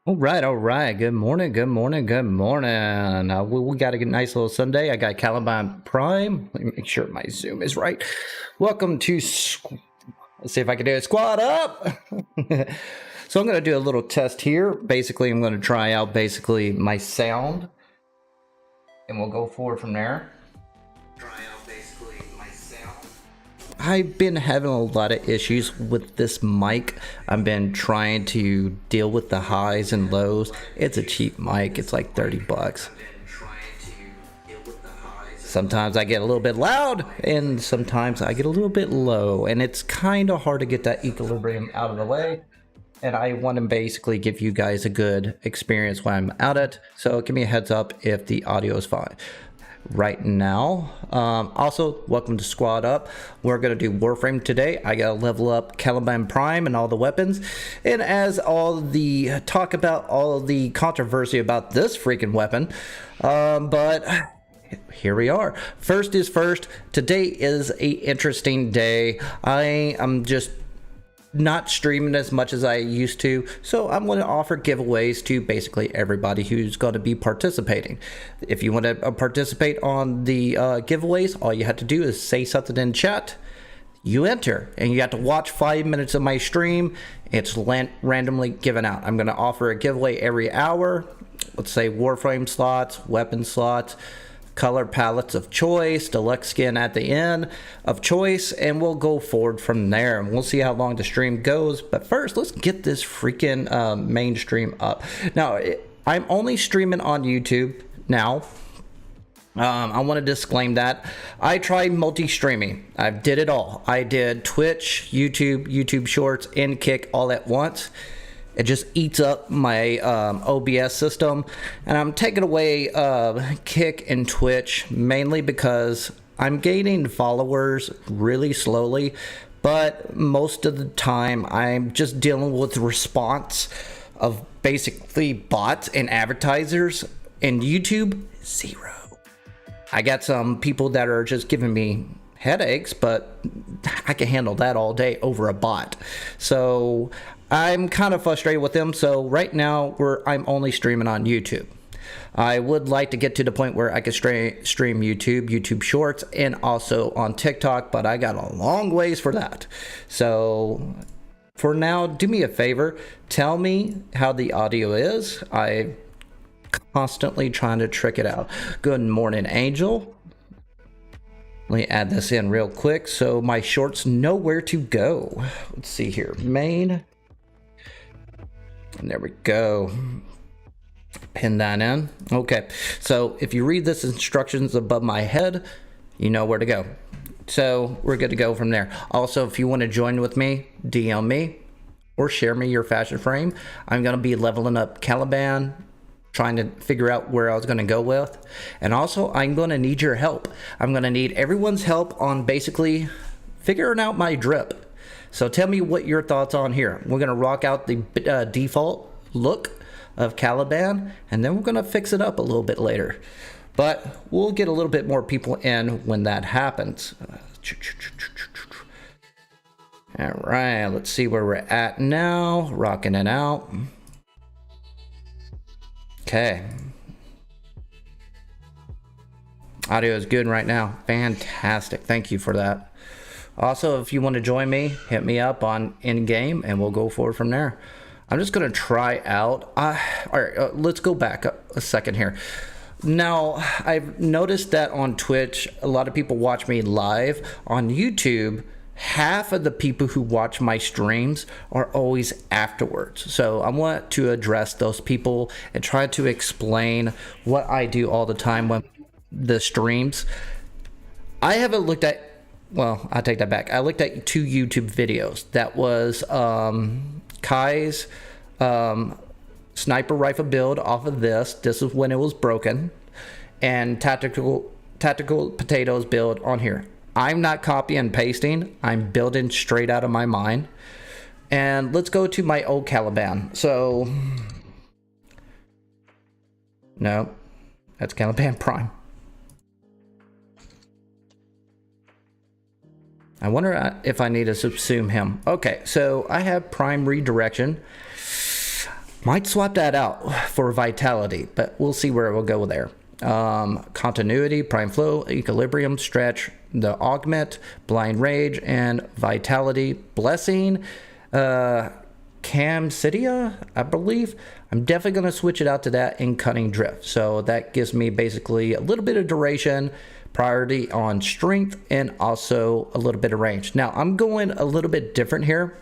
All right. Good morning, good morning, good morning. We got a nice little Sunday. I got Caliban Prime. Let me make sure my Zoom is right. Welcome to, let's see if I can do it. Squad up. So I'm going to do a little test here. Basically, I'm going to try out basically my sound, and we'll go forward from there. I've been having a lot of issues with this mic. I've been trying to deal with the highs and lows. It's a cheap mic. It's like 30 bucks. Sometimes I get a little bit loud and sometimes I get a little bit low, and it's kind of hard to get that equilibrium out of the way. And I want to basically give you guys a good experience when I'm out it. So give me a heads up if the audio is fine right now. Also, welcome to Squad Up. We're going to do Warframe today. I got to level up Caliban Prime and all the weapons. And as all the talk about all of the controversy about this freaking weapon, but here we are. First is first. Today is a interesting day. I am just not streaming as much as I used to, so I'm going to offer giveaways to basically everybody who's going to be participating. If you want to participate on the giveaways, all you have to do is say something in chat, you enter, and you have to watch 5 minutes of my stream. It's randomly given out. I'm going to offer a giveaway every hour. Let's say Warframe slots, weapon slots, color palettes of choice, deluxe skin at the end of choice, and we'll go forward from there, and we'll see how long the stream goes. But first, let's get this freaking main stream up. Now, I'm only streaming on YouTube now. I want to disclaim that I tried multi-streaming. I did it all. I did Twitch, YouTube Shorts, and Kick all at once. It just eats up my OBS system, and I'm taking away Kick and Twitch mainly because I'm gaining followers really slowly, but most of the time I'm just dealing with the response of basically bots and advertisers, and YouTube, zero. I got some people that are just giving me headaches, but I can handle that all day over a bot. So I'm kind of frustrated with them. So right now I'm only streaming on YouTube. I would like to get to the point where I can stream YouTube Shorts, and also on TikTok, but I got a long ways for that. So for now, do me a favor, tell me how the audio is. I'm constantly trying to trick it out. Good morning, Angel. Let me add this in real quick so my shorts know where to go. Let's see here, main. And there we go. Pin that in. Okay, so if you read this instructions above my head, you know where to go. So we're good to go from there. Also, if you want to join with me, DM me or share me your fashion frame. I'm going to be leveling up Caliban, trying to figure out where I was going to go with. And also, I'm going to need your help. I'm going to need everyone's help on basically figuring out my drip. So tell me what your thoughts on here. We're going to rock out the default look of Caliban, and then we're going to fix it up a little bit later. But we'll get a little bit more people in when that happens. All right, let's see where we're at now. Rocking it out. Okay. Audio is good right now. Fantastic. Thank you for that. Also, if you want to join me, hit me up on in-game, and we'll go forward from there. I'm just going to try out. All right, let's go back a second here. Now, I've noticed that on Twitch, a lot of people watch me live. On YouTube, half of the people who watch my streams are always afterwards. So I want to address those people and try to explain what I do all the time when the streams. I haven't looked at, well, I take that back. I looked at 2 YouTube videos. That was Kai's sniper rifle build off of this. This is when it was broken. And tactical potatoes build on here. I'm not copy and pasting. I'm building straight out of my mind. And let's go to my old Caliban. So, no, that's Caliban Prime. I wonder if I need to subsume him. Okay, so I have Prime redirection. Might swap that out for vitality, but we'll see where it will go there. Continuity, prime flow, equilibrium, stretch, the augment, blind rage, and vitality, blessing, Camsidia, I believe. I'm definitely going to switch it out to that in cunning drift. So that gives me basically a little bit of duration, priority on strength, and also a little bit of range. Now I'm going a little bit different here.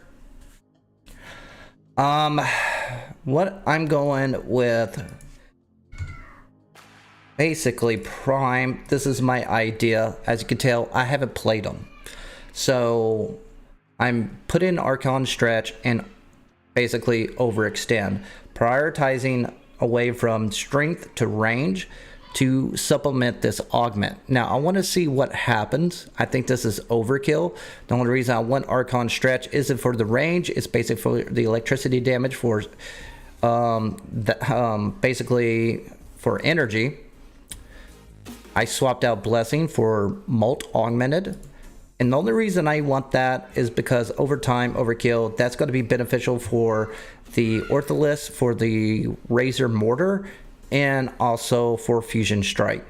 What I'm going with, basically prime. This is my idea. As you can tell, I haven't played them, so I'm put in Archon stretch and basically overextend, prioritizing away from strength to range to supplement this augment. Now I want to see what happens. I think this is overkill. The only reason I want Archon stretch isn't for the range, it's basically for the electricity damage, for basically for energy. I swapped out blessing for molt augmented, and the only reason I want that is because over time, overkill, that's going to be beneficial for the Ortholis, for the Razor Mortar, and also for Fusion Strike.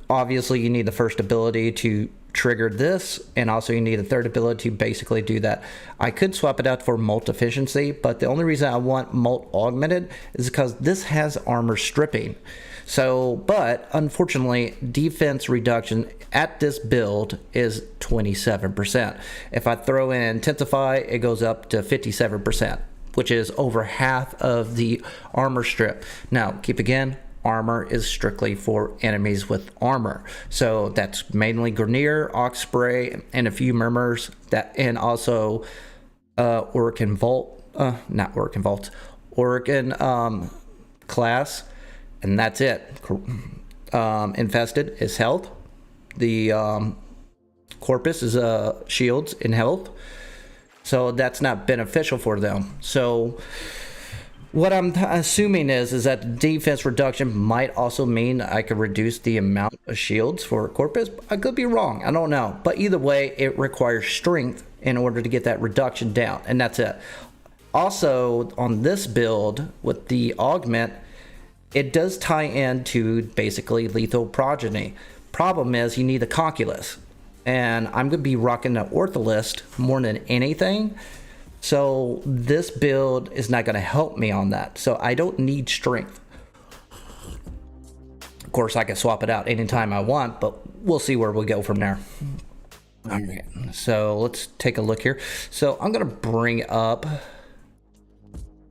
Obviously you need the first ability to trigger this, and also you need a third ability to basically do that. I could swap it out for Molt Efficiency, but the only reason I want Molt Augmented is because this has armor stripping. So, but unfortunately, defense reduction at this build is 27%. If I throw in Intensify, it goes up to 57%, which is over half of the armor strip. Now, keep again, armor is strictly for enemies with armor. So that's mainly Grineer, Osprey, and a few Murmurs, that, and also Orokin Vault, not Orokin Vault, Orokin class. And that's it. Infested is health. The Corpus is shields in health. So that's not beneficial for them. So what I'm assuming is that the defense reduction might also mean I could reduce the amount of shields for Corpus. I could be wrong. I don't know. But either way, it requires strength in order to get that reduction down. And that's it. Also, on this build with the augment, it does tie into basically lethal progeny. Problem is you need a Conculus, and I'm going to be rocking the Ortholist more than anything. So this build is not going to help me on that. So I don't need strength. Of course, I can swap it out anytime I want, but we'll see where we go from there. All right, so let's take a look here. So I'm going to bring up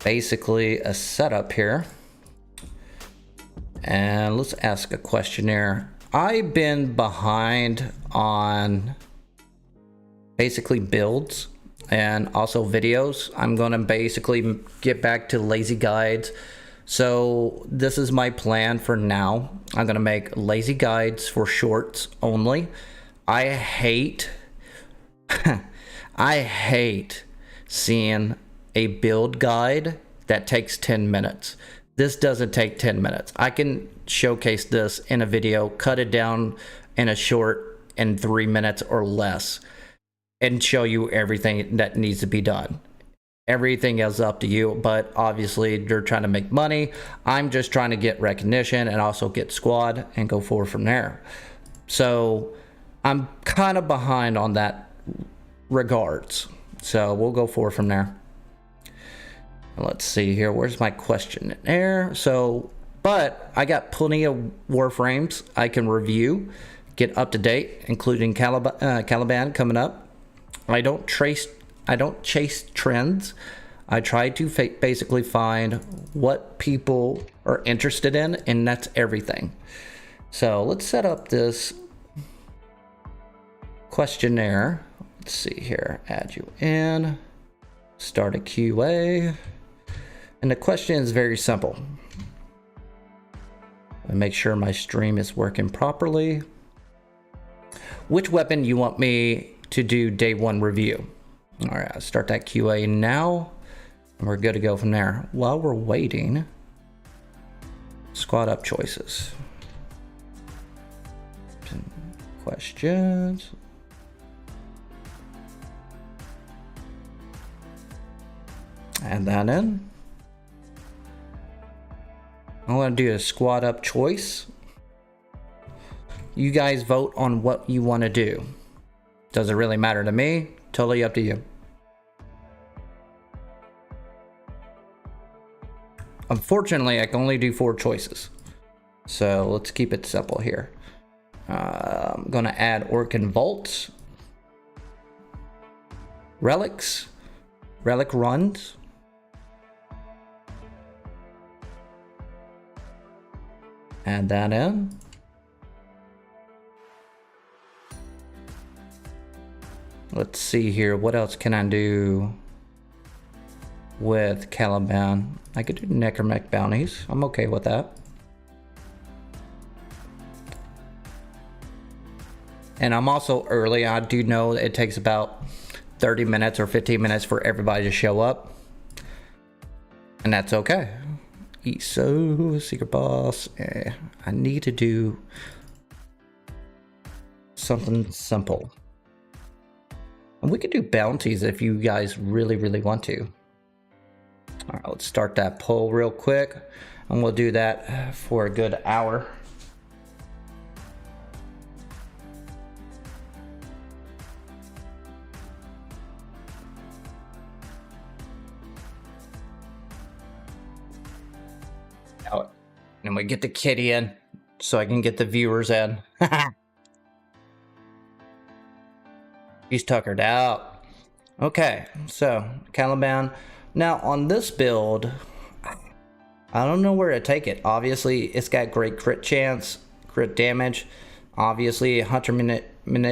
basically a setup here. And let's ask a questionnaire. I've been behind on basically builds and also videos. I'm going to basically get back to lazy guides. So this is my plan for now. I'm going to make lazy guides for shorts only. I hate seeing a build guide that takes 10 minutes. This doesn't take 10 minutes. I can showcase this in a video, cut it down in a short in 3 minutes or less, and show you everything that needs to be done. Everything is up to you, but obviously they're trying to make money. I'm just trying to get recognition and also get squad and go forward from there. So I'm kind of behind on that regards. So we'll go forward from there. Let's see here. Where's my questionnaire? So, but I got plenty of Warframes I can review, get up to date, including Caliban coming up. I don't chase trends. I try to basically find what people are interested in, and that's everything. So let's set up this questionnaire. Let's see here. Add you in. Start a QA. And the question is very simple. Make sure my stream is working properly. Which weapon you want me to do day one review? All right, I'll start that QA now, and we're good to go from there. While we're waiting, squad up choices. Questions. Add that in. I'm gonna do a squad up choice. You guys vote on what you want to do. Doesn't really matter to me. Totally up to you. Unfortunately, I can only do 4 choices. So let's keep it simple here. I'm gonna add Orcan Vaults, Relics, Relic Runs, add that in. Let's see here, what else can I do with Caliban? I could do Necromech bounties. I'm okay with that. And I'm also early. I do know it takes about 30 minutes or 15 minutes for everybody to show up. And that's okay. So, Secret Boss. I need to do something simple. And we could do bounties if you guys really, really want to. All right, let's start that poll real quick. And we'll do that for a good hour. And we get the kitty in so I can get the viewers in. He's tuckered out. Okay, so Caliban. Now on this build, I don't know where to take it. Obviously, it's got great crit chance, crit damage. Obviously, Hunter Munitions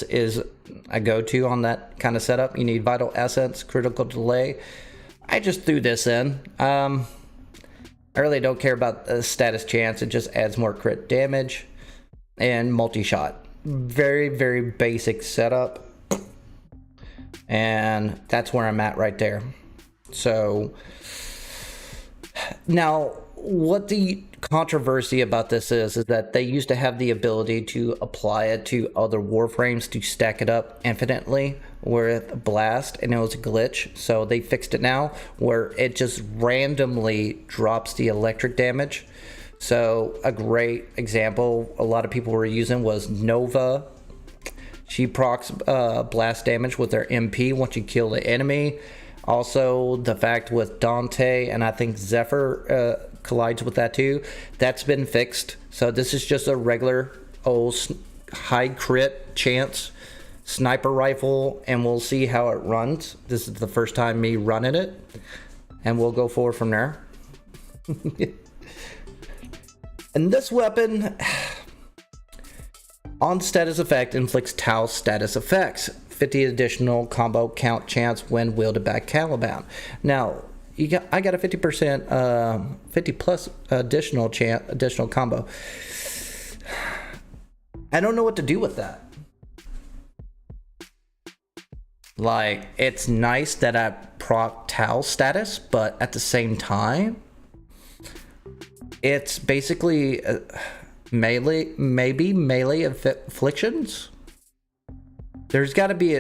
is a go-to on that kind of setup. You need Vital Essence, Critical Delay. I just threw this in. I really don't care about the status chance. It just adds more crit damage and multi-shot. Very, very basic setup. And that's where I'm at right there. So now what the controversy about this is that they used to have the ability to apply it to other Warframes to stack it up infinitely with Blast, and it was a glitch. So they fixed it now where it just randomly drops the electric damage. So a great example a lot of people were using was Nova. She procs blast damage with their MP once you kill the enemy. Also, the fact with Dante, and I think Zephyr collides with that too, that's been fixed. So this is just a regular old high crit chance sniper rifle, and we'll see how it runs. This is the first time me running it, and we'll go forward from there. And this weapon, on status effect, inflicts Tau status effects. 50 additional combo count chance when wielded by Caliban. Now, I got a 50%, 50 plus additional combo. I don't know what to do with that. Like, it's nice that I proc Tau status, but at the same time, it's basically melee afflictions. There's got to be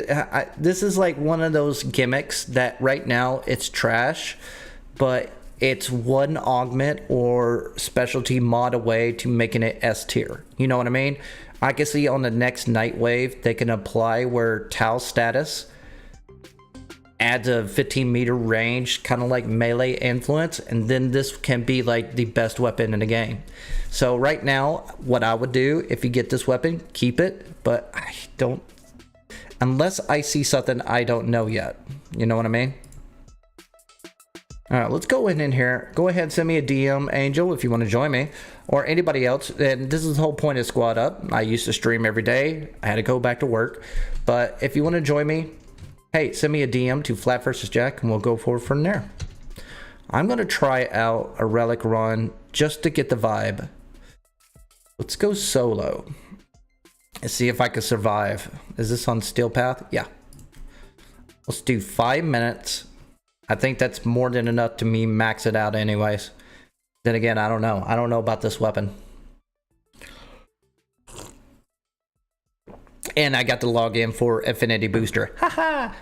this is like one of those gimmicks that right now it's trash, but it's one augment or specialty mod away to making it S tier. You know what I mean? I can see on the next Night Wave they can apply where Tau status adds a 15-meter range, kind of like melee influence, and then this can be like the best weapon in the game. So right now, what I would do if you get this weapon, keep it, but I don't, unless I see something I don't know yet. You know what I mean? All right, let's go in here. Go ahead, send me a DM, Angel, if you want to join me, or anybody else. And this is the whole point of Squad Up. I used to stream every day. I had to go back to work. But if you want to join me, hey, send me a DM to flapvsjack, and we'll go forward from there. I'm going to try out a relic run just to get the vibe. Let's go solo and see if I can survive. Is this on Steel Path? Yeah. Let's do 5 minutes. I think that's more than enough to me max it out anyways. Then again, I don't know. I don't know about this weapon. And I got to log in for Affinity Booster. Haha!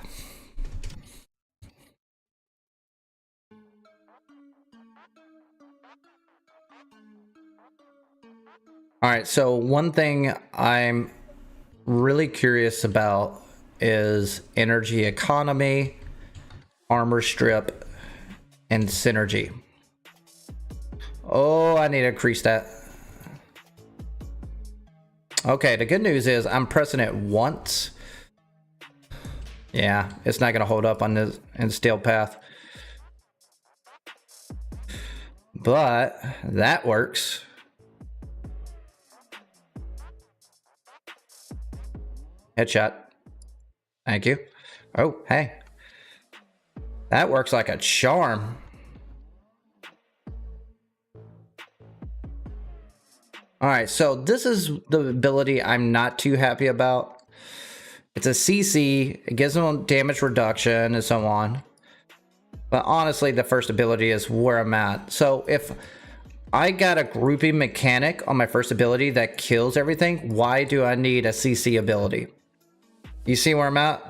All right, so one thing I'm really curious about is energy economy, armor strip, and synergy. Oh, I need to increase that. Okay, the good news is I'm pressing it once. Yeah, it's not gonna hold up on this in steel path. But that works. Headshot. Thank you. Oh, hey. That works like a charm. All right, so this is the ability I'm not too happy about. It's a CC, it gives them damage reduction and so on. But honestly, the first ability is where I'm at. So if I got a grouping mechanic on my first ability that kills everything, why do I need a CC ability? You see where I'm at?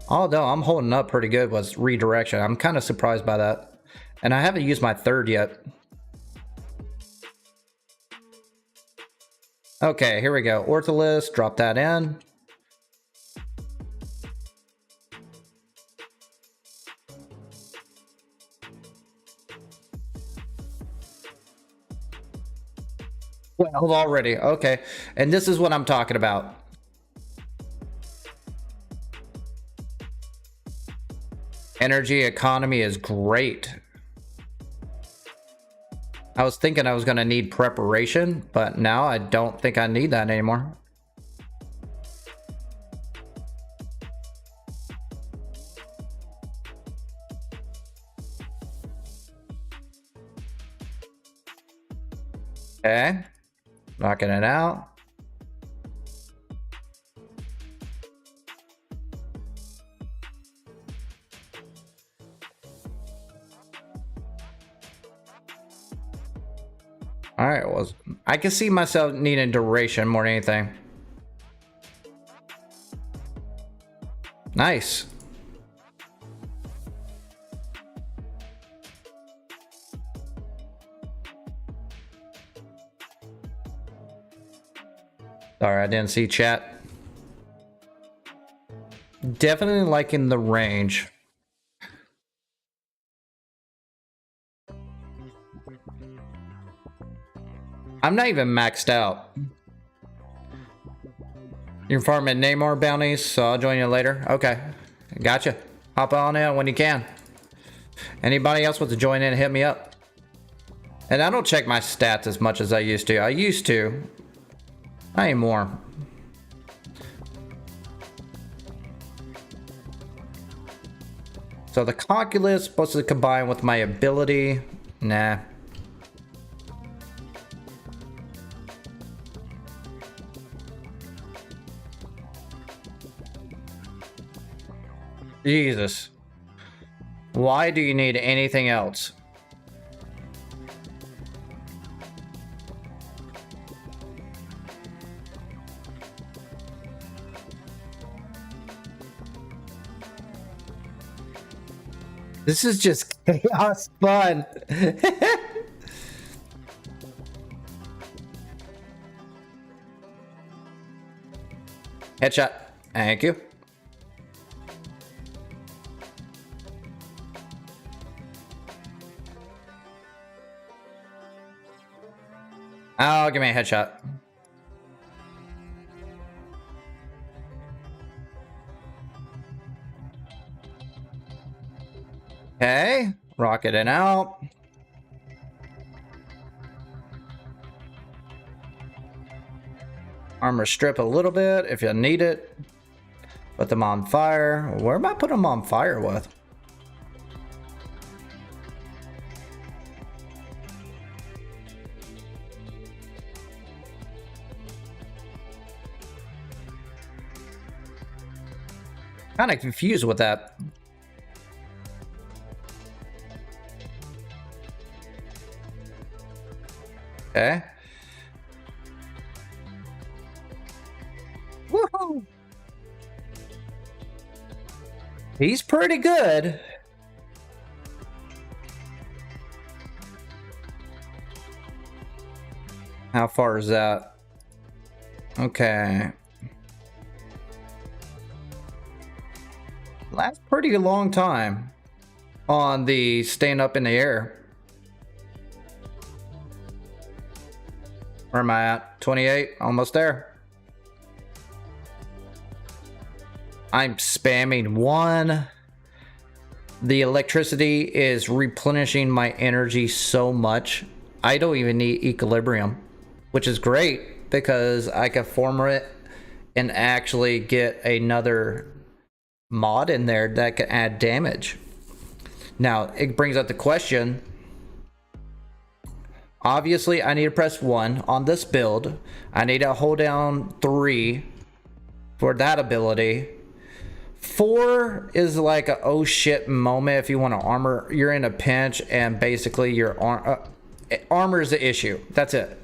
Although I'm holding up pretty good with redirection. I'm kind of surprised by that. And I haven't used my third yet. Okay, here we go. Ortholis, drop that in. Well, already. Okay. And this is what I'm talking about. Energy economy is great. I was thinking I was going to need preparation, but now I don't think I need that anymore. Okay. Knocking it out. All right, well, I can see myself needing duration more than anything. Nice. Sorry, I didn't see chat. Definitely liking the range. I'm not even maxed out. You're farming Namor bounties, so I'll join you later. Okay, gotcha. Hop on in when you can. Anybody else wants to join in, hit me up. And I don't check my stats as much as I used to. I used to. Not anymore. So the calculus supposed to combine with my ability. Nah. Jesus. Why do you need anything else? This is just chaos fun. Headshot. Thank you. Oh, give me a headshot. Okay, rocketing out. Armor strip a little bit if you need it. Put them on fire. Where am I putting them on fire with? Kind of confused with that. Okay. Woohoo! He's pretty good. How far is that? Okay. That's pretty long time on the staying up in the air. Where am I at? 28, almost there. I'm spamming 1. The electricity is replenishing my energy so much. I don't even need equilibrium, which is great because I can form it and actually get another mod in there that can add damage. Now, it brings up the question. Obviously, I need to press 1 on this build. I need to hold down 3 for that ability. 4 is like a oh shit moment if you want to armor. You're in a pinch and basically your armor is the issue. That's it.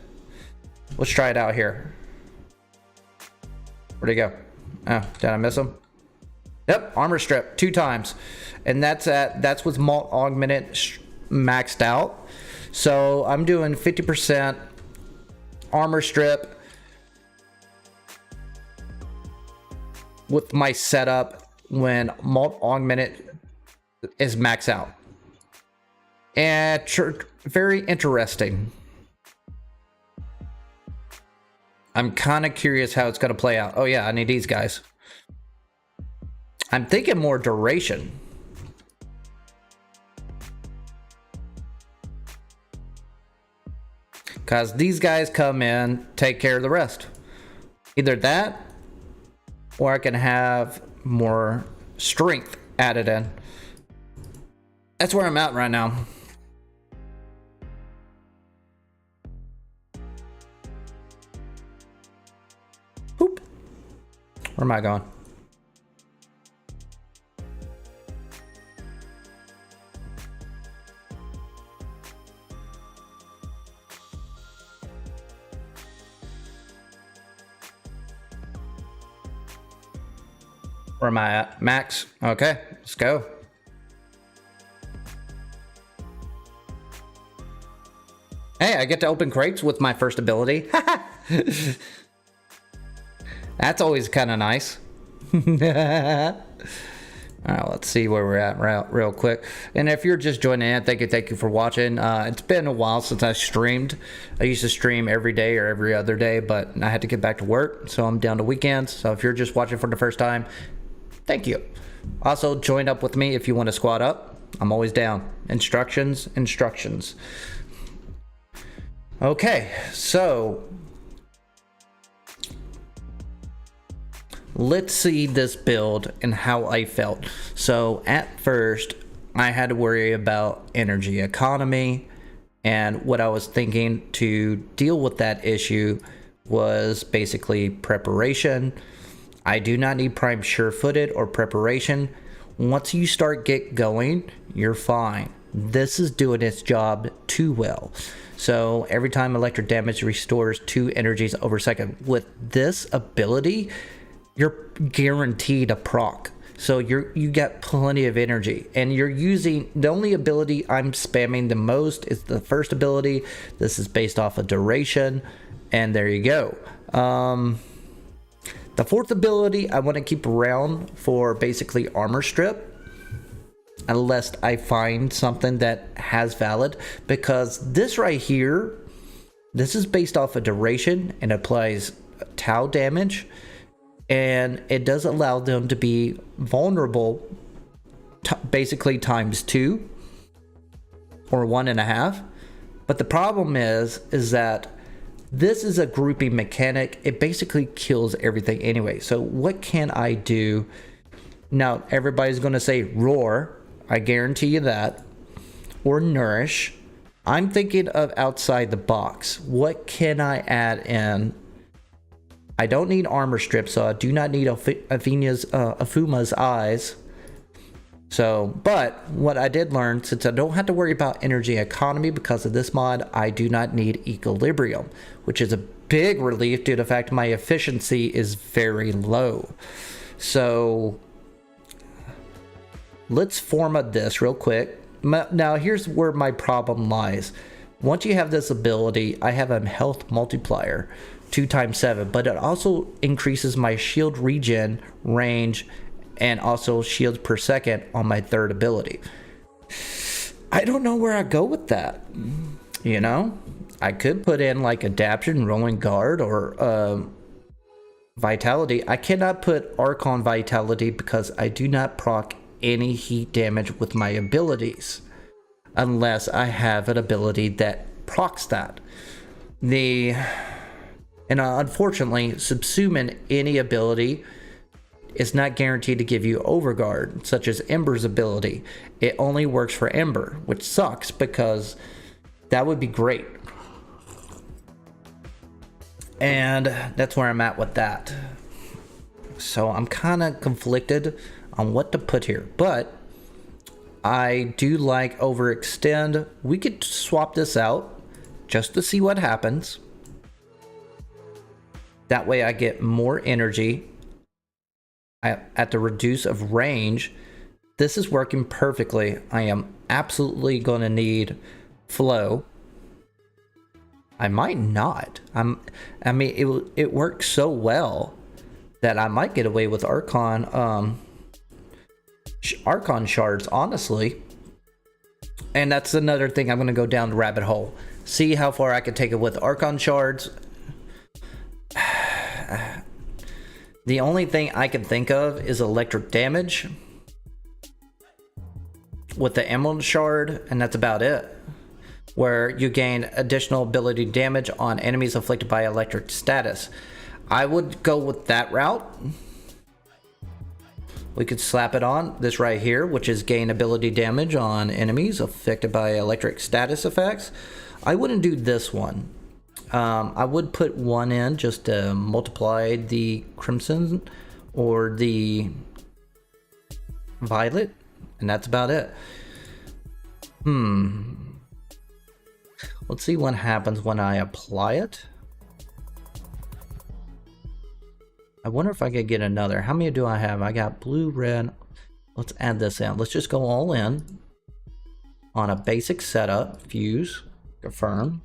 Let's try it out here. Where'd he go? Oh, did I miss him? Yep, armor strip 2 times. And that's with malt augmented maxed out. So I'm doing 50% armor strip with my setup when malt augmented is maxed out. And very interesting. I'm kind of curious how it's going to play out. Oh yeah, I need these guys. I'm thinking more duration. Because these guys come in, take care of the rest. Either that, or I can have more strength added in. That's where I'm at right now. Boop. Where am I going? Where am I at? Max. Okay, let's go. Hey, I get to open crates with my first ability. That's always kind of nice. Alright, let's see where we're at real quick. And if you're just joining in, thank you for watching. It's been a while since I streamed. I used to stream every day or every other day, but I had to get back to work, so I'm down to weekends. So if you're just watching for the first time, thank you. Also, join up with me if you want to squad up. I'm always down. Instructions. Okay, so let's see this build and how I felt. So at first, I had to worry about energy economy, and what I was thinking to deal with that issue was basically preparation. I do not need prime sure-footed or preparation. Once you start get going, you're fine. This is doing its job too well. So every time electric damage restores 2 energies over second. With this ability, you're guaranteed a proc. So you get plenty of energy, and you're using the only ability I'm spamming the most is the first ability. This is based off of duration, and there you go. The fourth ability I want to keep around for basically armor strip, unless I find something that has valid, because this right here, this is based off of duration and applies tau damage, and it does allow them to be vulnerable basically times 2 or 1.5. But the problem is that this is a grouping mechanic. It basically kills everything anyway. So what can I do? Now everybody's going to say roar. I guarantee you that. Or nourish. I'm thinking of outside the box. What can I add in? I don't need armor strip, so I do not need Afuma's eyes. So, but what I did learn, since I don't have to worry about energy economy because of this mod, I do not need equilibrium, which is a big relief due to the fact my efficiency is very low. So let's format this real quick. Now here's where my problem lies. Once you have this ability, I have a health multiplier 2 times 7, but it also increases my shield regen range and also shields per second on my third ability. I don't know where I go with that. You know, I could put in like adaption, rolling guard, or vitality. I cannot put Archon vitality because I do not proc any heat damage with my abilities unless I have an ability that procs that. Unfortunately, subsuming any ability is not guaranteed to give you overguard, such as Ember's ability. It only works for Ember, which sucks because that would be great. And that's where I'm at with that. So I'm kind of conflicted on what to put here, but I do like overextend. We could swap this out just to see what happens. That way I get more energy at the reduce of range. This is working perfectly. I am absolutely going to need flow. I might not. I mean, it works so well that I might get away with Archon shards, honestly. And that's another thing. I'm going to go down the rabbit hole. See how far I can take it with Archon shards. The only thing I can think of is electric damage with the Emerald Shard, and that's about it. Where you gain additional ability damage on enemies afflicted by electric status. I would go with that route. We could slap it on this right here, which is gain ability damage on enemies affected by electric status effects. I wouldn't do this one. I would put one in just to multiply the crimson or the violet, and that's about it. Let's see what happens when I apply it. I wonder if I could get another. How many do I have? I got blue, red. Let's add this in. Let's just go all in on a basic setup. Fuse, confirm.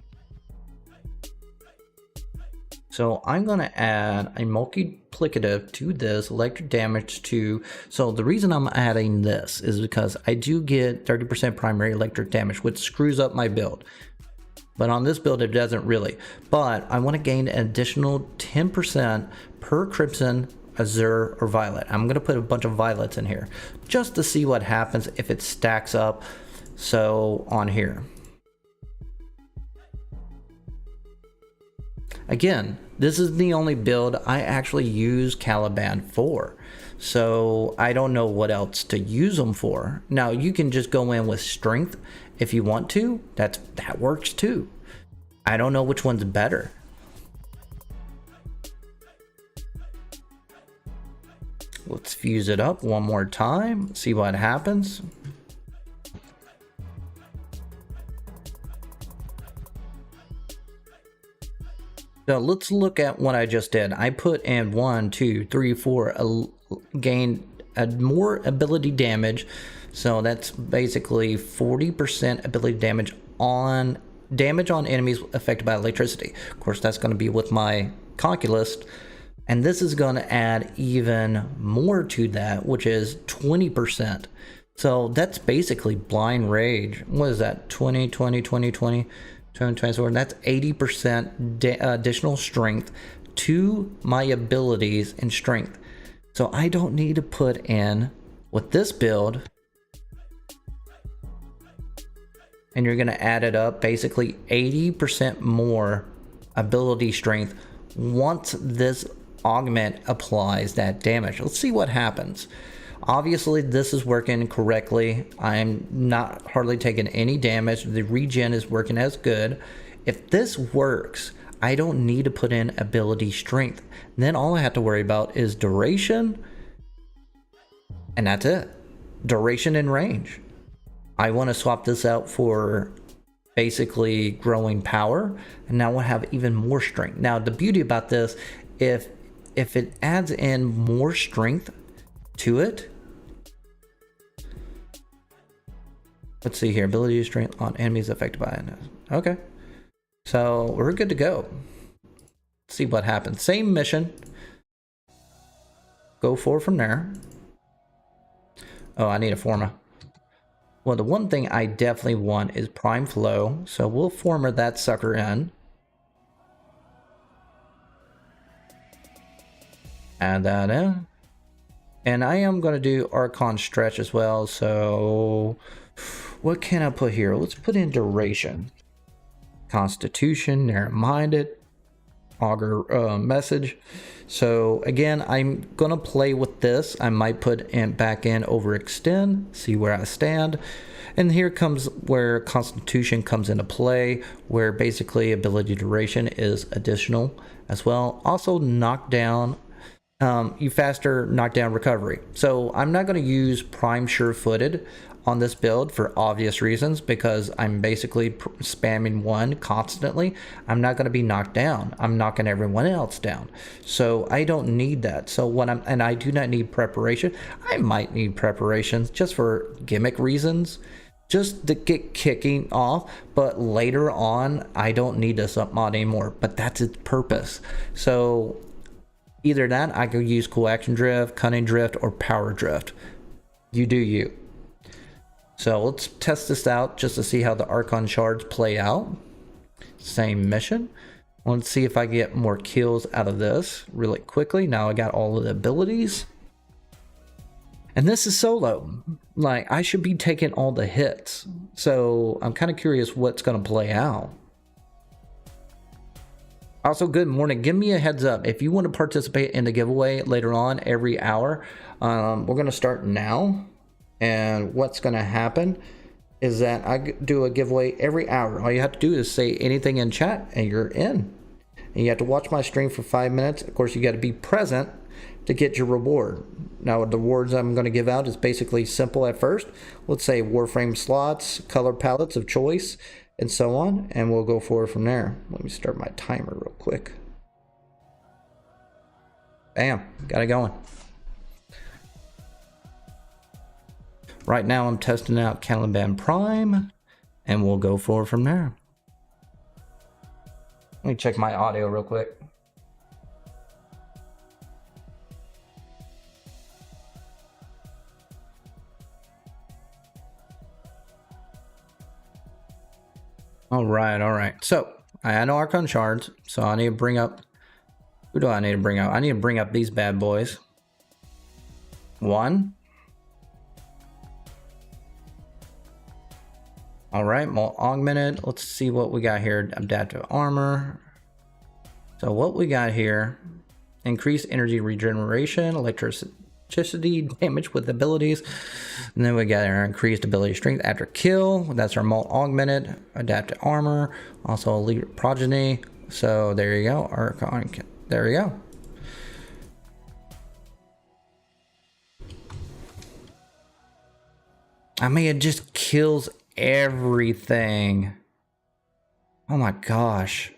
So I'm going to add a multiplicative to this electric damage to... So the reason I'm adding this is because I do get 30% primary electric damage, which screws up my build. But on this build, it doesn't really. But I want to gain an additional 10% per crimson, azure, or violet. I'm going to put a bunch of violets in here just to see what happens if it stacks up. So on here. Again, this is the only build I actually use Caliban for. So I don't know what else to use them for. Now you can just go in with strength if you want to. That works too. I don't know which one's better. Let's fuse it up one more time, see what happens. So let's look at what I just did. I put in 1, 2, 3, 4, gained more ability damage. So that's basically 40% ability damage on enemies affected by electricity. Of course, that's going to be with my Conquest. And this is going to add even more to that, which is 20%. So that's basically blind rage. What is that? 20, 20, 20, 20. 24, that's 80% additional strength to my abilities and strength. So I don't need to put in with this build, and you're going to add it up, basically 80% more ability strength once this augment applies that damage. Let's see what happens. Obviously, this is working correctly. I'm not hardly taking any damage. The regen is working as good. If this works, I don't need to put in ability strength. Then all I have to worry about is duration, and that's it. Duration and range. I want to swap this out for basically growing power, and now we'll have even more strength. Now, the beauty about this, if it adds in more strength to it, Let's see here. Ability strength on enemies affected by it. Okay. So we're good to go. Let's see what happens. Same mission. Go forward from there. Oh, I need a forma. Well, the one thing I definitely want is prime flow. So we'll former that sucker in. Add that in. And I am going to do Archon stretch as well. So what can I put here? Let's put in duration. Constitution, narrow-minded, augur message. So again, I'm gonna play with this. I might put in back in overextend, see where I stand. And here comes where Constitution comes into play, where basically ability duration is additional as well. Also knockdown, you faster knockdown recovery. So I'm not going to use prime sure-footed on this build for obvious reasons, because I'm basically spamming one constantly. I'm not going to be knocked down. I'm knocking everyone else down. So I don't need that. So and I do not need preparation. I might need preparations just for gimmick reasons, just to get kicking off, but later on I don't need this up mod anymore, but that's its purpose. So either that, I could use cool action drift, cunning drift, or power drift. You do you. So let's test this out just to see how the Archon shards play out. Same mission. Let's see if I get more kills out of this really quickly. Now I got all of the abilities. And this is solo. Like, I should be taking all the hits. So I'm kind of curious what's going to play out. Also, good morning. Give me a heads up if you want to participate in the giveaway later on every hour. We're going to start now. And what's going to happen is that I do a giveaway every hour. All you have to do is say anything in chat and you're in. And you have to watch my stream for 5 minutes. Of course, you got to be present to get your reward. Now, the rewards I'm going to give out is basically simple at first. Let's say Warframe slots, color palettes of choice, and so on. And we'll go forward from there. Let me start my timer real quick. Bam, got it going. Right now I'm testing out Caliban Prime, and we'll go forward from there. Let me check my audio real quick. All right. So I had no Archon shards, so I need to bring up. Who do I need to bring up? I need to bring up these bad boys. One. All right, more augmented. Let's see what we got here. Adaptive armor. So what we got here: increased energy regeneration, electricity damage with abilities, and then we got our increased ability strength after kill. That's our molt augmented, adaptive armor, also elite progeny. So there you go. There you go. I mean, it just kills everything. Oh my gosh.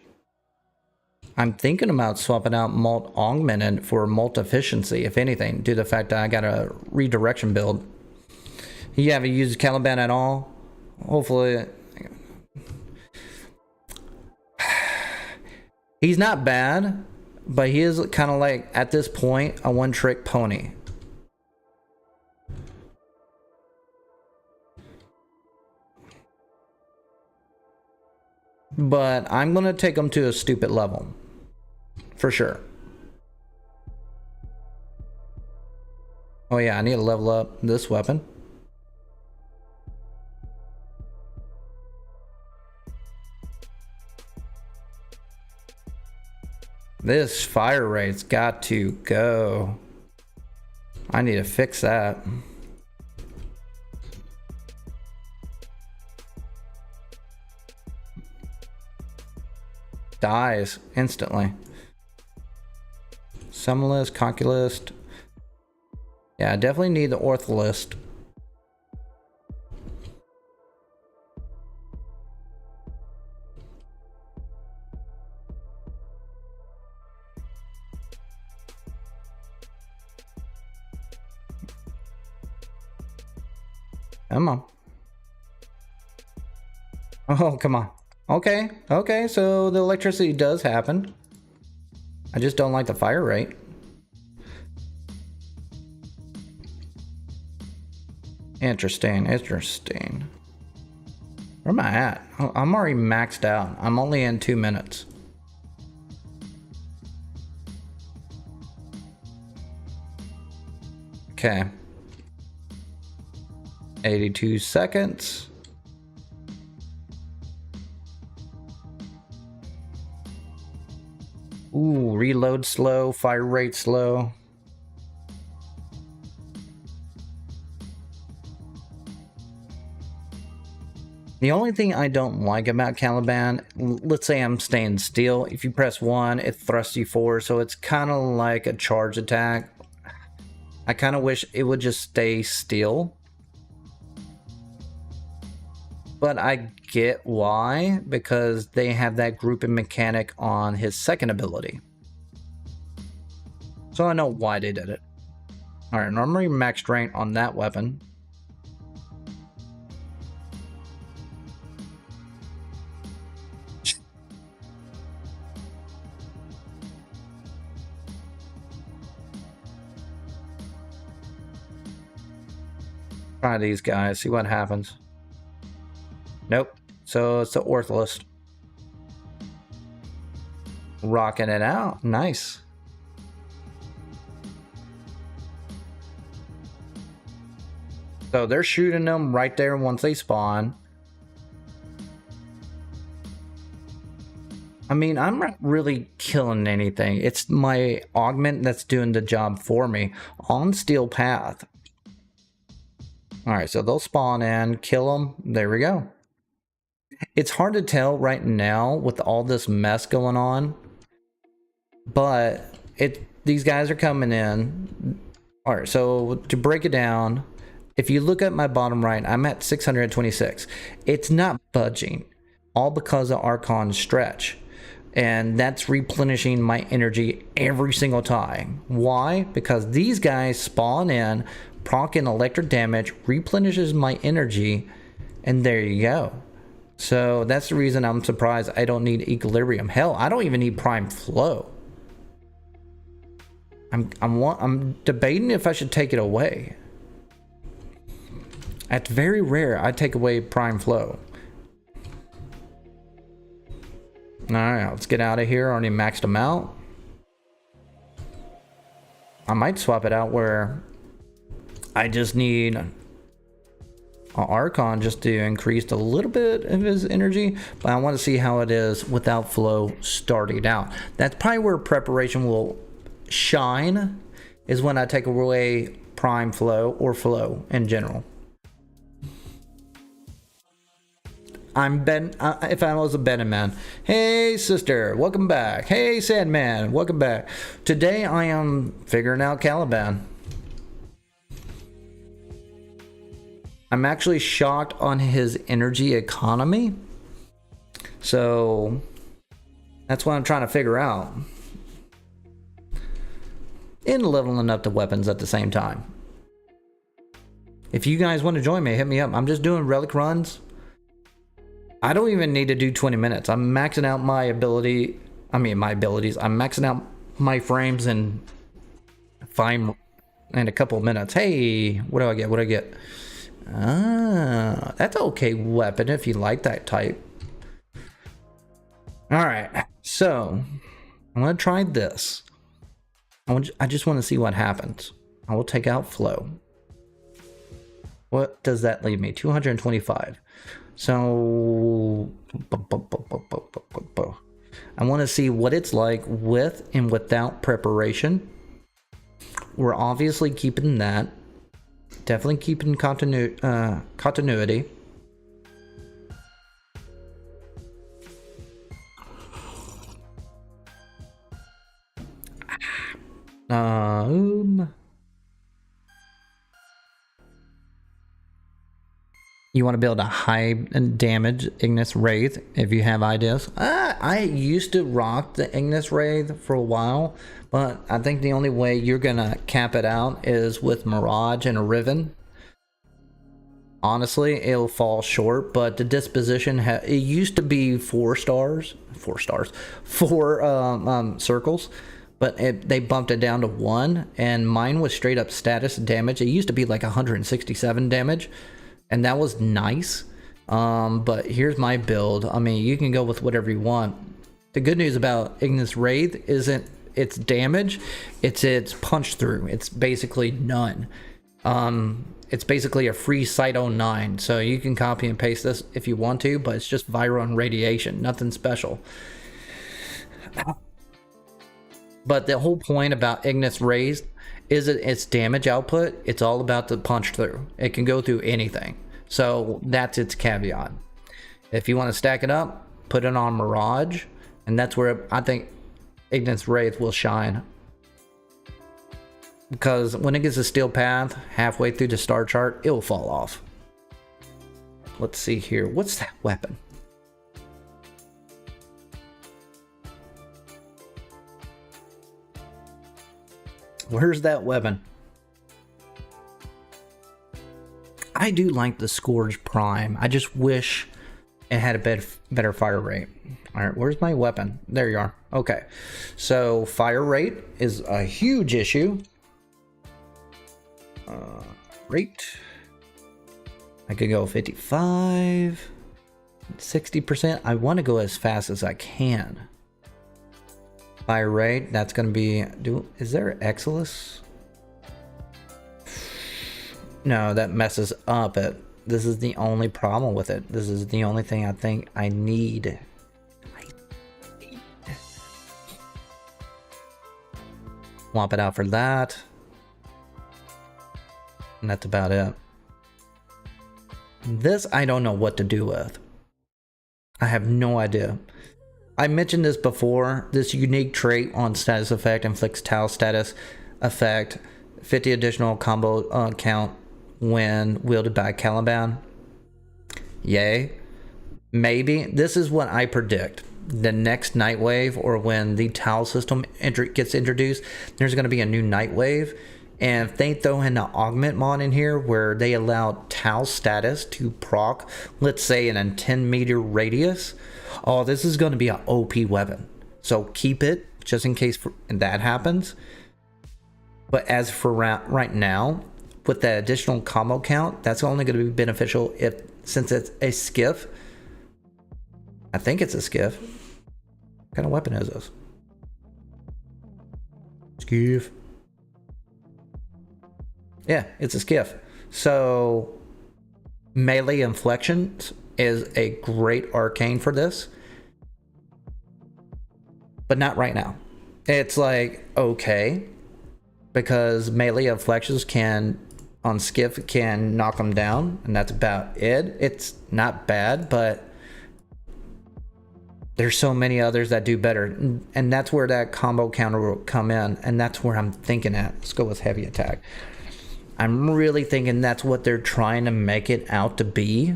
I'm thinking about swapping out molt augmented for molt efficiency, if anything, due to the fact that I got a redirection build. You haven't used Caliban at all? Hopefully. He's not bad, but he is kind of like, at this point, a one-trick pony. But I'm going to take him to a stupid level. For sure. Oh yeah, I need to level up this weapon. This fire rate's got to go. I need to fix that. Dies instantly. Summonlist, Conculist. Yeah, I definitely need the Ortholist. Come on. Oh, come on. Okay, okay, so the electricity does happen. I just don't like the fire rate. Interesting, interesting. Where am I at? Oh, I'm already maxed out. I'm only in 2 minutes. Okay. 82 seconds. Ooh, reload slow, fire rate slow. The only thing I don't like about Caliban, let's say I'm staying still. If you press 1, it thrusts you forward, so it's kind of like a charge attack. I kind of wish it would just stay still. But I get why, because they have that grouping mechanic on his second ability. So I know why they did it. Alright, normally max strength on that weapon. Try these guys, see what happens. Nope. So it's the Ortholist. Rocking it out. Nice. So they're shooting them right there once they spawn. I mean, I'm not really killing anything. It's my augment that's doing the job for me on Steel Path. Alright, so they'll spawn in, kill them. There we go. It's hard to tell right now with all this mess going on, but these guys are coming in. Alright, so to break it down, if you look at my bottom right, I'm at 626. It's not budging, all because of Archon stretch. And that's replenishing my energy every single time. Why? Because these guys spawn in, proccing electric damage, replenishes my energy, and there you go. So that's the reason I'm surprised I don't need equilibrium. Hell, I don't even need prime flow. I'm debating if I should take it away. It's very rare I take away prime flow. Alright, let's get out of here. Already maxed them out. I might swap it out where I just need an Archon just to increase a little bit of his energy, but I want to see how it is without flow starting out. That's probably where preparation will shine, is when I take away prime flow or flow in general. I'm Ben. If I was a betting man. Hey, sister, welcome back. Hey, Sandman, welcome back. Today I am figuring out Caliban. I'm actually shocked on his energy economy. So that's what I'm trying to figure out. And leveling up the weapons at the same time. If you guys want to join me, hit me up. I'm just doing relic runs. I don't even need to do 20 minutes. I'm maxing out my ability. I mean, my abilities. I'm maxing out my frames in a couple of minutes. Hey, what do I get? What do I get? Ah, that's an okay weapon if you like that type. Alright, so I'm going to try this. I just want to see what happens. I will take out flow. What does that leave me? 225. So I want to see what it's like with and without preparation. We're obviously keeping that. Definitely keeping continuity. You want to build a high damage Ignis Wraith if you have ideas. I used to rock the Ignis Wraith for a while, but I think the only way you're gonna cap it out is with Mirage and a Riven. Honestly, it'll fall short, but the disposition, it used to be 4 circles, but they bumped it down to 1, and mine was straight up status damage. It used to be like 167 damage, and that was nice. But here's my build. I mean, you can go with whatever you want. The good news about Ignis Wraith isn't its damage, it's its punch through. It's basically none. It's basically a free Cyto 9, so you can copy and paste this if you want to, but it's just viral and radiation, nothing special. But the whole point about Ignis Wraith is its damage output. It's all about the punch through. It can go through anything, so that's its caveat. If you want to stack it up, put it on Mirage, and that's where I think Ignis Wraith will shine. Because when it gets a steel path halfway through the star chart, it'll fall off. Let's see here. What's that weapon? Where's that weapon? I do like the Scourge Prime. I just wish it had a better fire rate. Alright, where's my weapon? There you are. Okay. So fire rate is a huge issue. Rate. I could go 55, 60%. I want to go as fast as I can. Fire rate, that's going to be... Is there Exilus? No, that messes up it. This is the only problem with it. This is the only thing I think I need. Swap it out for that. And that's about it. This I don't know what to do with. I have no idea. I mentioned this before. This unique trait on status effect inflicts Tau status effect 50 additional combo count when wielded by Caliban. Yay. Maybe. This is what I predict. The next Night Wave, or when the Tau system gets introduced, there's going to be a new Night Wave. And if they throw in the augment mod in here where they allow Tau status to proc, let's say in a 10-meter radius, oh, this is going to be an OP weapon. So keep it just in case that happens. But as for right now, with that additional combo count, that's only going to be beneficial since it's a skiff. I think it's a skiff. What kind of weapon is this? Skiff. Yeah, it's a skiff. So melee inflections is a great arcane for this, but not right now. It's like, okay, because melee inflections on skiff can knock them down, and that's about it. It's not bad, but there's so many others that do better, and that's where that combo counter will come in, and that's where I'm thinking at. Let's go with heavy attack. I'm really thinking that's what they're trying to make it out to be.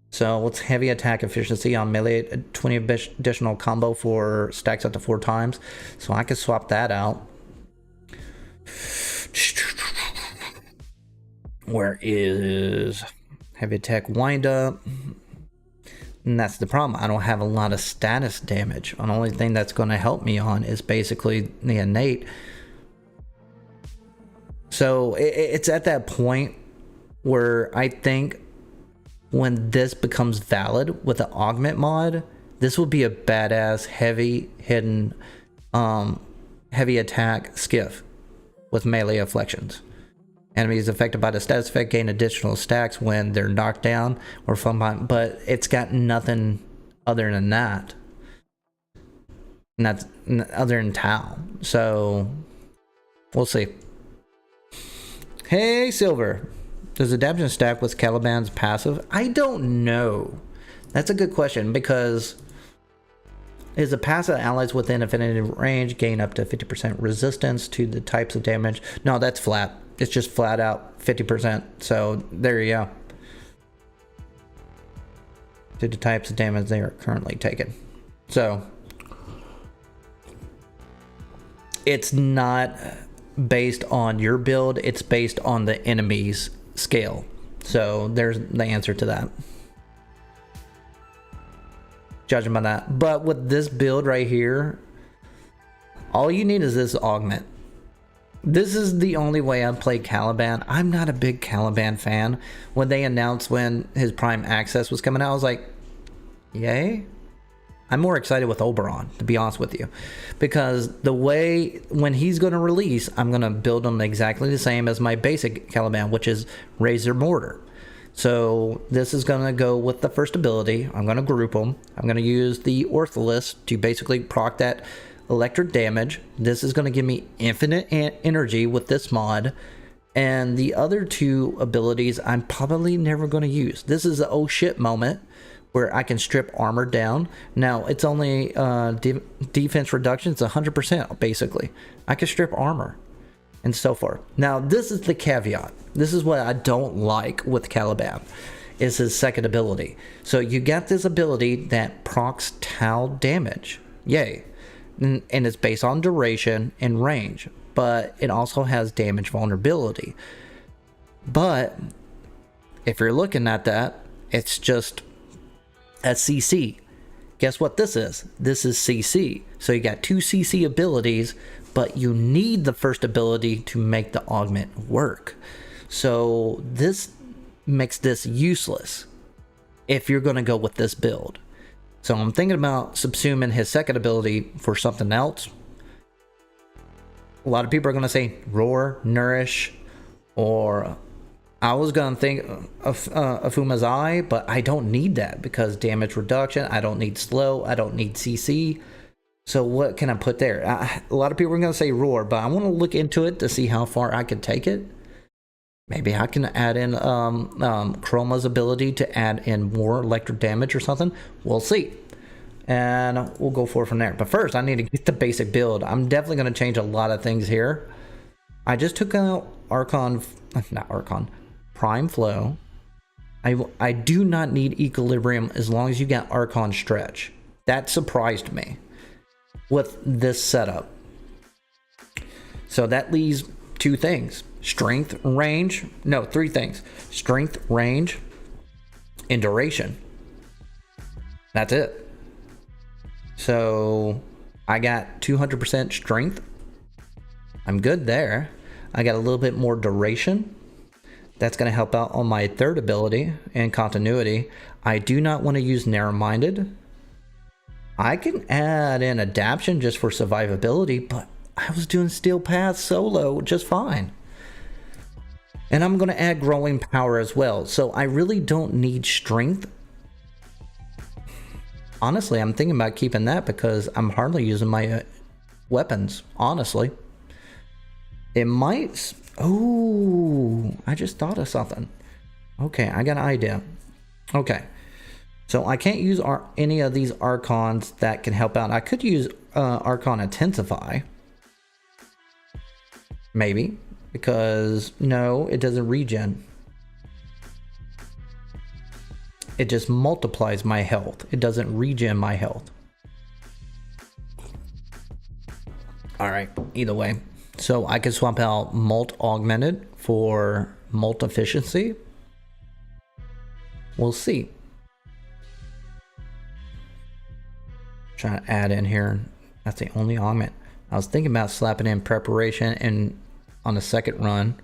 So what's heavy attack efficiency on melee? 20 additional combo for stacks up to 4 times. So I could swap that out. Where is heavy attack wind up? And that's the problem. I don't have a lot of status damage. The only thing that's going to help me on is basically the innate. So it's at that point where I think when this becomes valid with the augment mod, this will be a badass heavy hidden heavy attack skiff with melee afflictions. Enemies affected by the status effect gain additional stacks when they're knocked down or from behind, but it's got nothing other than that. And that's other than Tau. So we'll see. Hey, Silver. Does adaptation stack with Caliban's passive? I don't know. That's a good question, because is a passive allies within affinity range gain up to 50% resistance to the types of damage? No, that's flat. It's just flat out 50%. So there you go. To the types of damage they are currently taking. So it's not based on your build, it's based on the enemy's scale. So there's the answer to that. Judging by that. But with this build right here, all you need is this augment. This is the only way I've played Caliban. I'm not a big Caliban fan. When they announced when his Prime Access was coming out, I was like, yay? I'm more excited with Oberon, to be honest with you. Because the way, when he's going to release, I'm going to build him exactly the same as my basic Caliban, which is Razor Mortar. So this is going to go with the first ability. I'm going to group them. I'm going to use the Ortholis to basically proc that electric damage. This is going to give me infinite energy with this mod, and the other two abilities I'm probably never going to use. This is the oh shit moment where I can strip armor down. Now it's only defense reduction. It's 100% basically. I can strip armor and so forth. Now this is the caveat. This is what I don't like with Caliban, is his second ability. So you got this ability that procs tau damage. Yay. And it's based on duration and range, but it also has damage vulnerability. But if you're looking at that, it's just a CC. Guess what this is? This is CC. So you got two CC abilities, but you need the first ability to make the augment work. So this makes this useless if you're going to go with this build. So I'm thinking about subsuming his second ability for something else. A lot of people are going to say Roar, Nourish, or I was going to think of Afuma's Eye, but I don't need that because damage reduction. I don't need slow. I don't need CC. So what can I put there? A lot of people are going to say Roar, but I want to look into it to see how far I can take it. Maybe I can add in Chroma's ability to add in more electric damage or something. We'll see. And we'll go forward from there. But first, I need to get the basic build. I'm definitely going to change a lot of things here. I just took out Prime Flow. I do not need Equilibrium as long as you got Archon Stretch. That surprised me with this setup. So that leaves two things. Strength, range, no, three things. Strength, range, and duration. That's it. So I got 200% strength. I'm good there. I got a little bit more duration. That's going to help out on my third ability and continuity. I do not want to use narrow-minded. I can add in adaption just for survivability, but I was doing Steel Path solo just fine. And I'm going to add growing power as well. So I really don't need strength. Honestly, I'm thinking about keeping that because I'm hardly using my weapons, honestly. It might... Oh, I just thought of something. Okay, I got an idea. Okay. So I can't use any of these Archons that can help out. I could use Archon Intensify. Maybe. Because, no, it doesn't regen. It just multiplies my health. It doesn't regen my health. Alright, either way. So I can swap out Molt Augmented for Molt Efficiency. We'll see. Trying to add in here. That's the only augment. I was thinking about slapping in Preparation and on the second run.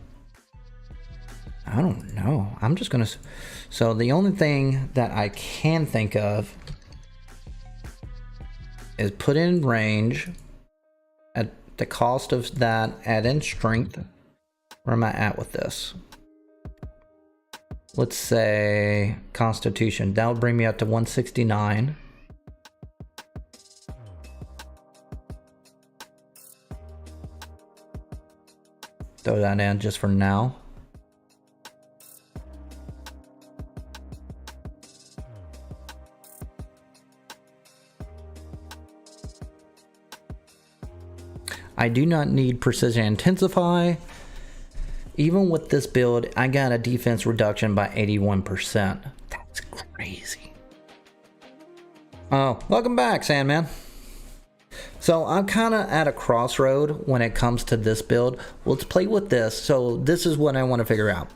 I don't know. I'm just gonna... So the only thing that I can think of is put in range. At the cost of that, add in strength. Where am I at with this? Let's say Constitution. That would bring me up to 169. Throw that in just for now. I do not need Precision Intensify. Even with this build, I got a defense reduction by 81%. That's crazy. Oh, welcome back, Sandman. So I'm kind of at a crossroad when it comes to this build. Let's play with this. So this is what I want to figure out.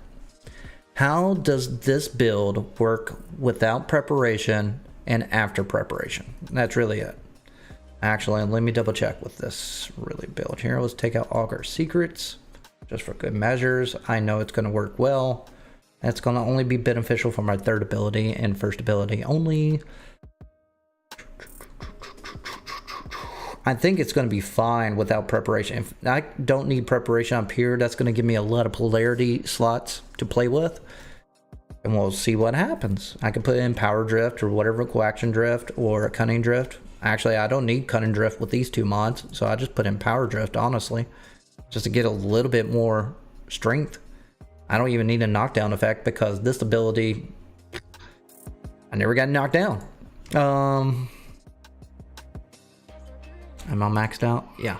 How does this build work without preparation and after preparation? That's really it. Actually, let me double check with this really build here. Let's take out Augur Secrets just for good measures. I know it's going to work well. It's going to only be beneficial for my third ability and first ability only. I think it's going to be fine without preparation. If I don't need preparation up here, that's going to give me a lot of polarity slots to play with. And we'll see what happens. I can put in Power Drift or whatever, Coaction Drift or Cunning Drift. Actually, I don't need Cunning Drift with these two mods, so I just put in Power Drift, honestly, just to get a little bit more strength. I don't even need a knockdown effect because this ability, I never got knocked down. Am I maxed out? Yeah.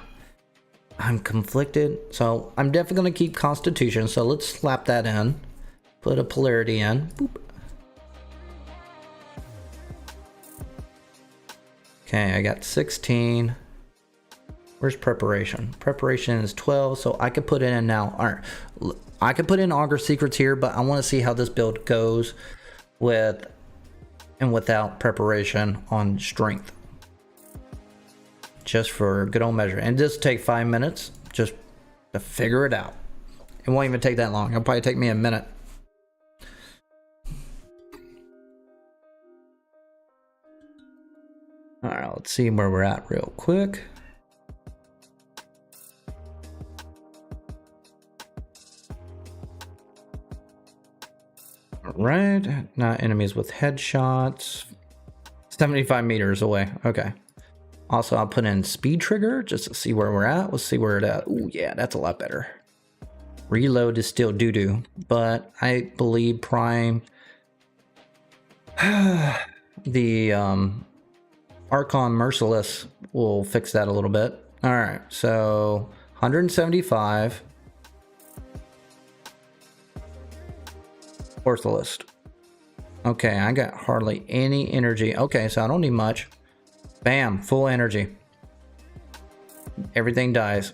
I'm conflicted, so I'm definitely going to keep Constitution, so let's slap that in. Put a polarity in. Boop. Okay, I got 16. Where's preparation? Preparation is 12, so I could put it in now. All right, I could put in Augur Secrets here, but I want to see how this build goes with and without preparation on strength. Just for good old measure. And this take 5 minutes just to figure it out. It won't even take that long. It'll probably take me a minute. All right, let's see where we're at real quick. All right, not enemies with headshots. 75 meters away. Okay. Also, I'll put in speed trigger just to see where we're at. Let's see where it's at. Oh, yeah, that's a lot better. Reload is still doo-doo, but I believe Prime, the Archon Merciless will fix that a little bit. All right, so 175. Ortholist. Okay, I got hardly any energy. Okay, so I don't need much. Bam, full energy. Everything dies.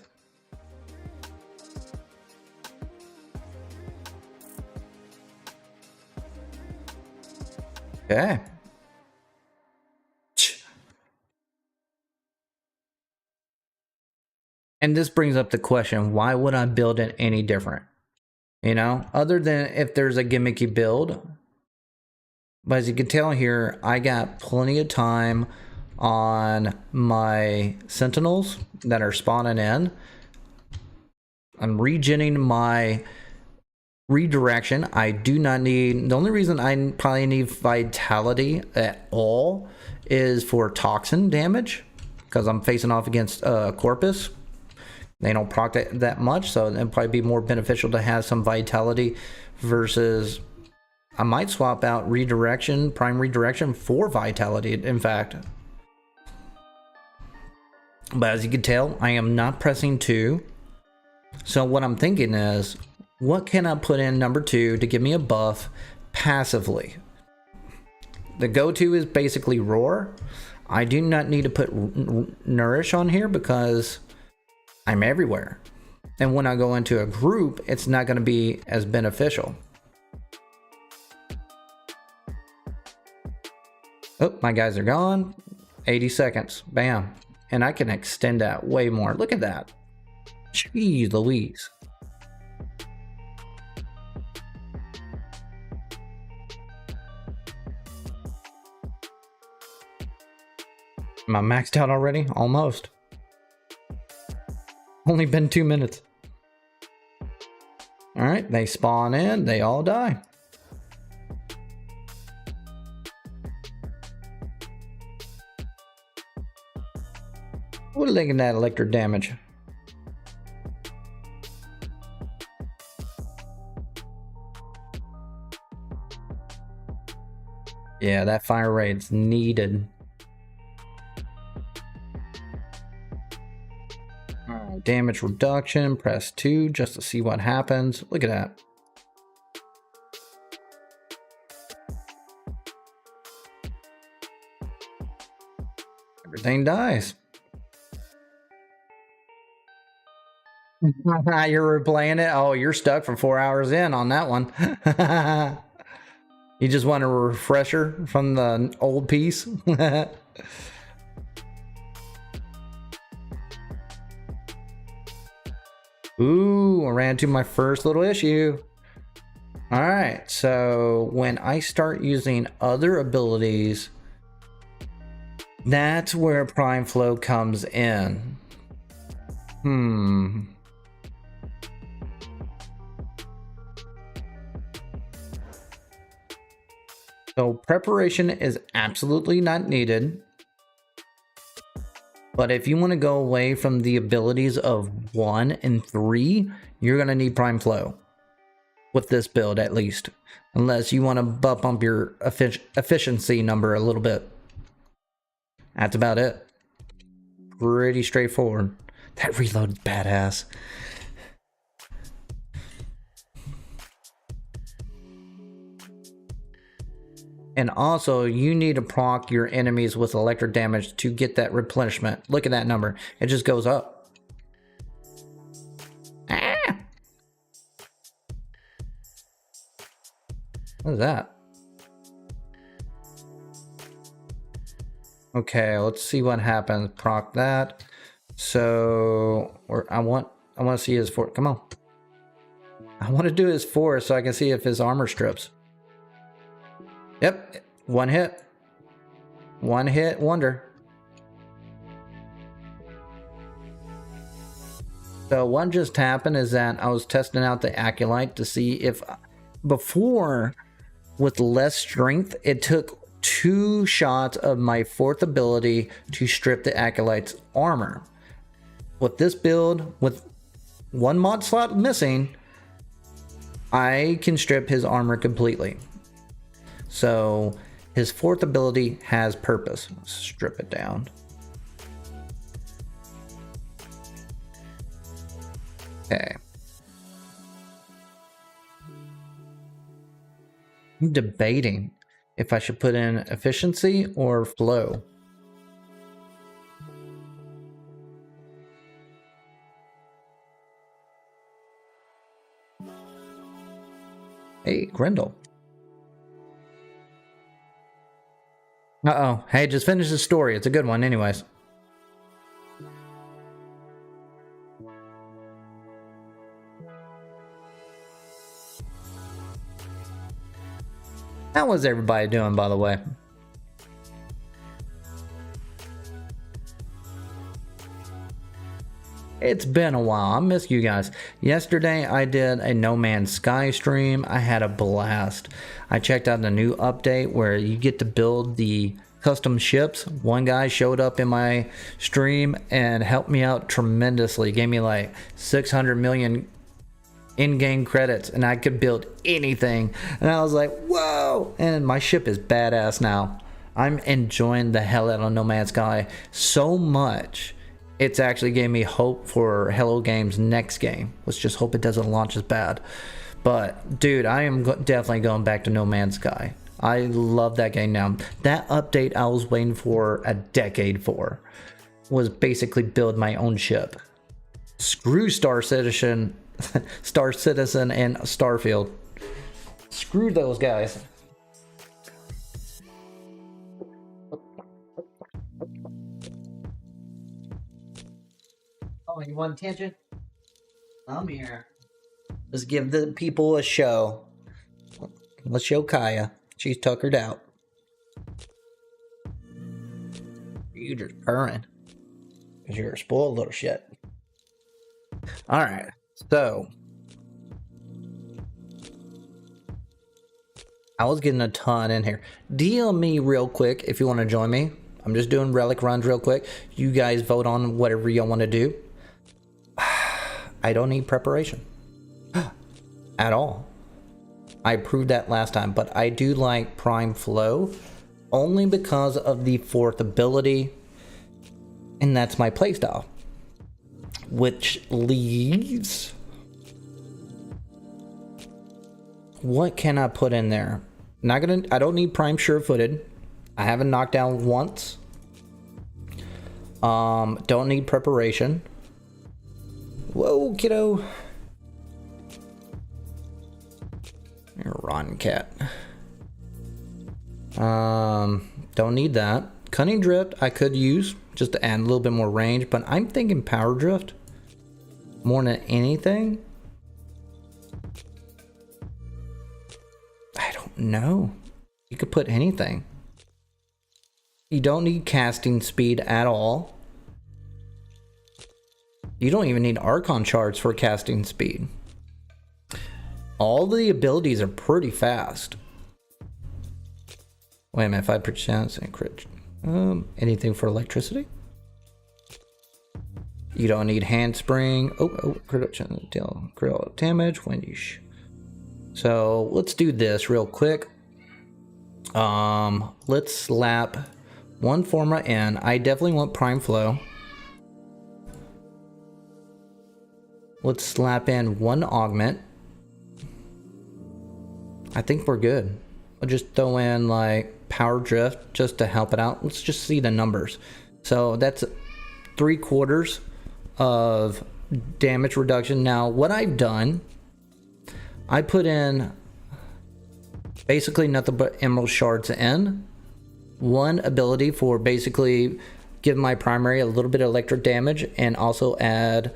Okay. And this brings up the question, why would I build it any different? You know, other than if there's a gimmicky build. But as you can tell here, I got plenty of time on my sentinels that are spawning in. I'm regenning my redirection. I do not need, the only reason I probably need vitality at all is for toxin damage, because I'm facing off against Corpus. They don't proc that much, so it'd probably be more beneficial to have some vitality versus I might swap out redirection, prime redirection for vitality, in fact. But as you can tell, I am not pressing 2. So what I'm thinking is, what can I put in number 2 to give me a buff passively? The go-to is basically Roar. I do not need to put Nourish on here because I'm everywhere. And when I go into a group, it's not going to be as beneficial. Oh, my guys are gone. 80 seconds. Bam. And I can extend that way more. Look at that. Jeez Louise. Am I maxed out already? Almost. Only been 2 minutes. All right, they spawn in, they all die. What are they getting that electric damage? Yeah, that fire rate's needed. Damage reduction, press 2 just to see what happens. Look at that. Everything dies. You're replaying it? Oh, you're stuck for 4 hours in on that one. You just want a refresher from the old piece? Ooh, I ran into my first little issue. Alright, so when I start using other abilities, that's where Prime Flow comes in. So preparation is absolutely not needed. But if you want to go away from the abilities of 1 and 3, you're going to need Prime Flow. With this build, at least. Unless you want to bump your efficiency number a little bit. That's about it. Pretty straightforward. That reload's badass. And also, you need to proc your enemies with electric damage to get that replenishment. Look at that number. It just goes up. Ah! What is that? Okay, let's see what happens. Proc that. So, I want to see his force. Come on. I want to do his force so I can see if his armor strips. Yep, one hit. One hit wonder. So what just happened is that I was testing out the Acolyte to see if before with less strength, it took 2 shots of my 4th ability to strip the Acolyte's armor. With this build, with 1 mod slot missing, I can strip his armor completely. So his 4th ability has purpose. Let's strip it down. Okay. I'm debating if I should put in efficiency or flow. Hey, Grendel. Uh-oh. Hey, just finish the story. It's a good one anyways. How was everybody doing, by the way? It's been a while. I miss you guys. Yesterday I did a No Man's Sky stream. I had a blast. I checked out the new update where you get to build the custom ships. One guy showed up in my stream and helped me out tremendously. Gave me like 600 million in-game credits and I could build anything. And I was like, whoa! And my ship is badass now. I'm enjoying the hell out of No Man's Sky so much. It's actually gave me hope for Hello Games' next game. Let's just hope it doesn't launch as bad. But, dude, I am definitely going back to No Man's Sky. I love that game now. That update I was waiting for a decade for was basically build my own ship. Screw Star Citizen, Star Citizen and Starfield. Screw those guys. Oh, you want attention? I'm here. Let's give the people a show. Let's show Kaya. She's tuckered out. You just purring. Because you're a spoiled little shit. Alright, so. I was getting a ton in here. DM me real quick if you want to join me. I'm just doing relic runs real quick. You guys vote on whatever y'all want to do. I don't need preparation at all. I proved that last time, but I do like Prime Flow only because of the 4th ability, and that's my playstyle. Which leaves, what can I put in there? I don't need Prime Sure-Footed. I haven't knocked down once. Don't need preparation. Whoa, kiddo. Run, cat. Don't need that. Cunning drift I could use just to add a little bit more range, but I'm thinking power drift more than anything. I don't know. You could put anything. You don't need casting speed at all. You don't even need Archon charts for casting speed. All the abilities are pretty fast. Wait a minute, 5% and crit. Anything for electricity? You don't need handspring. Critical damage when you. So let's do this real quick. Let's slap one Forma in. I definitely want Prime Flow. Let's slap in one Augment. I think we're good. I'll just throw in like Power Drift just to help it out. Let's just see the numbers. So that's 3/4 of damage reduction. Now what I've done, I put in basically nothing but Emerald Shards in. One ability for basically give my primary a little bit of electric damage and also add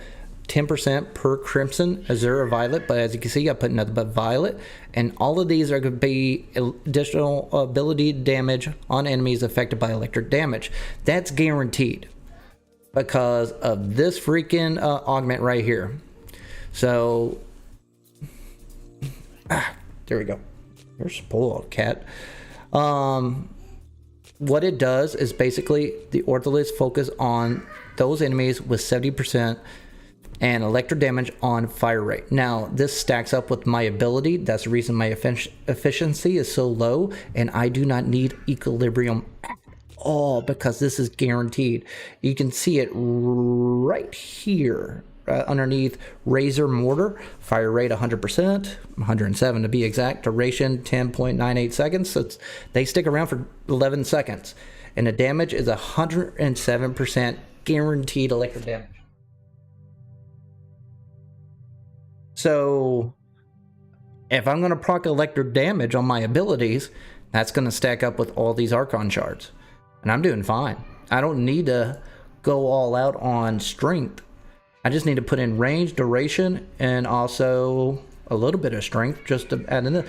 10% per Crimson, Azure, or Violet. But as you can see, I put nothing but Violet. And all of these are going to be additional ability damage on enemies affected by electric damage. That's guaranteed because of this freaking augment right here. So, there we go. You're spoiled, cat. What it does is basically the Ortholis focus on those enemies with 70% and electric damage on fire rate. Now, this stacks up with my ability. That's the reason my efficiency is so low, and I do not need equilibrium at all because this is guaranteed. You can see it right here. Underneath Razor Mortar, fire rate 100%, 107 to be exact, duration 10.98 seconds. So they stick around for 11 seconds, and the damage is 107% guaranteed electric damage. So if I'm going to proc electric damage on my abilities, that's going to stack up with all these Archon shards, and I'm doing fine. I don't need to go all out on strength. I just need to put in range, duration, and also a little bit of strength just to add in this.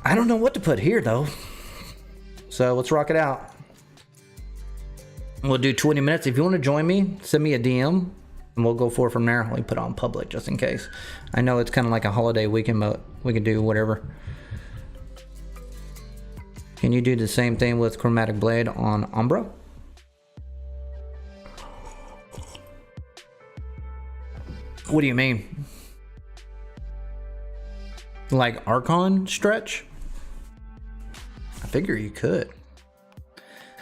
I don't know what to put here though. So let's rock it out. We'll do 20 minutes. If you want to join me, send me a DM and we'll go forward from there. Let me put it on public just in case. I know it's kind of like a holiday weekend, but we can do whatever. Can you do the same thing with Chromatic Blade on Umbra? What do you mean? Like Archon stretch? I figure you could.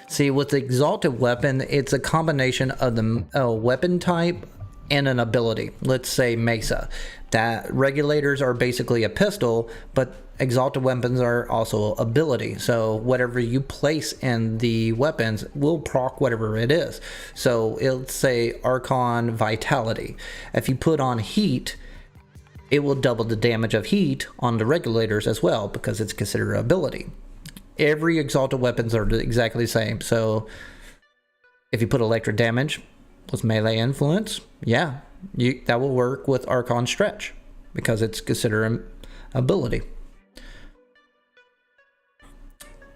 See, with the Exalted Weapon, it's a combination of the weapon type and an ability. Let's say Mesa. That regulators are basically a pistol, but Exalted Weapons are also ability. So whatever you place in the weapons will proc whatever it is. So it'll say Archon Vitality. If you put on Heat, it will double the damage of Heat on the regulators as well because it's considered an ability. Every Exalted Weapons are exactly the same. So if you put electric damage with melee influence, yeah, that will work with Archon Stretch because it's considered an ability.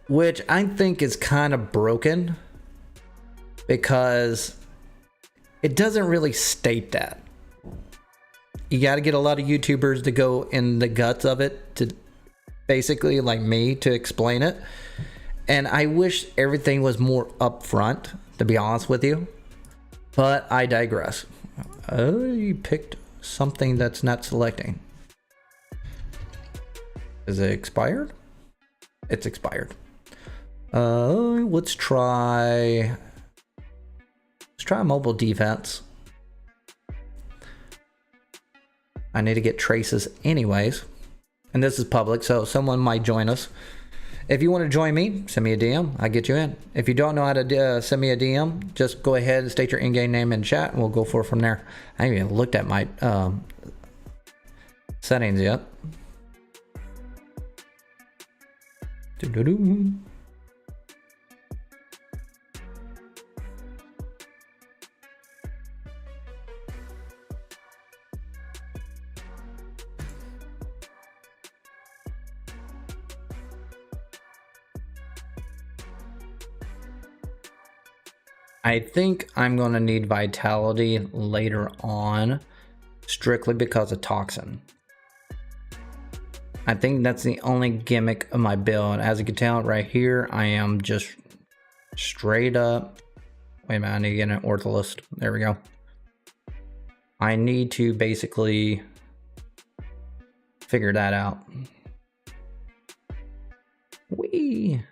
Which I think is kind of broken because it doesn't really state that. You got to get a lot of YouTubers to go in the guts of it to basically, like me, to explain it. And I wish everything was more upfront, to be honest with you. But I digress. Oh, you picked something that's not selecting. Is it expired? It's expired. Let's try mobile defense. I need to get traces anyways. And this is public, so someone might join us. If you want to join me, send me a DM. I'll get you in. If you don't know how to send me a DM, just go ahead and state your in-game name in chat, and we'll go for it from there. I haven't even looked at my settings yet. Doo-doo-doo. I think I'm going to need vitality later on, strictly because of toxin. I think that's the only gimmick of my build. As you can tell right here, I am just straight up. Wait a minute, I need to get an ortholist. There we go. I need to basically figure that out. Whee!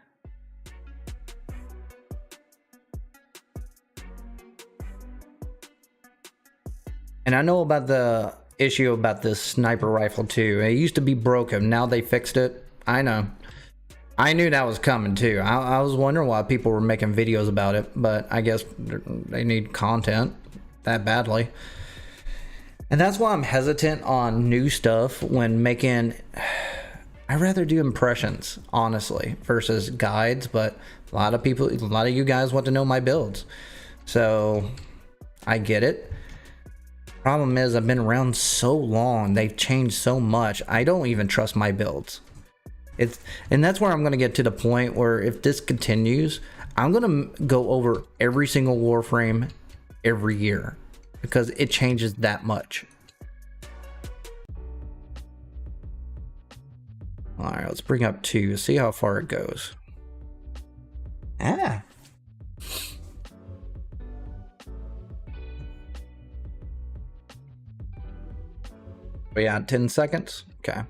And I know about the issue about this sniper rifle too. It used to be broken. Now they fixed it. I know. I knew that was coming too. I was wondering why people were making videos about it, but I guess they need content that badly. And that's why I'm hesitant on new stuff when making... I'd rather do impressions, honestly, versus guides, but a lot of you guys want to know my builds. So I get it. Problem is, I've been around so long, they've changed so much, I don't even trust my builds. And that's where I'm going to get to the point where if this continues, I'm going to go over every single Warframe every year, because it changes that much. Alright, let's bring up 2, see how far it goes. Ah. But yeah, 10 seconds. Okay.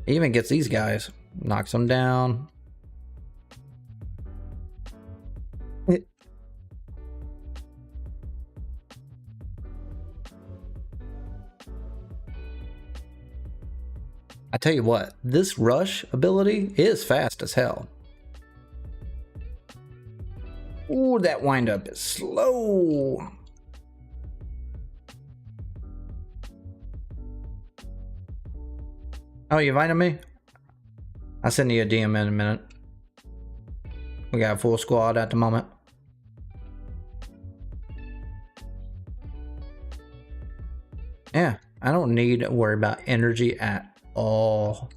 Even gets these guys. Knocks them down. I tell you what, this rush ability is fast as hell. Ooh, that windup is slow. Oh, you invited me? I'll send you a DM in a minute. We got a full squad at the moment. Yeah, I don't need to worry about energy at all.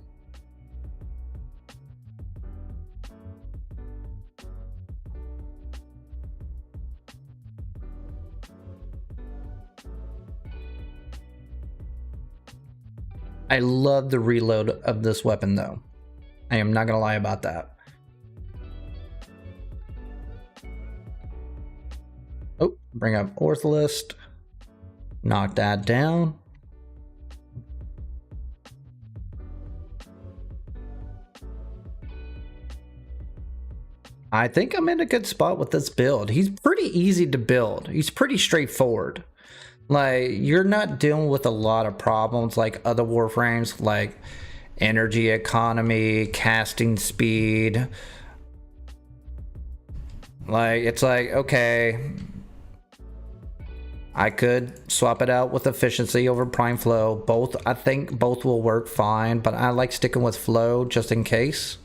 I love the reload of this weapon though. I am not gonna lie about that. Oh, bring up Ortholist. Knock that down. I think I'm in a good spot with this build. He's pretty easy to build. He's pretty straightforward. Like, you're not dealing with a lot of problems like other Warframes, like energy economy, casting speed. Like, it's like, okay, I could swap it out with efficiency over prime flow. Both, I think both will work fine, but I like sticking with flow just in case.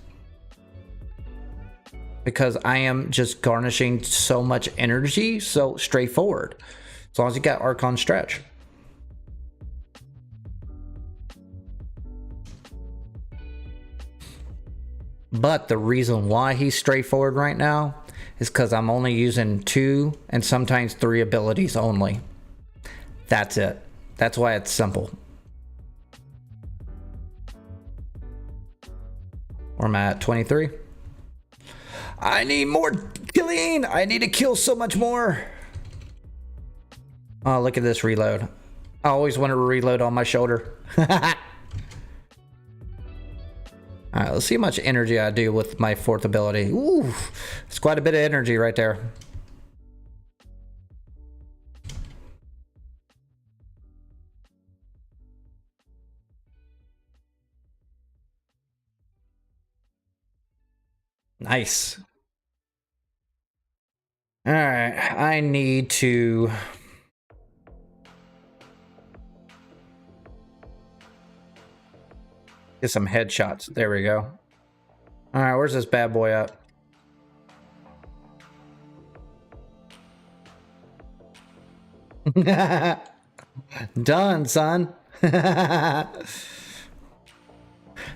Because I am just garnishing so much energy, so straightforward. As long as you got Archon stretch. But the reason why he's straightforward right now is because I'm only using 2 and sometimes 3 abilities only. That's it. That's why it's simple. Where am I at? 23? I need more killing! I need to kill so much more! Oh, look at this reload. I always want to reload on my shoulder. Alright, let's see how much energy I do with my 4th ability. Ooh, it's quite a bit of energy right there. Nice. All right, I need to get some headshots. There we go. All right, where's this bad boy at? Done, son.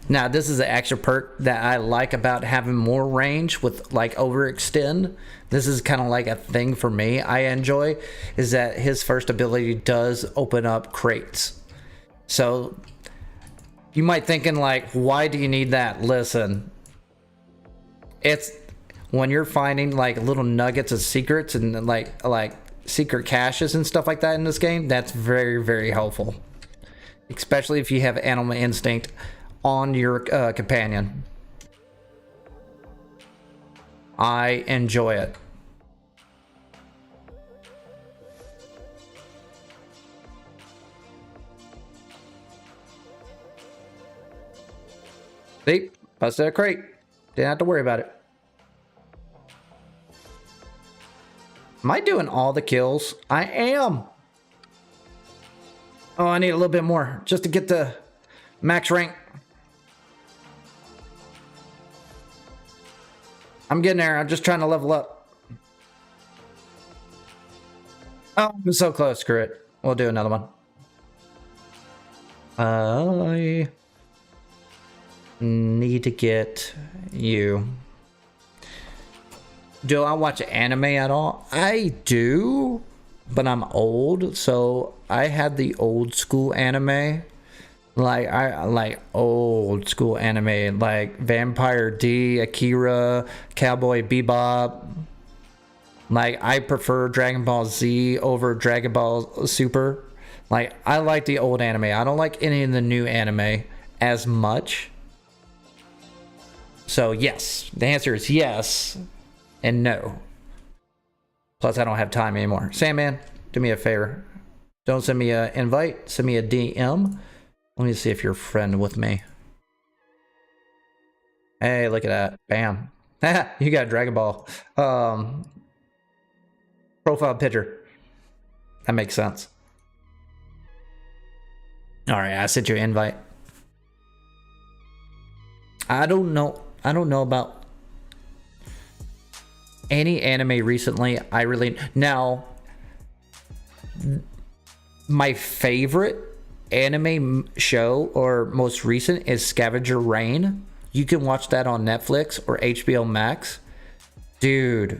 Now, this is an extra perk that I like about having more range with like overextend. This is kind of like a thing for me I enjoy, is that his first ability does open up crates. So you might thinking like, why do you need that? Listen, it's when you're finding like little nuggets of secrets and like secret caches and stuff like that in this game, that's very, very helpful. Especially if you have animal instinct on your companion. I enjoy it. See? Busted a crate. Didn't have to worry about it. Am I doing all the kills? I am. Oh, I need a little bit more just to get the max rank. I'm getting there. I'm just trying to level up. Oh, I'm so close. Screw it. We'll do another one. I need to get you. Do I watch anime at all? I do, but I'm old, so I had the old school anime. Like I like old school anime, like Vampire D, Akira, Cowboy Bebop. Like I prefer Dragon Ball Z over Dragon Ball Super. Like I like the old anime. I don't like any of the new anime as much. So yes, the answer is yes and no. Plus I don't have time anymore. Sandman, do me a favor. Don't send me an invite, send me a DM. Let me see if you're a friend with me. Hey, look at that. Bam. You got Dragon Ball. Profile picture. That makes sense. Alright, I sent you an invite. I don't know about any anime recently. I really... Now, my favorite anime show or most recent is Scavenger Reign. You can watch that on Netflix or HBO Max. Dude,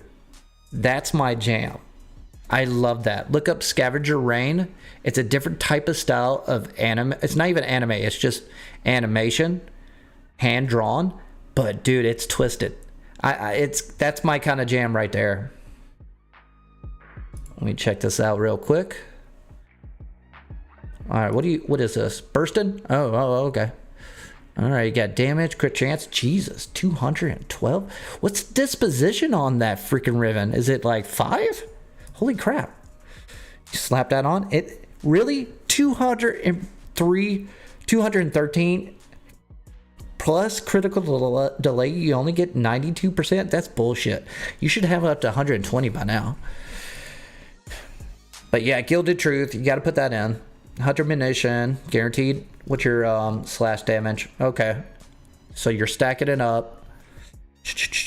that's my jam. I love that. Look up Scavenger Reign. It's a different type of style of anime. It's not even anime, it's just animation, hand drawn, but dude, it's twisted. That's my kind of jam right there. Let me check this out real quick. All right, what is this? Bursted? Oh, okay. All right, you got damage, crit chance. Jesus, 212. What's disposition on that freaking ribbon? Is it like 5? Holy crap. You slap that on. It really 203, 213 plus critical delay. You only get 92%. That's bullshit. You should have it up to 120 by now. But yeah, Gilded Truth, you got to put that in. 100 munition, guaranteed. What's your slash damage? Okay. So you're stacking it up.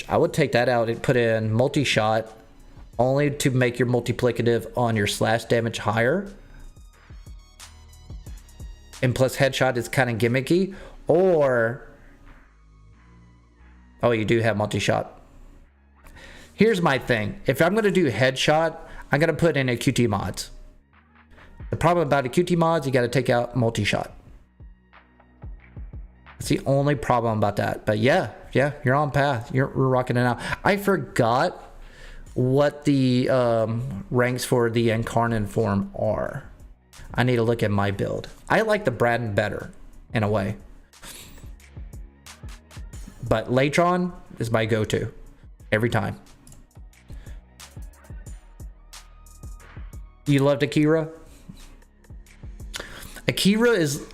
I would take that out and put in multi-shot, only to make your multiplicative on your slash damage higher. And plus headshot is kind of gimmicky. Or... oh, you do have multi-shot. Here's my thing. If I'm going to do headshot, I'm going to put in a QT mods. The problem about a QT mods, you got to take out multi-shot. That's the only problem about that. But yeah, you're on path. We're rocking it out. I forgot what the ranks for the Incarnate form are. I need to look at my build. I like the Braden better, in a way. But Latron is my go-to every time. You loved Akira? Akira is...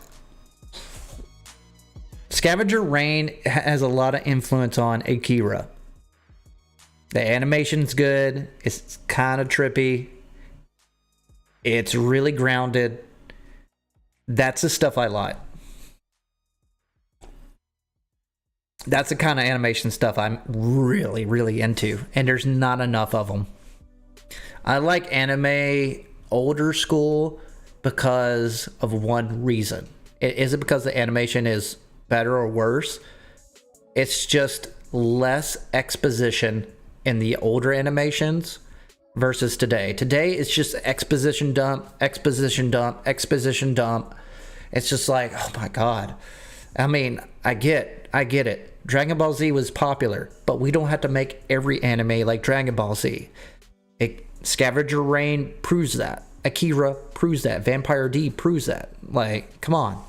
Scavenger Reign has a lot of influence on Akira. The animation's good. It's kind of trippy. It's really grounded. That's the stuff I like. That's the kind of animation stuff I'm really, really into. And there's not enough of them. I like anime older school because of one reason. It isn't because the animation is better or worse. It's just less exposition in the older animations versus today. Today it's just exposition dump, exposition dump, exposition dump. It's just like, oh my god. I mean, I get it. Dragon Ball Z was popular, but we don't have to make every anime like Dragon Ball Z. Scavenger Reign proves that. Akira proves that. Vampire D proves that. Like, come on.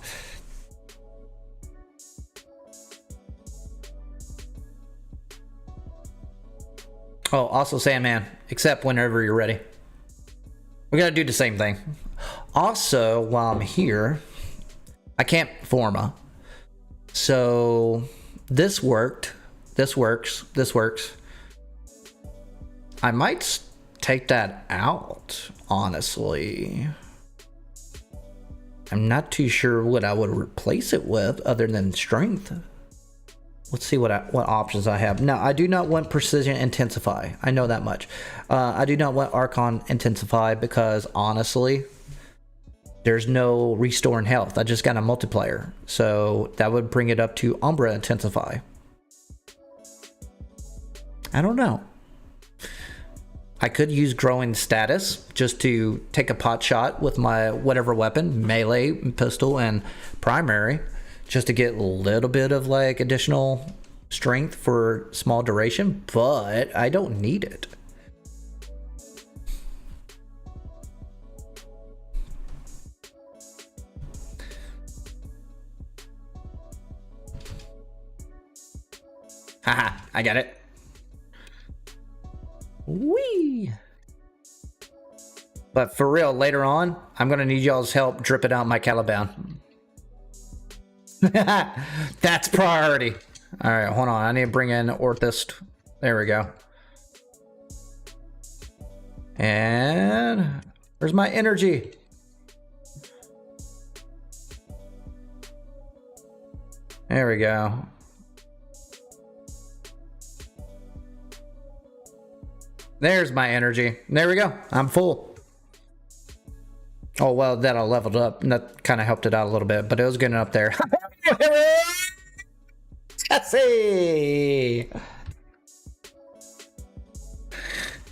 Oh, also Sandman, except whenever you're ready. We gotta do the same thing. Also, while I'm here, I can't Forma. So this worked. This works. This works. I might take that out, honestly. I'm not too sure what I would replace it with other than strength. Let's see what options I have. Now, I do not want Precision Intensify. I know that much. I do not want Archon Intensify because, honestly, there's no restore in health. I just got a multiplier. So that would bring it up to Umbra Intensify. I don't know. I could use Growing Status just to take a pot shot with my whatever weapon, melee, pistol, and primary, just to get a little bit of like additional strength for small duration, but I don't need it. Haha, I got it. Whee! But for real, later on, I'm gonna need y'all's help dripping out my Caliban. That's priority. All right, hold on. I need to bring in Orthist. There we go. And where's my energy? There we go. There's my energy. There we go. I'm full. Oh, well, that I leveled up. And that kind of helped it out a little bit, but it was getting up there. Jesse!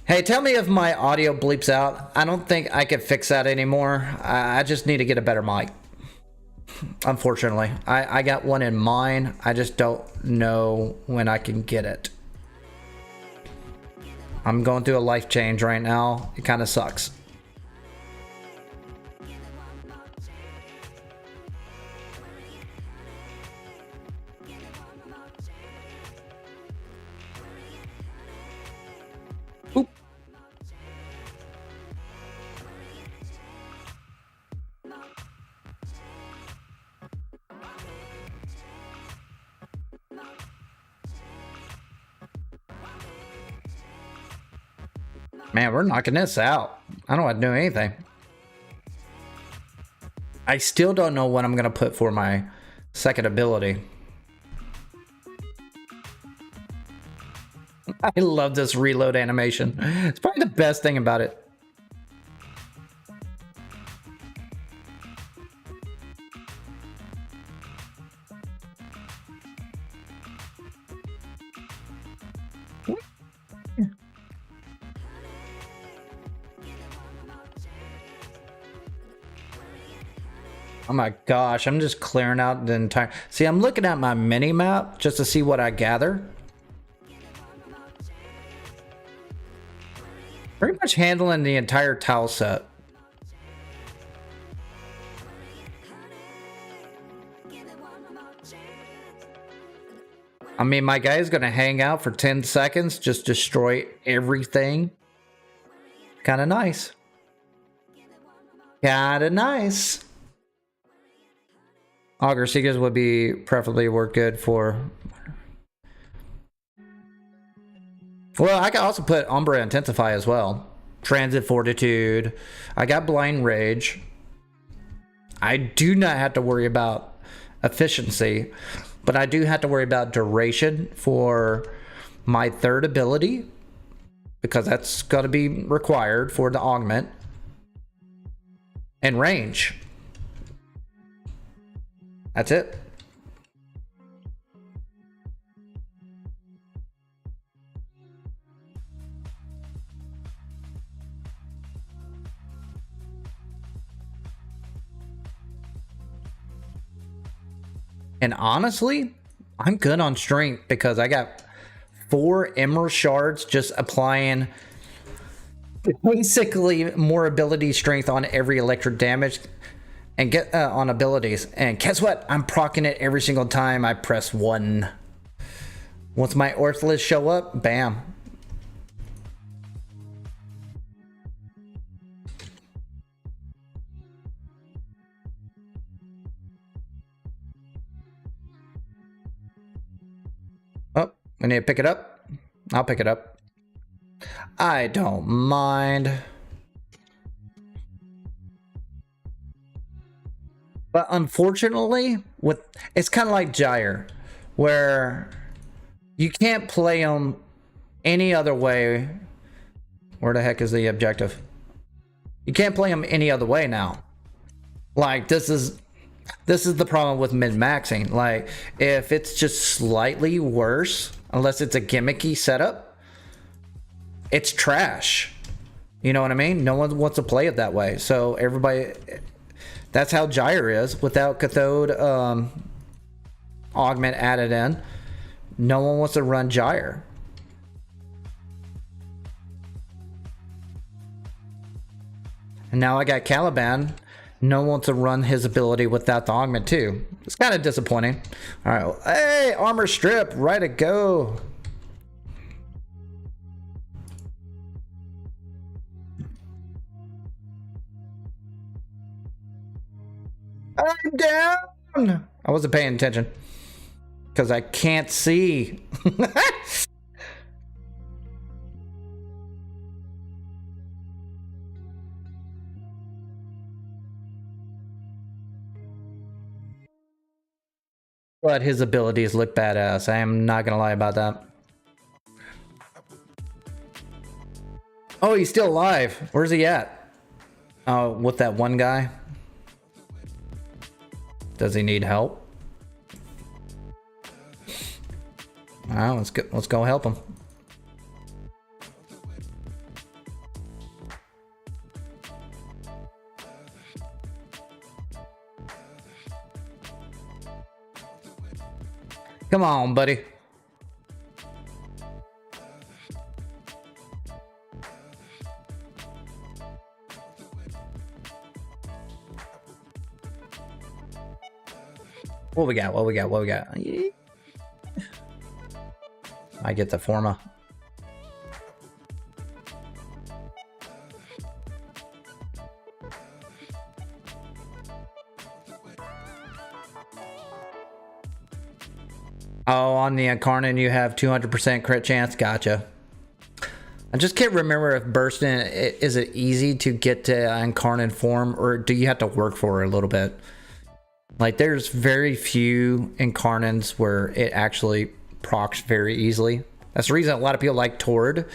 Hey, tell me if my audio bleeps out. I don't think I can fix that anymore. I just need to get a better mic. Unfortunately. I got one in mind. I just don't know when I can get it. I'm going through a life change right now. It kind of sucks. Oop. Man, we're knocking this out. I don't have to do anything. I still don't know what I'm going to put for my second ability. I love this reload animation. It's probably the best thing about it. Oh my gosh, I'm just clearing out the entire... See, I'm looking at my mini map just to see what I gather. Pretty much handling the entire tile set. I mean, my guy's gonna hang out for 10 seconds, just destroy everything. Kinda nice. Kinda nice. Augur Seekers would be preferably work good for... Well, I can also put Umbra Intensify as well. Transit Fortitude. I got Blind Rage. I do not have to worry about efficiency, but I do have to worry about duration for my third ability, because that's going to be required for the augment, and range. That's it. And honestly, I'm good on strength because I got 4 emerald shards, just applying basically more ability strength on every electric damage and get on abilities. And guess what? I'm proccing it every single time I press 1. Once my Orthless show up, bam. Oh, I need to pick it up. I'll pick it up. I don't mind. But unfortunately, it's kind of like Gyre, where you can't play them any other way. Where the heck is the objective? You can't play them any other way now. Like, this is the problem with min-maxing. Like, if it's just slightly worse, unless it's a gimmicky setup, it's trash. You know what I mean? No one wants to play it that way. So everybody, that's how Gyre is. Without cathode augment added in, no one wants to run Gyre. And now I got Caliban. No one wants to run his ability without the augment too. It's kind of disappointing. All right, hey, armor strip, right to go. I'm down. I wasn't paying attention because I can't see. But his abilities look badass. I am not gonna lie about that. Oh, he's still alive. Where's he at? Oh, with that one guy. Does he need help? Well, let's go help him. Come on, buddy. What we got? What we got? What we got? I get the Forma. Oh, on the Incarnate you have 200% crit chance. Gotcha. I just can't remember if bursting, is it easy to get to Incarnate form, or do you have to work for it a little bit? Like, there's very few Incarnates where it actually procs very easily. That's the reason a lot of people like Tord,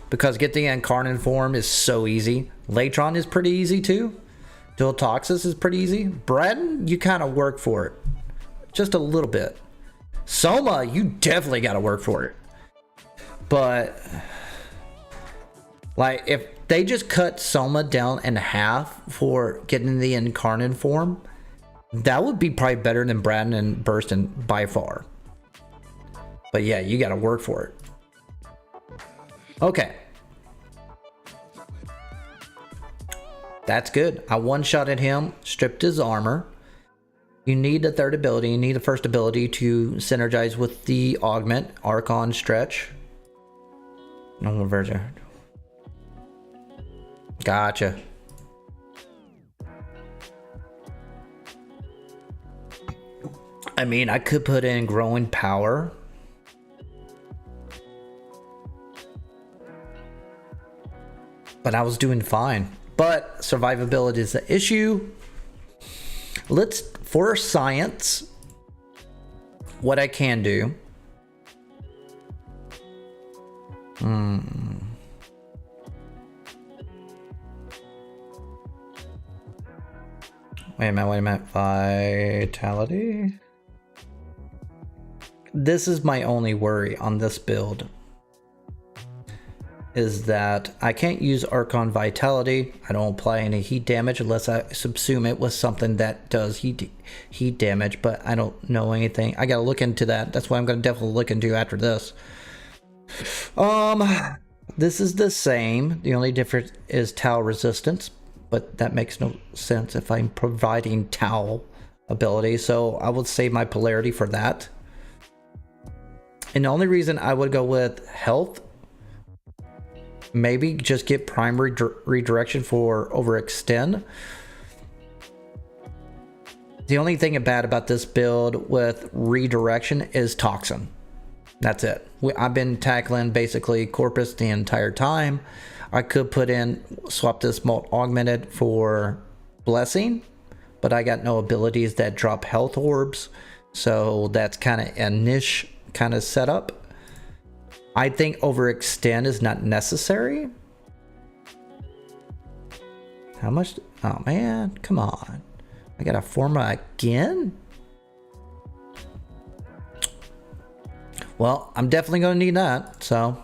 because getting Incarnate form is so easy. Latron is pretty easy too. Dual Toxis is pretty easy. Braddon, you kind of work for it. Just a little bit. Soma, you definitely got to work for it. But, like, if they just cut Soma down in half for getting the Incarnate form, that would be probably better than Braddon and Burston by far. But yeah, you got to work for it. Okay. That's good. I one-shotted him, stripped his armor. You need the third ability. You need the first ability to synergize with the augment, Archon Stretch. No version. Gotcha. I mean, I could put in Growing Power. but I was doing fine. But survivability is the issue. Let's, for science, what I can do. Wait a minute. Vitality. This is my only worry on this build. Is that I can't use Archon Vitality. I don't apply any heat damage unless I subsume it with something that does heat damage, but I don't know anything. I gotta look into that. That's what I'm gonna definitely look into after this. This is the same. The only difference is Tau resistance, but that makes no sense if I'm providing Tau ability. So I would save my polarity for that. And the only reason I would go with health, maybe just get primary redirection for overextend. The only thing bad about this build with redirection is toxin. That's it. I've been tackling basically Corpus the entire time. I could swap this Molt Augmented for Blessing, but I got no abilities that drop health orbs. So that's kind of a niche kind of setup. I think overextend is not necessary. How much? Oh man, come on. I got a Forma again? Well, I'm definitely going to need that, so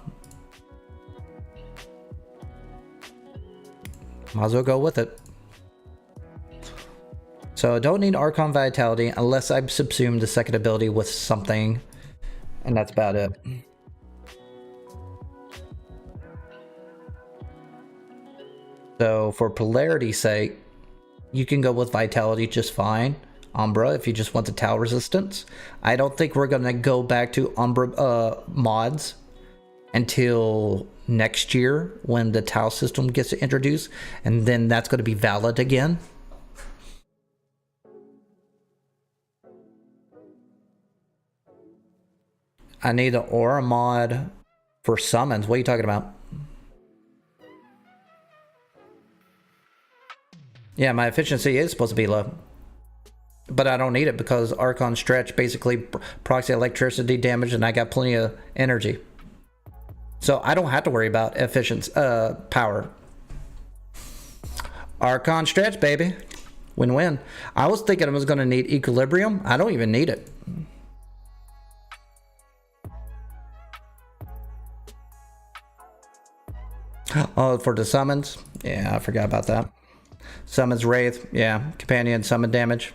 might as well go with it. So I don't need Archon Vitality unless I subsume the second ability with something, and that's about it. So for polarity's sake, you can go with Vitality just fine. Umbra, if you just want the Tau resistance. I don't think we're going to go back to Umbra mods until next year when the Tau system gets introduced, and then that's going to be valid again. I need an Aura mod for summons. What are you talking about? Yeah, my efficiency is supposed to be low. But I don't need it because Archon Stretch basically proxy electricity damage and I got plenty of energy. So I don't have to worry about efficiency, power. Archon Stretch, baby. Win-win. I was thinking I was going to need Equilibrium. I don't even need it. Oh, for the summons? Yeah, I forgot about that. Summons Wraith. Yeah, Companion summon damage.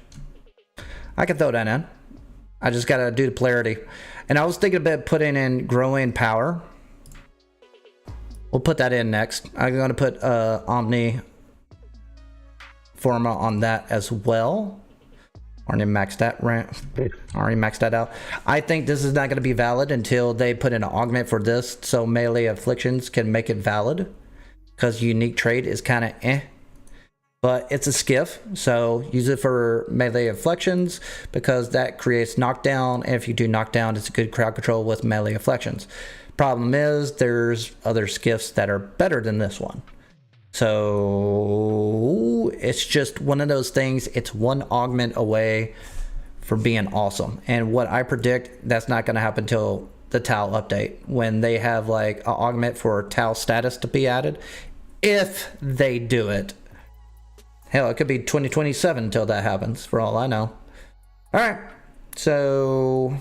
I can throw that in. I just gotta do the polarity. And I was thinking about putting in growing power. We'll put that in next. I'm gonna put Omni Forma on that as well. Already maxed that out. I think this is not gonna be valid until they put in an augment for this, so melee afflictions can make it valid. Because unique trait is kind of eh. But it's a skiff, so use it for melee afflictions because that creates knockdown. And if you do knockdown, it's a good crowd control with melee afflictions. Problem is, there's other skiffs that are better than this one. So it's just one of those things. It's one augment away from being awesome. And what I predict, that's not going to happen until the Tau update when they have like an augment for Tau status to be added. If they do it. Hell, it could be 2027 until that happens, for all I know. Alright, so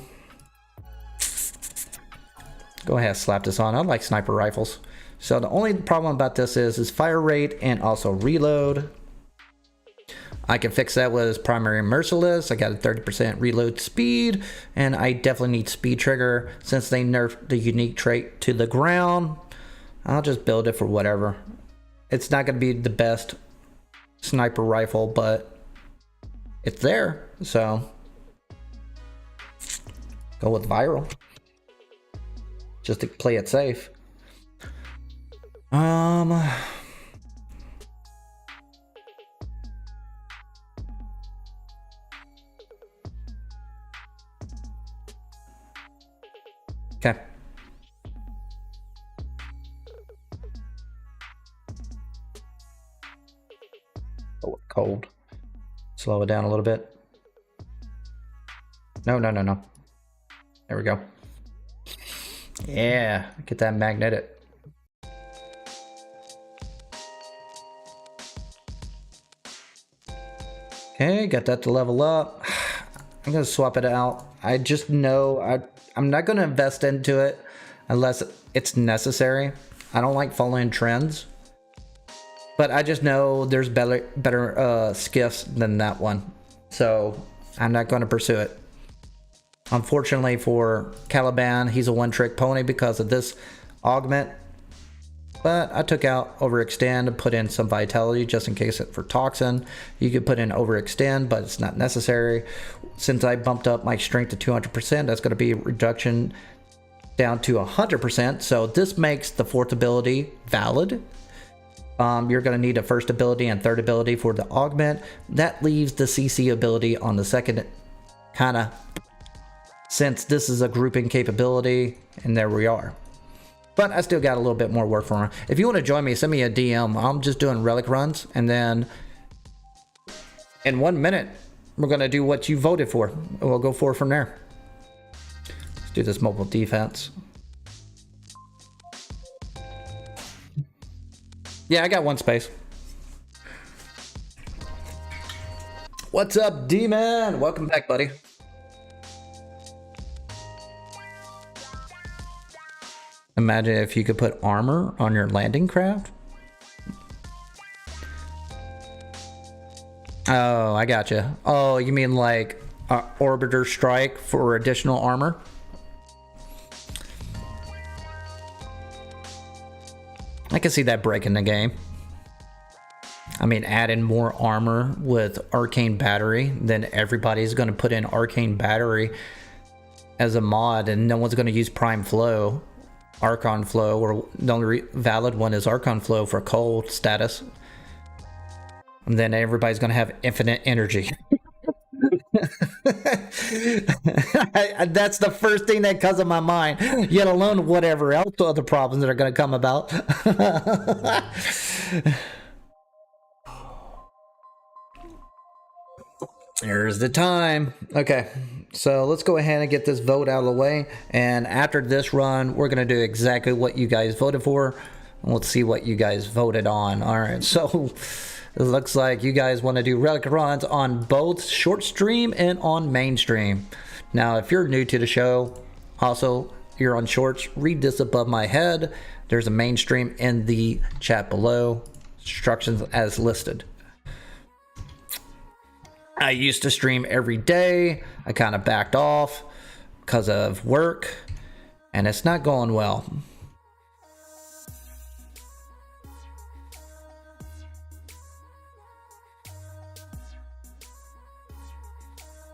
go ahead, slap this on. I like sniper rifles. So the only problem about this is fire rate and also reload. I can fix that with primary merciless. I got a 30% reload speed, and I definitely need speed trigger since they nerfed the unique trait to the ground. I'll just build it for whatever. It's not going to be the best sniper rifle, but it's there, so go with viral just to play it safe. Okay. Oh, cold. Slow it down a little bit. No. There we go. Yeah, get that magnetic. Okay, got that to level up. I'm gonna swap it out. I just know I'm not gonna invest into it unless it's necessary. I don't like following trends, but I just know there's better skiffs than that one, so I'm not gonna pursue it. Unfortunately for Caliban, he's a one-trick pony because of this augment. But I took out overextend and put in some vitality just in case for toxin. You could put in overextend, but it's not necessary. Since I bumped up my strength to 200%, that's going to be a reduction down to 100%. So this makes the fourth ability valid. You're going to need a first ability and third ability for the augment. That leaves the CC ability on the second, kind of, since this is a grouping capability, and there we are. But I still got a little bit more work for him. If you want to join me, send me a DM. I'm just doing relic runs, and then in 1 minute, we're going to do what you voted for. We'll go forward from there. Let's do this mobile defense. Yeah, I got one space. What's up, D-Man? Welcome back, buddy. Imagine if you could put armor on your landing craft. Oh, I gotcha. Oh, you mean like orbiter strike for additional armor? I can see that breaking the game. I mean, adding more armor with arcane battery, then everybody's going to put in arcane battery as a mod, and no one's going to use prime flow. Archon flow, or the only valid one is Archon flow for cold status, and then everybody's gonna have infinite energy. That's the first thing that comes to my mind, yet alone whatever else other problems that are gonna come about. Here's the time. Okay, so let's go ahead and get this vote out of the way, and after this run we're gonna do exactly what you guys voted for, and let's see what you guys voted on. All right, so it looks like you guys want to do relic runs on both short stream and on mainstream. Now if you're new to the show, also you're on shorts, read this above my head. There's a mainstream in the chat below, instructions as listed. I used to stream every day. I kind of backed off because of work, and it's not going well.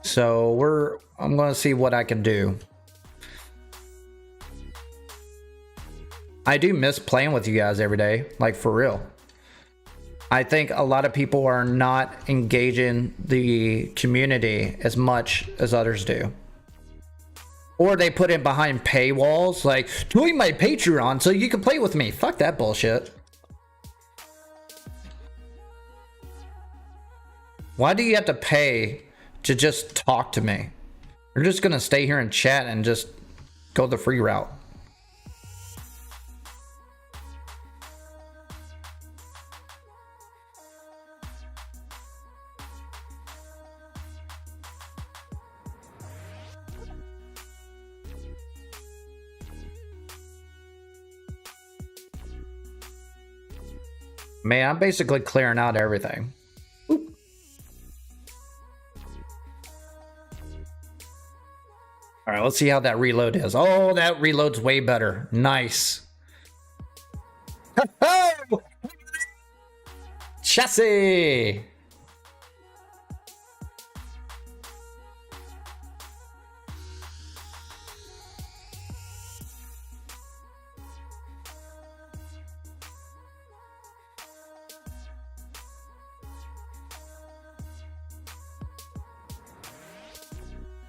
So I'm going to see what I can do. I do miss playing with you guys every day, like for real. I think a lot of people are not engaging the community as much as others do. Or they put it behind paywalls, like, join my Patreon so you can play with me. Fuck that bullshit. Why do you have to pay to just talk to me? You're just gonna stay here and chat and just go the free route. Man, I'm basically clearing out everything. Oop. All right, let's see how that reload is. Oh, that reload's way better. Nice. Oh! Chassis.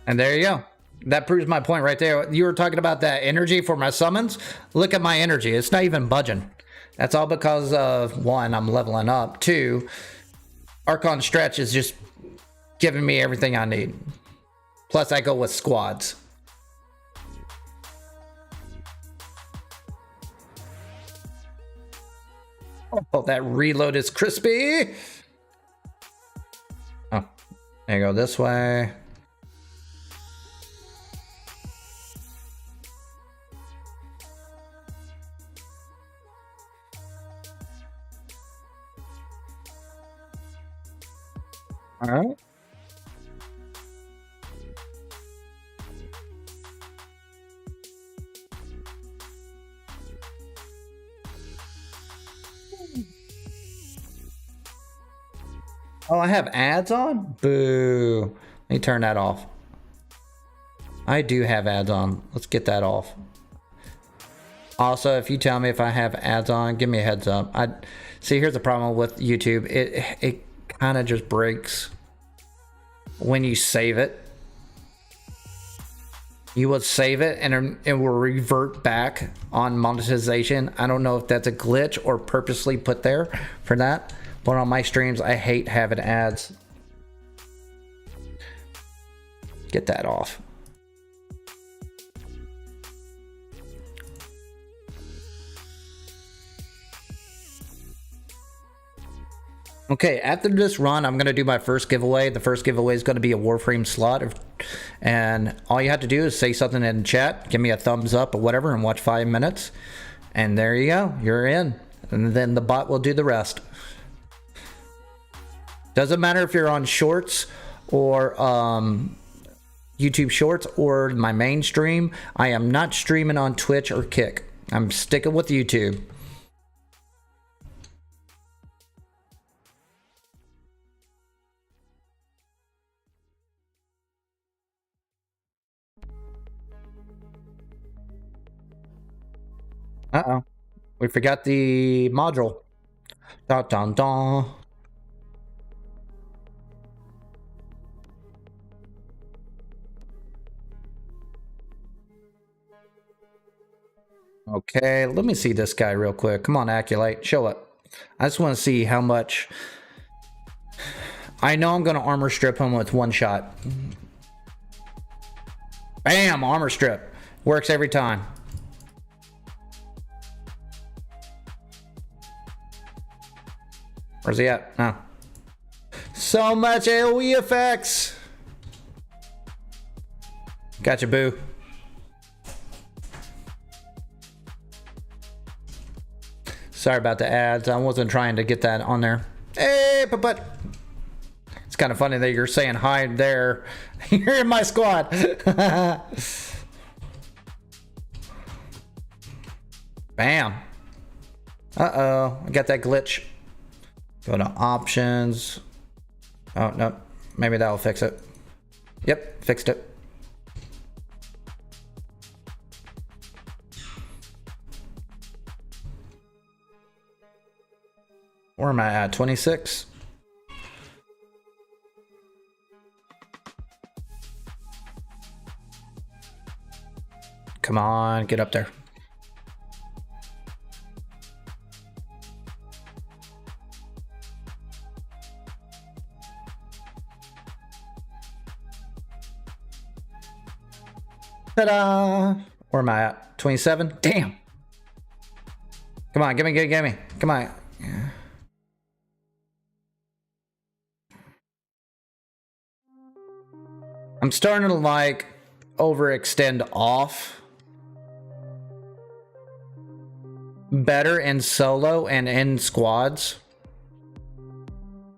And there you go. That proves my point right there. You were talking about that energy for my summons. Look at my energy. It's not even budging. That's all because of, one, I'm leveling up. Two, Archon stretch is just giving me everything I need. Plus I go with squads. Oh, that reload is crispy. Oh, there you go this way. All right. Oh, I have ads on? Boo. Let me turn that off. I do have ads on. Let's get that off. Also, if you tell me if I have ads on, give me a heads up. See, here's the problem with YouTube. It kind of just breaks when you save it. You will save it and it will revert back on monetization. I don't know if that's a glitch or purposely put there for that. But on my streams, I hate having ads. Get that off. Okay, after this run, I'm going to do my first giveaway. The first giveaway is going to be a Warframe slot. And all you have to do is say something in chat, give me a thumbs up or whatever, and watch 5 minutes. And there you go, you're in. And then the bot will do the rest. Doesn't matter if you're on shorts or YouTube shorts or my main stream. I am not streaming on Twitch or Kick. I'm sticking with YouTube. Uh-oh. We forgot the module. Dun dun dun. Okay, let me see this guy real quick. Come on, Aculite, show up. I just want to see how much. I know I'm going to armor strip him with one shot. Bam, armor strip. Works every time. Where's he at? Oh. So much AoE effects. Gotcha, boo. Sorry about the ads. I wasn't trying to get that on there. Hey, but it's kind of funny that you're saying hi there. You're in my squad. Bam. Uh-oh. I got that glitch. Go to options. Oh, no. Maybe that'll fix it. Yep, fixed it. Where am I at? 26? Come on, get up there. Ta-da! Where am I at? 27? Damn! Come on, give me. Come on. Yeah. I'm starting to like overextend off better in solo and in squads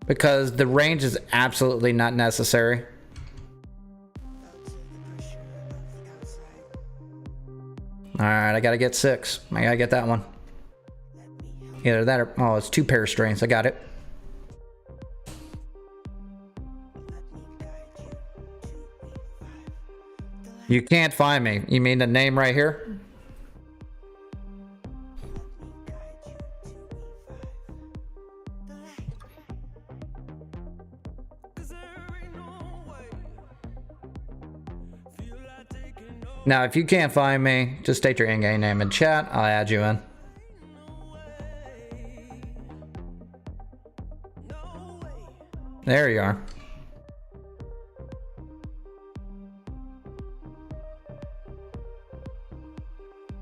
because the range is absolutely not necessary. Alright, I gotta get 6. I gotta get that one. Either that or... oh, it's 2 pair strings. I got it. You can't find me. You mean the name right here? Now, if you can't find me, just state your in-game name in chat. I'll add you in. there you are.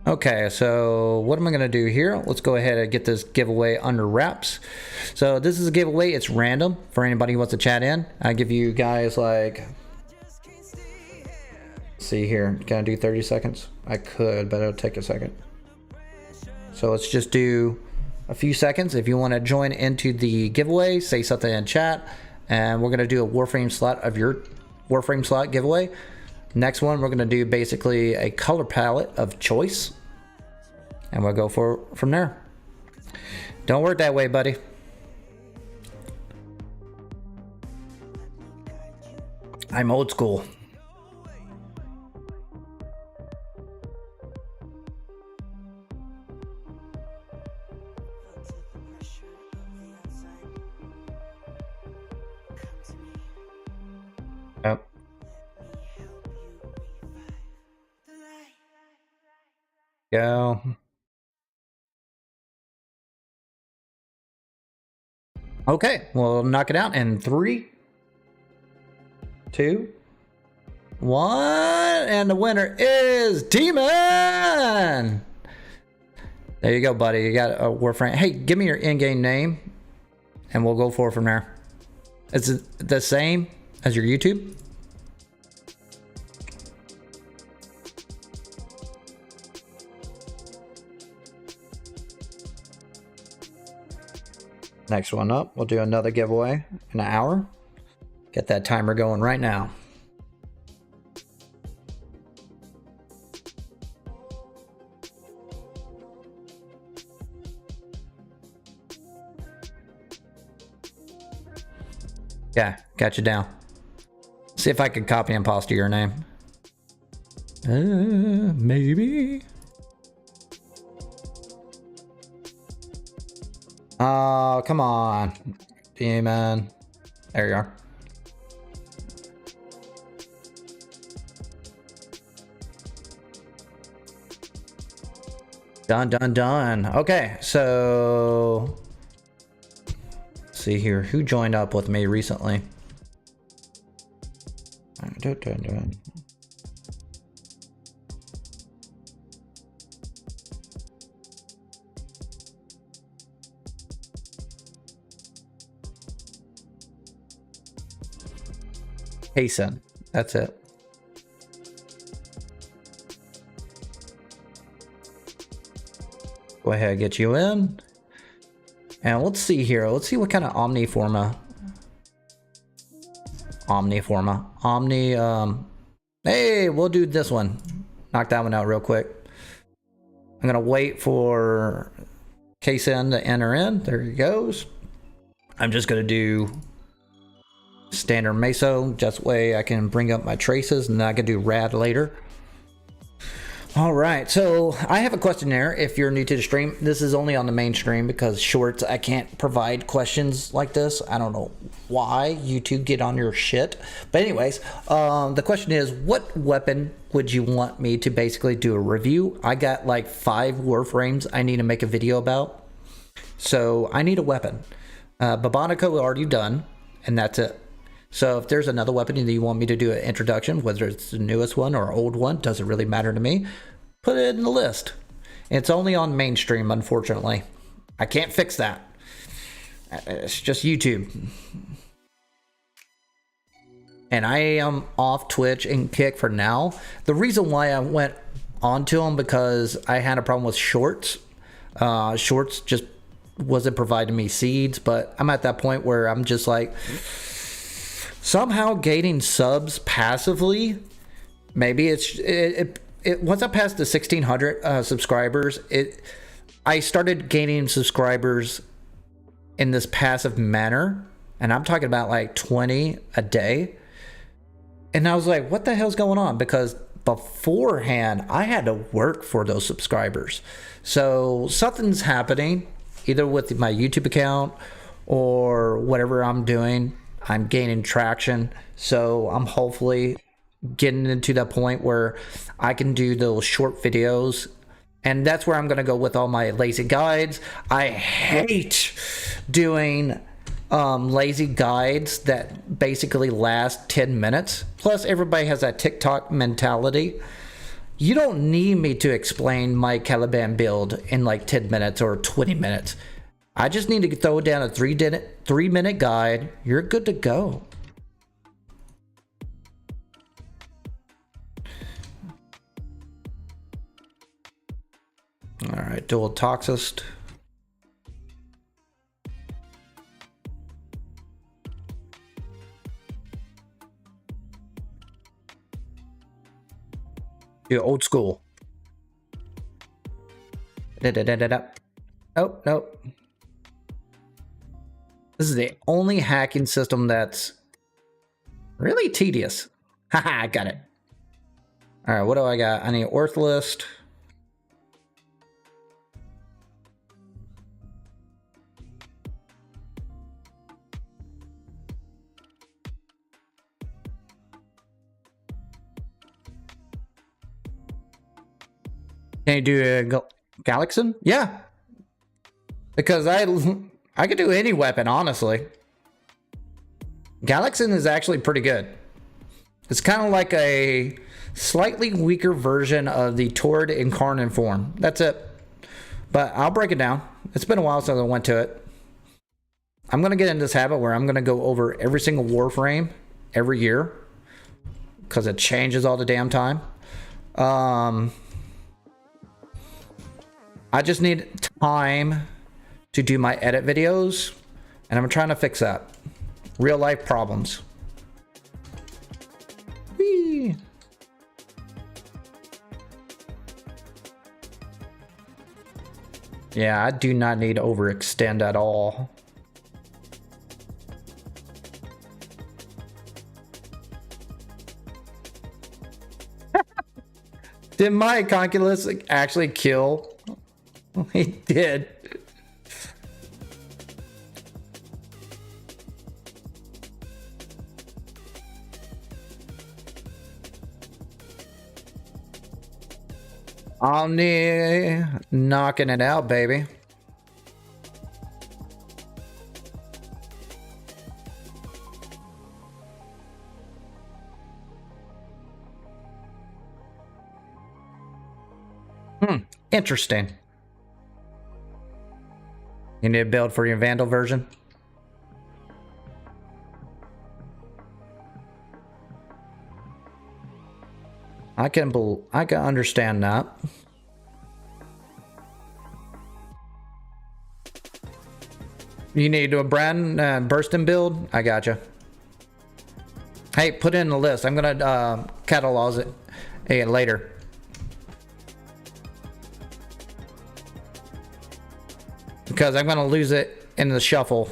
Okay, so what am I gonna do here? Let's go ahead and get this giveaway under wraps. So this is a giveaway, it's random for anybody who wants to chat in. I give you guys like, see here, can I do 30 seconds? I could, but it'll take a second. So let's just do a few seconds. If you want to join into the giveaway, say something in chat, and we're gonna do a Warframe slot of your Warframe slot giveaway. Next one, we're gonna do basically a color palette of choice, and we'll go from there. Don't work that way, buddy. I'm old school. Yep. Go. Okay, we'll knock it out in 3, 2, 1, and the winner is Demon. There you go, buddy. You got a Warframe. Hey, give me your in-game name, and we'll go from there. Is it the same as your YouTube? Next one up, we'll do another giveaway in an hour. Get that timer going right now. Yeah, got you down. See if I can copy and paste your name. Maybe. Oh, come on, Demon. There you are. Done. Okay, so let's see here. Who joined up with me recently? Hasten. That's it. Go ahead, get you in. And let's see here. Let's see what kind of Omniforma. Hey, we'll do this one. Knock that one out real quick. I'm gonna wait for Kaysen to enter in. There he goes. I'm just gonna do standard meso, just way I can bring up my traces, and then I can do rad later. All right, so I have a questionnaire. If you're new to the stream, this is only on the main stream because shorts I can't provide questions like this. I don't know why YouTube get on your shit, but anyways, the question is, what weapon would you want me to basically do a review? I got like 5 Warframes I need to make a video about, so I need a weapon. Babonico already done, and that's it. So if there's another weapon that you want me to do an introduction, whether it's the newest one or old one, doesn't really matter to me. Put it in the list. It's only on mainstream, unfortunately. I can't fix that. It's just YouTube. And I am off Twitch and Kick for now. The reason why I went onto them because I had a problem with shorts. Shorts just wasn't providing me seeds, but I'm at that point where I'm just like, somehow gaining subs passively. Maybe it once I passed the 1,600 subscribers, I started gaining subscribers in this passive manner, and I'm talking about like 20 a day. And I was like, what the hell's going on? Because beforehand, I had to work for those subscribers. So something's happening, either with my YouTube account or whatever I'm doing. I'm gaining traction, so I'm hopefully getting into that point where I can do those short videos, and that's where I'm going to go with all my lazy guides. I hate doing lazy guides that basically last 10 minutes. Plus, everybody has that TikTok mentality. You don't need me to explain my Caliban build in like 10 minutes or 20 minutes. I just need to throw down a 3-minute guide. You're good to go. All right, dual toxist. Yeah, old school. Oh, nope. This is the only hacking system that's really tedious. Haha, I got it. All right, what do I got? I need Orth list. Can you do a Galaxin? Yeah. Because I could do any weapon, honestly. Galaxin is actually pretty good. It's kind of like a slightly weaker version of the Tord Incarnate form. That's it. But I'll break it down. It's been a while since I went to it. I'm going to get in this habit where I'm going to go over every single Warframe every year. Because it changes all the damn time. I just need time to do my edit videos, and I'm trying to fix that. Real life problems. Whee! Yeah, I do not need to overextend at all. Did my Conculus actually kill? He did. Omni knocking it out, baby. Interesting. You need a build for your Vandal version? I can understand that. You need a brand bursting build? I gotcha. Hey, put it in the list. I'm gonna catalog it later. Because I'm gonna lose it in the shuffle.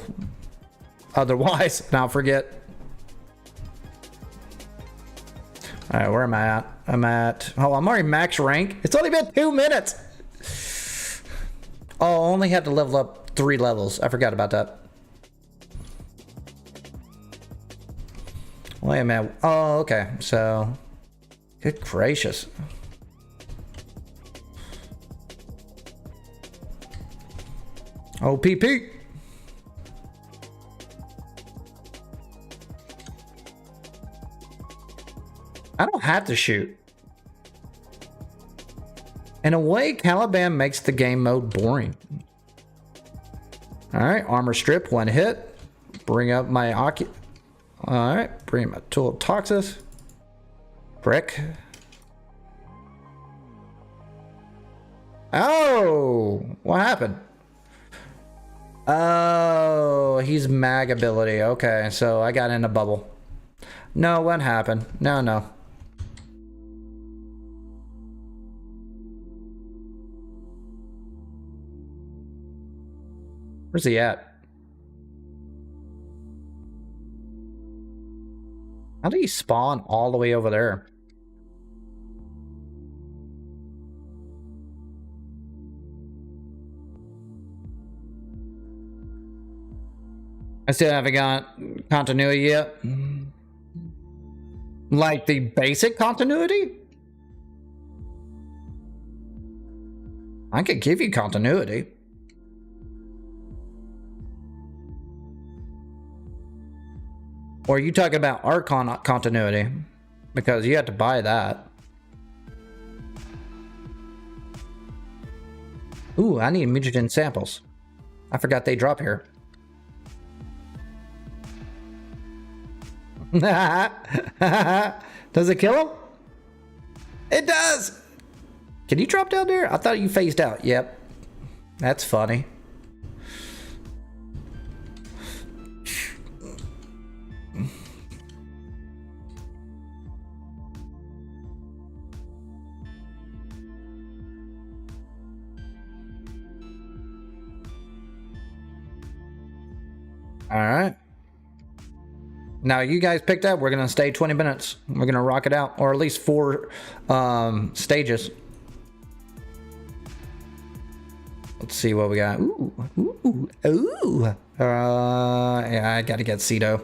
Otherwise, and I'll forget. Alright, where am I at? I'm already max rank. It's only been 2 minutes. Oh, I only had to level up 3 levels. I forgot about that. Wait a minute. Oh, okay. So, good gracious. OPP. I don't have to shoot. In a way, Caliban makes the game mode boring. Alright, armor strip, 1 hit. Bring up my Alright, bring my tool Toxis. Brick. Oh! What happened? Oh, he's mag ability. Okay, so I got in a bubble. No, what happened? No. Where's he at? How did he spawn all the way over there? I still haven't got continuity yet. Like the basic continuity? I could give you continuity. Or are you talking about our continuity? Because you have to buy that. Ooh, I need mutagen samples. I forgot they drop here. Does it kill him? It does! Can you drop down there? I thought you phased out. Yep. That's funny. All right. Now you guys picked up. We're gonna stay 20 minutes. We're gonna rock it out, or at least 4 stages. Let's see what we got. Ooh, ooh, ooh. Yeah, I gotta get Cedo.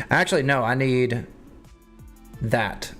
Actually, no, I need that.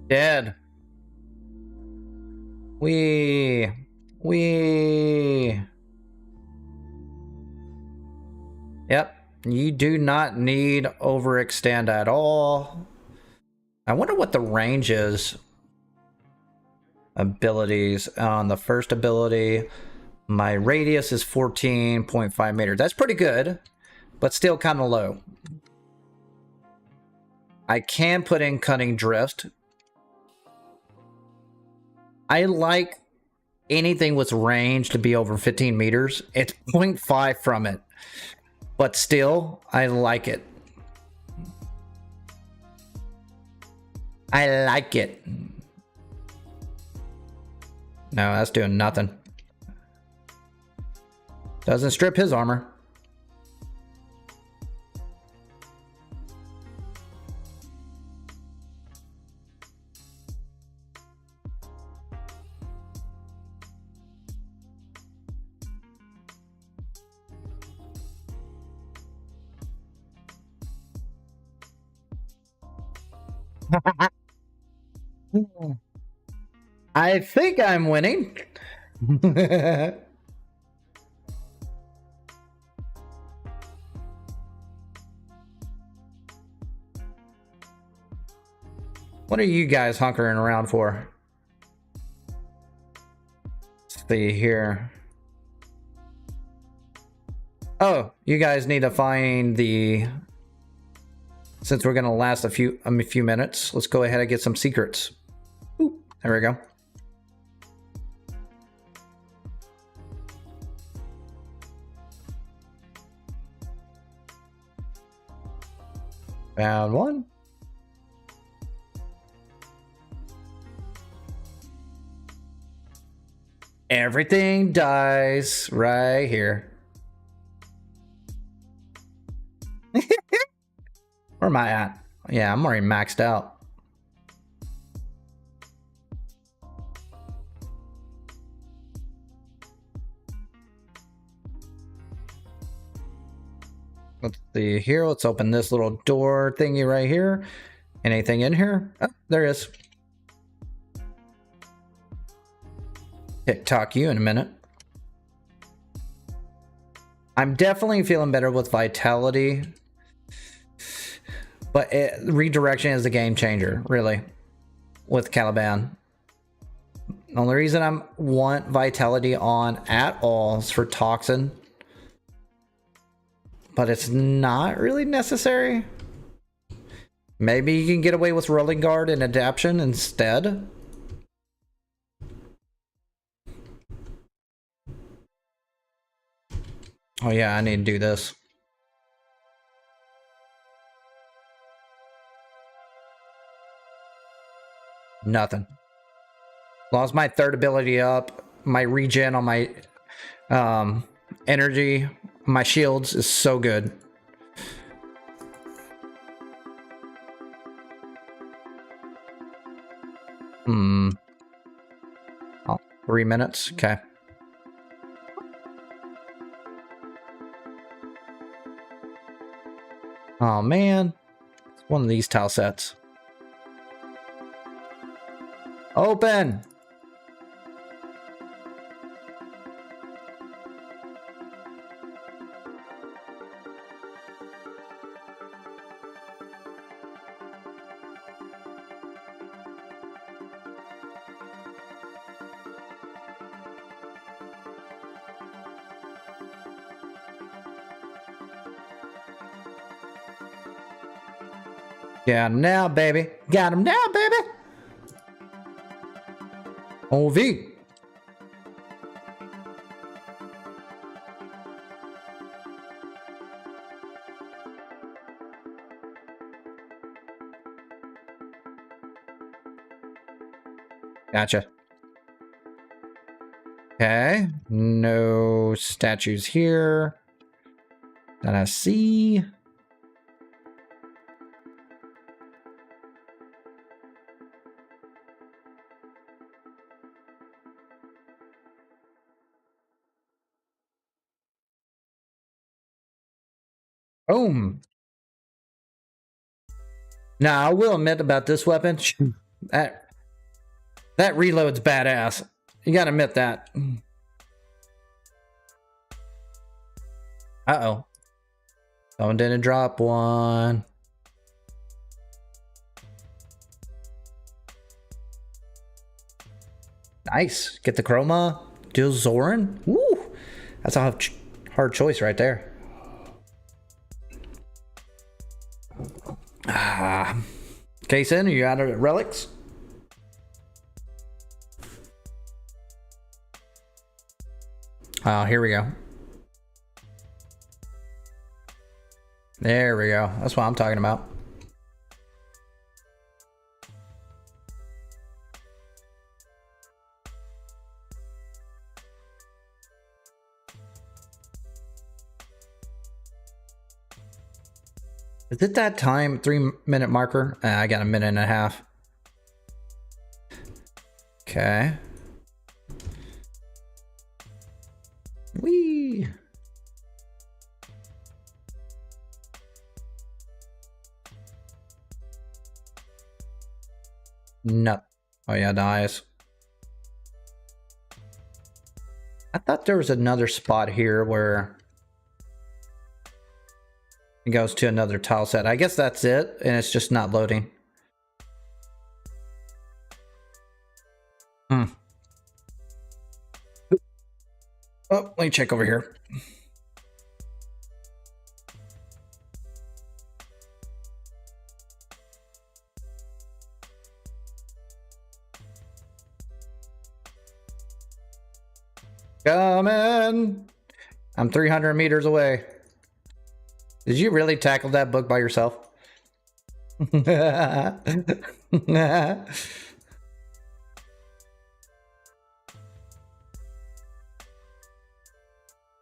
Dead. We. Yep. You do not need overextend at all. I wonder what the range is. Abilities. On the first ability, my radius is 14.5 meters. That's pretty good, but still kind of low. I can put in cutting drift. I like anything with range to be over 15 meters. It's 0.5 from it, but still, I like it. I like it. No, that's doing nothing. Doesn't strip his armor. I think I'm winning. What are you guys hunkering around for? Let's see here. Oh, you guys need to find the... Since we're gonna last a few minutes, let's go ahead and get some secrets. Ooh, there we go. Found one. Everything dies right here. Where am I at? Yeah, I'm already maxed out. Let's see here. Let's open this little door thingy right here. Anything in here? Oh, there is. TikTok you in a minute. I'm definitely feeling better with vitality. But redirection is the game changer, really, with Caliban. The only reason I want vitality on at all is for toxin. But it's not really necessary. Maybe you can get away with rolling guard and adaptation instead. Oh yeah, I need to do this. Nothing. Lost my third ability up. my regen on my energy, my shields is so good. Oh, 3 minutes. Okay. Oh man, it's one of these tile sets. Open. Got him now, baby. Got him now, baby. OV. Gotcha. Okay. No statues here that I see. Boom. Now, I will admit about this weapon, that reload's badass. You gotta admit that. Uh-oh. Someone didn't drop one. Nice. Get the chroma. Do Zoran. Woo! That's a hard choice right there. Kason, are you out of relics? Oh, here we go. There we go. That's what I'm talking about. Is it that time? 3-minute marker? I got a minute and a half. Okay. Whee! No. Oh yeah, nice. I thought there was another spot here where it goes to another tile set. I guess that's it, and it's just not loading. Oh, let me check over here. Coming! I'm 300 meters away. Did you really tackle that book by yourself?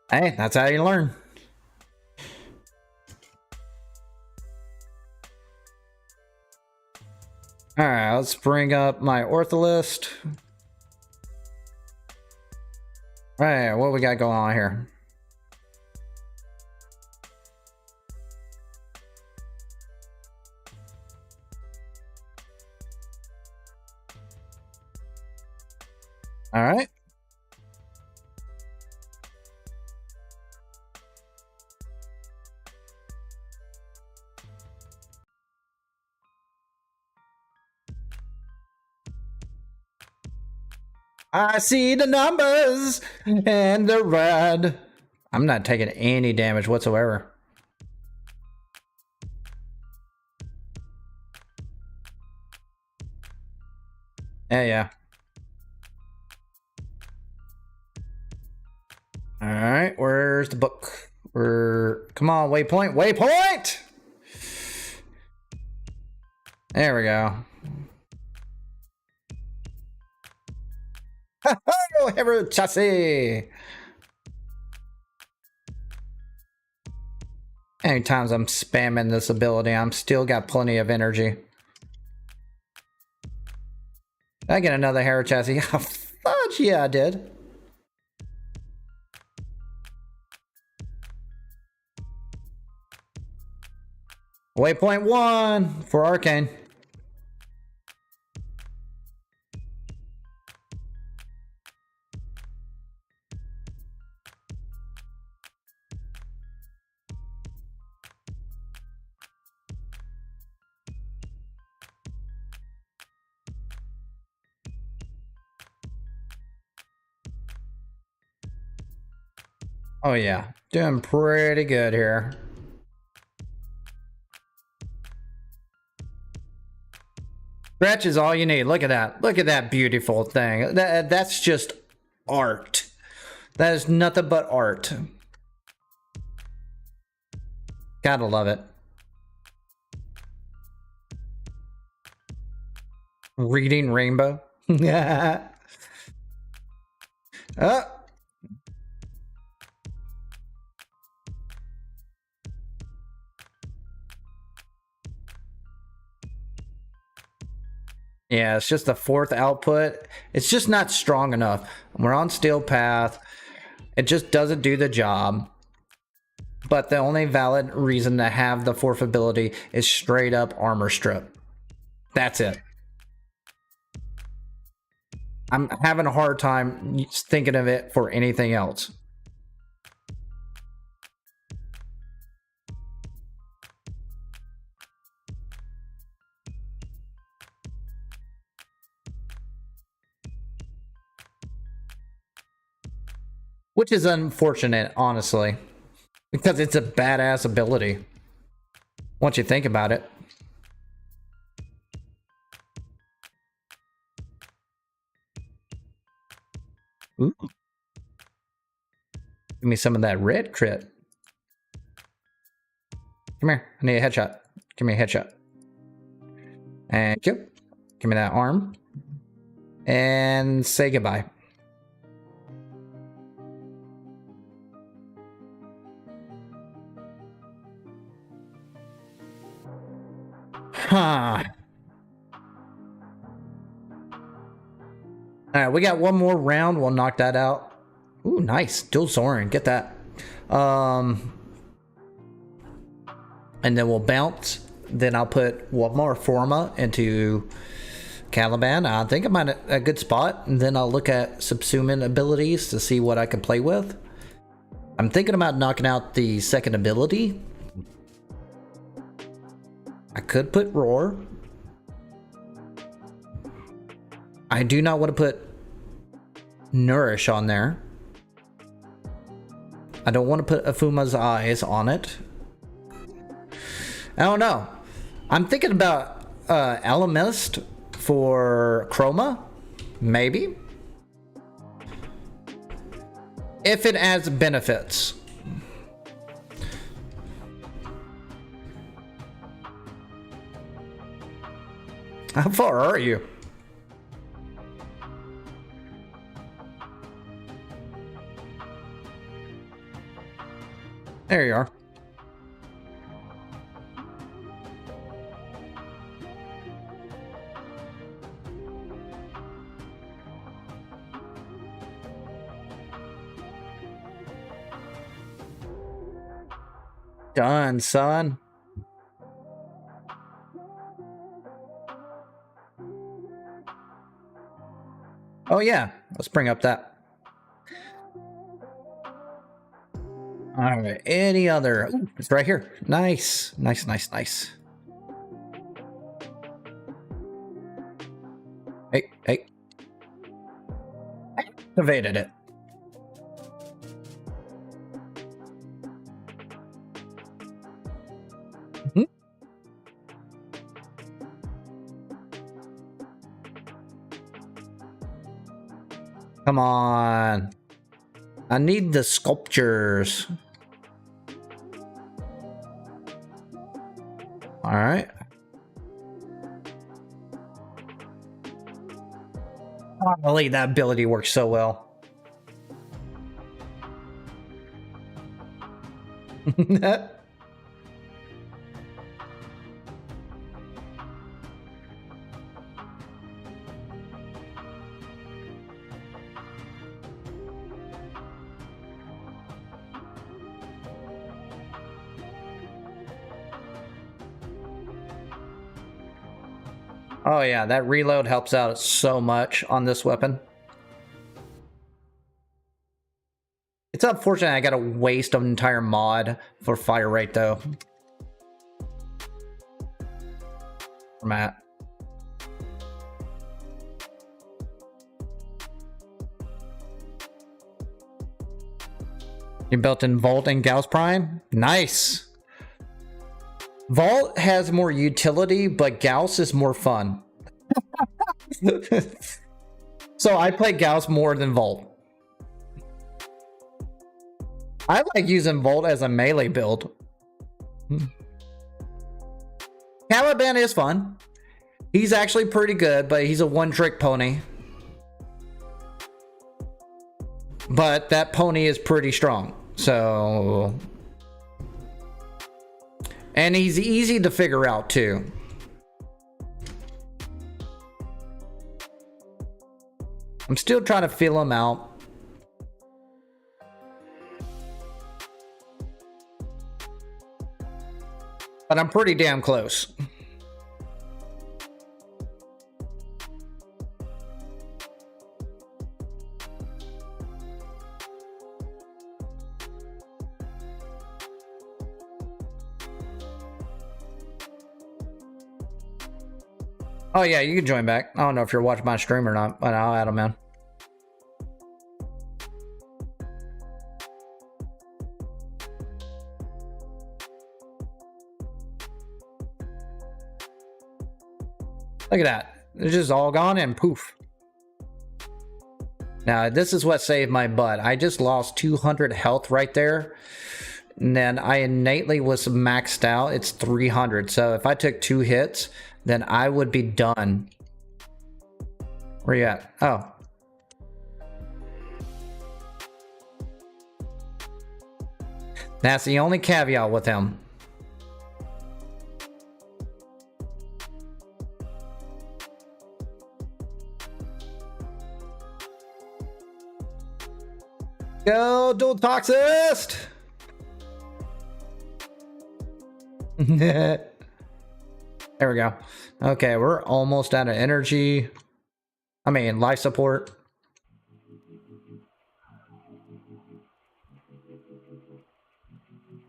Hey, that's how you learn. All right, let's bring up my ortholist. All right, what we got going on here? All right. I see the numbers and the red. I'm not taking any damage whatsoever. Yeah. All right, where's the book? Come on, waypoint, waypoint! There we go. Oh, Harrow chassis. Anytime I'm spamming this ability, I'm still got plenty of energy. Did I get another Harrow chassis? Oh, fudge, yeah, I did. Waypoint 1 for Arcane. Oh yeah, doing pretty good here. Stretch is all you need. Look at that. Look at that beautiful thing. That's just art. That is nothing but art. Gotta love it. Reading Rainbow. Yeah. Oh. Yeah, it's just the fourth output. It's just not strong enough. We're on Steel Path. It just doesn't do the job. But the only valid reason to have the fourth ability is straight up armor strip. That's it. I'm having a hard time thinking of it for anything else. Which is unfortunate, honestly. Because it's a badass ability. Once you think about it. Ooh. Give me some of that red crit. Come here. I need a headshot. Give me a headshot. Thank you. Give me that arm. And say goodbye. Huh. Alright, we got one more round. We'll knock that out. Ooh, nice. Dual soaring. Get that. And then we'll bounce. Then I'll put one more Forma into Caliban. I think I'm at a good spot. And then I'll look at subsuming abilities to see what I can play with. I'm thinking about knocking out the second ability. I could put Roar. I do not want to put Nourish on there. I don't want to put Afuma's Eyes on it. I don't know. I'm thinking about Alamist for Chroma. Maybe. If it adds benefits. How far are you? There you are. Done, son. Oh yeah, let's bring up that. All right, any other? Ooh, it's right here. Nice, nice, nice, nice. Hey, hey. Activated it. Come on. I need the sculptures. All right. Golly, that ability works so well. Oh yeah, that reload helps out so much on this weapon. It's unfortunate I gotta waste an entire mod for fire rate though. Matt. You built in Volt and Gauss Prime? Nice! Vault has more utility, but Gauss is more fun. So I play Gauss more than Volt. I like using Volt as a melee build. Caliban is fun. He's actually pretty good, but he's a one-trick pony. But that pony is pretty strong, so... And he's easy to figure out, too. I'm still trying to feel him out. But I'm pretty damn close. Oh yeah, you can join back. I don't know if you're watching my stream or not, but I'll add him in. Look at that. It's just all gone and poof. Now, this is what saved my butt. I just lost 200 health right there. And then I innately was maxed out. It's 300. So if I took 2 hits, then I would be done. Where you at? Oh. That's the only caveat with him. Go, dual toxist! There we go. Okay, we're almost out of energy. I mean, life support.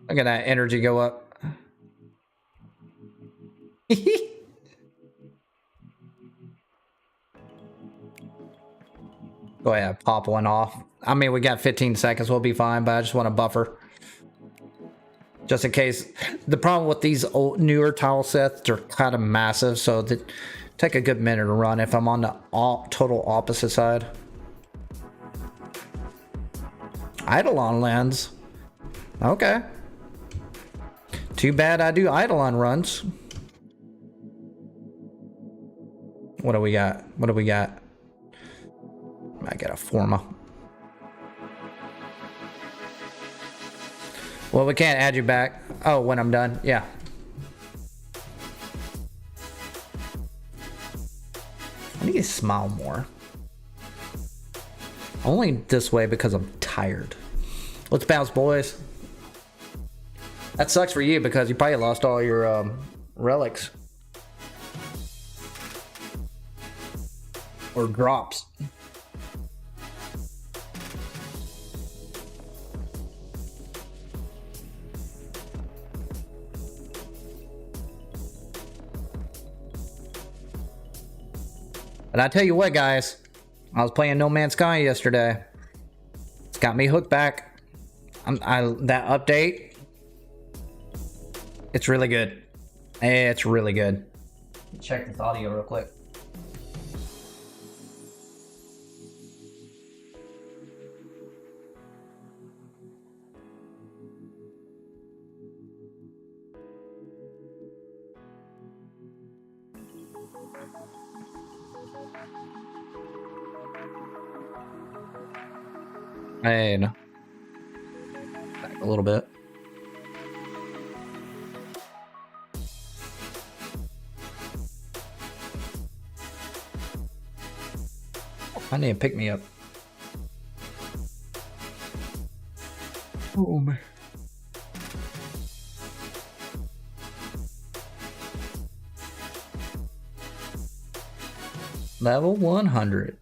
Look at that energy go up. Go ahead, pop one off. I mean, we got 15 seconds. We'll be fine, but I just want to buffer. Just in case. The problem with these old, newer tile sets, they're kind of massive, so they take a good minute to run if I'm on the total opposite side. Eidolon lens. Okay. Too bad I do Eidolon runs. What do we got? What do we got? I got a Forma. Well, we can't add you back. Oh, when I'm done. Yeah. I need to smile more. Only this way because I'm tired. Let's bounce, boys. That sucks for you because you probably lost all your relics. Or drops. But I tell you what, guys, I was playing No Man's Sky yesterday. It's got me hooked back. That update, it's really good. It's really good. Check this audio real quick. And back a little bit. I need to pick me up. Oh man. Level 100.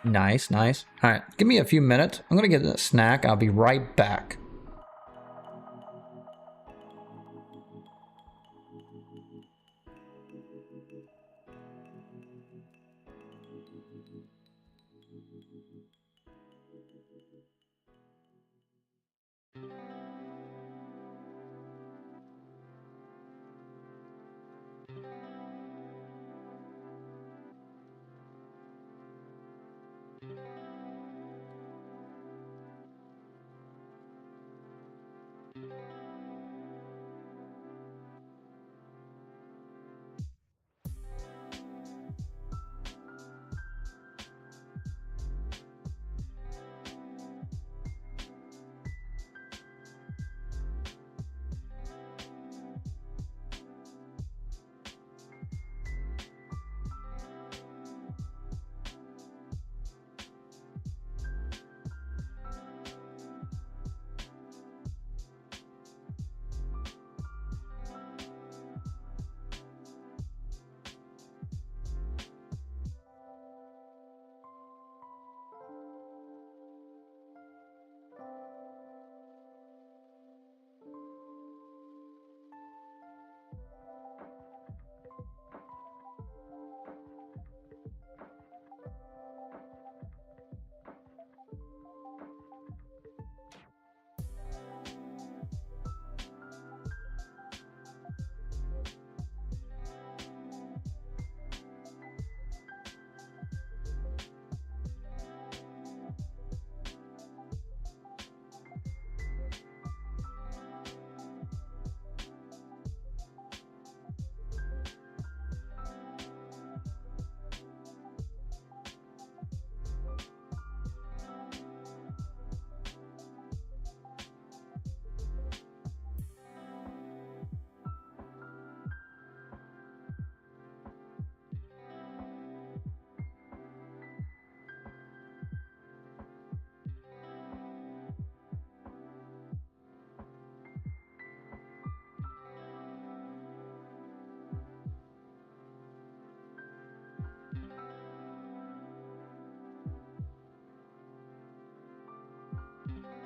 Nice, nice. All right, give me a few minutes. I'm gonna get a snack. I'll be right back.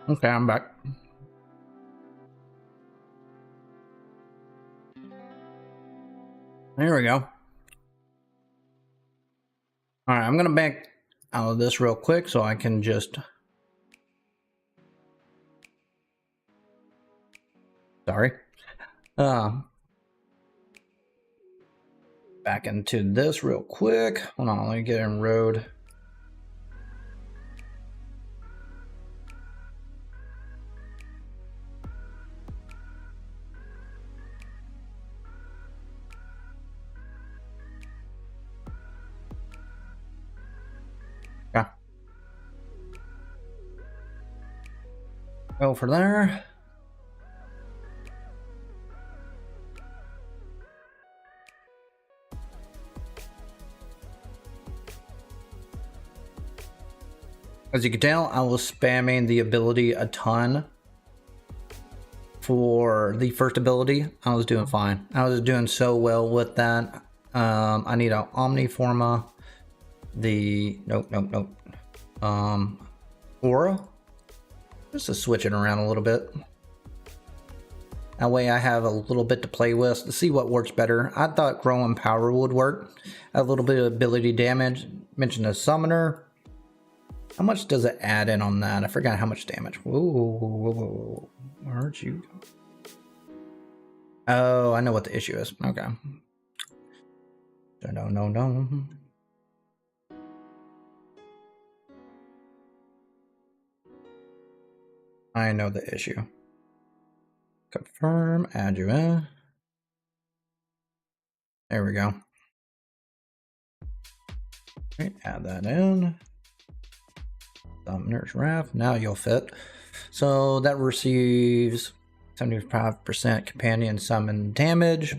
Okay, I'm back. There we go. All right, I'm gonna back out of this real quick so I can just. Sorry. Back into this real quick. Hold on, let me get in road. Yeah. Go for there. As you can tell, I was spamming the ability a ton for the first ability. I was doing fine. I was doing so well with that. I need an Omniforma. Nope. Aura. Just to switch it around a little bit. That way I have a little bit to play with to see what works better. I thought growing power would work. A little bit of ability damage. Mentioned a summoner. How much does it add in on that? I forgot how much damage. Whoa. Where'd you go? Oh, I know what the issue is. Okay. No. I know the issue. Confirm, add you in. There we go. Okay, add that in. Summoner's Wrath. Now you'll fit. So that receives 75% companion summon damage.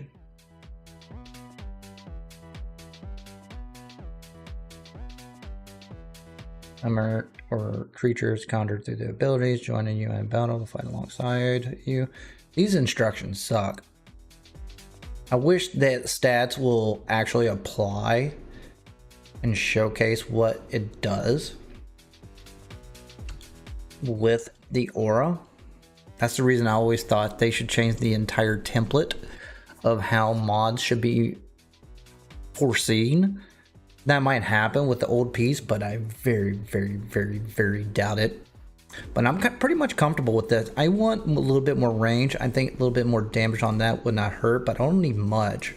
Armor or creatures countered through the abilities, joining you in battle to fight alongside you. These instructions suck. I wish that stats will actually apply and showcase what it does with the aura. That's the reason I always thought they should change the entire template of how mods should be foreseen. That might happen with the old piece, but I very doubt it. But I'm pretty much comfortable with this. I want a little bit more range. I think a little bit more damage on that would not hurt, but I don't need much.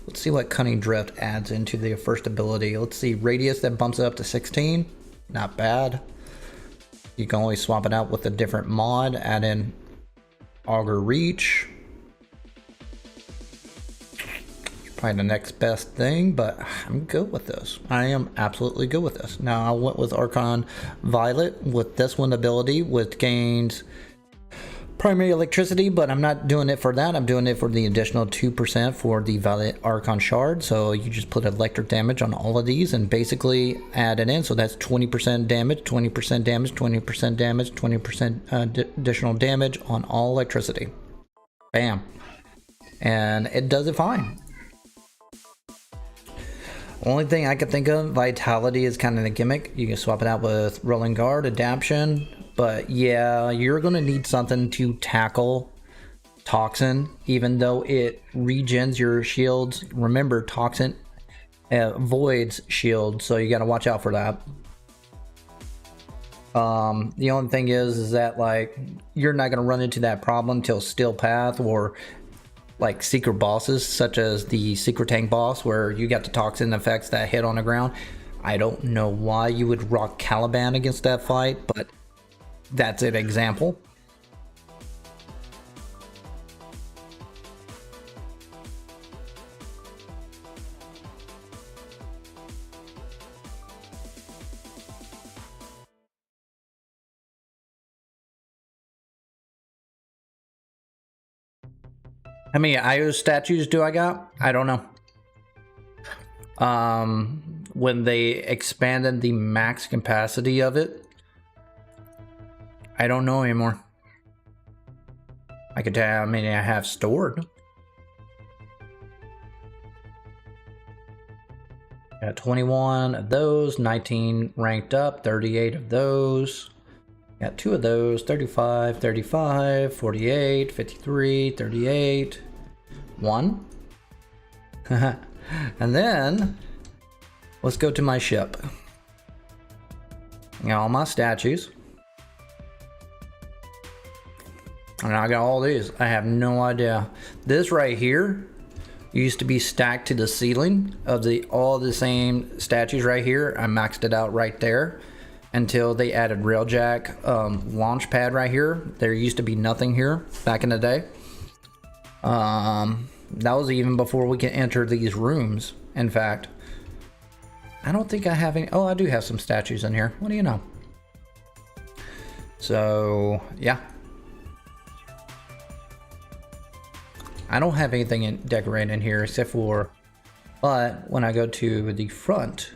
Let's see what Cunning Drift adds into the first ability. Let's see, radius that bumps it up to 16. Not bad. You can always swap it out with a different mod. Add in Augur Reach. Probably the next best thing, but I'm good with this. I am absolutely good with this. Now I went with Archon Violet with this one ability, with gains primary electricity, but I'm not doing it for that. I'm doing it for the additional 2% for the Violet Archon Shard. So you just put electric damage on all of these and basically add it in. So that's 20% damage, 20% damage, 20% damage, 20% additional damage on all electricity. Bam. And it does it fine. Only thing I could think of, Vitality is kind of the gimmick. You can swap it out with Rolling Guard, Adaption. But yeah, you're going to need something to tackle Toxin, even though it regens your shields. Remember, Toxin voids shield, so you got to watch out for that. The only thing is that like you're not going to run into that problem until Steel Path or like secret bosses, such as the Secret Tank boss, where you got the Toxin effects that hit on the ground. I don't know why you would rock Caliban against that fight, but that's an example. How many IO statues do I got? I don't know. When they expanded the max capacity of it, I don't know anymore. I could tell you how many I have stored. Got 21 of those, 19 ranked up, 38 of those. Got 2 of those, 35, 35, 48, 53, 38, 1. And then, let's go to my ship. I got all my statues. And I got all these. I have no idea. This right here used to be stacked to the ceiling of all the same statues right here. I maxed it out right there until they added railjack launch pad right here. There used to be nothing here back in the day. That was even before we could enter these rooms. In fact, I don't think I have any. Oh, I do have some statues in here. What do you know? So yeah, I don't have anything decorated in here except for, but when I go to the front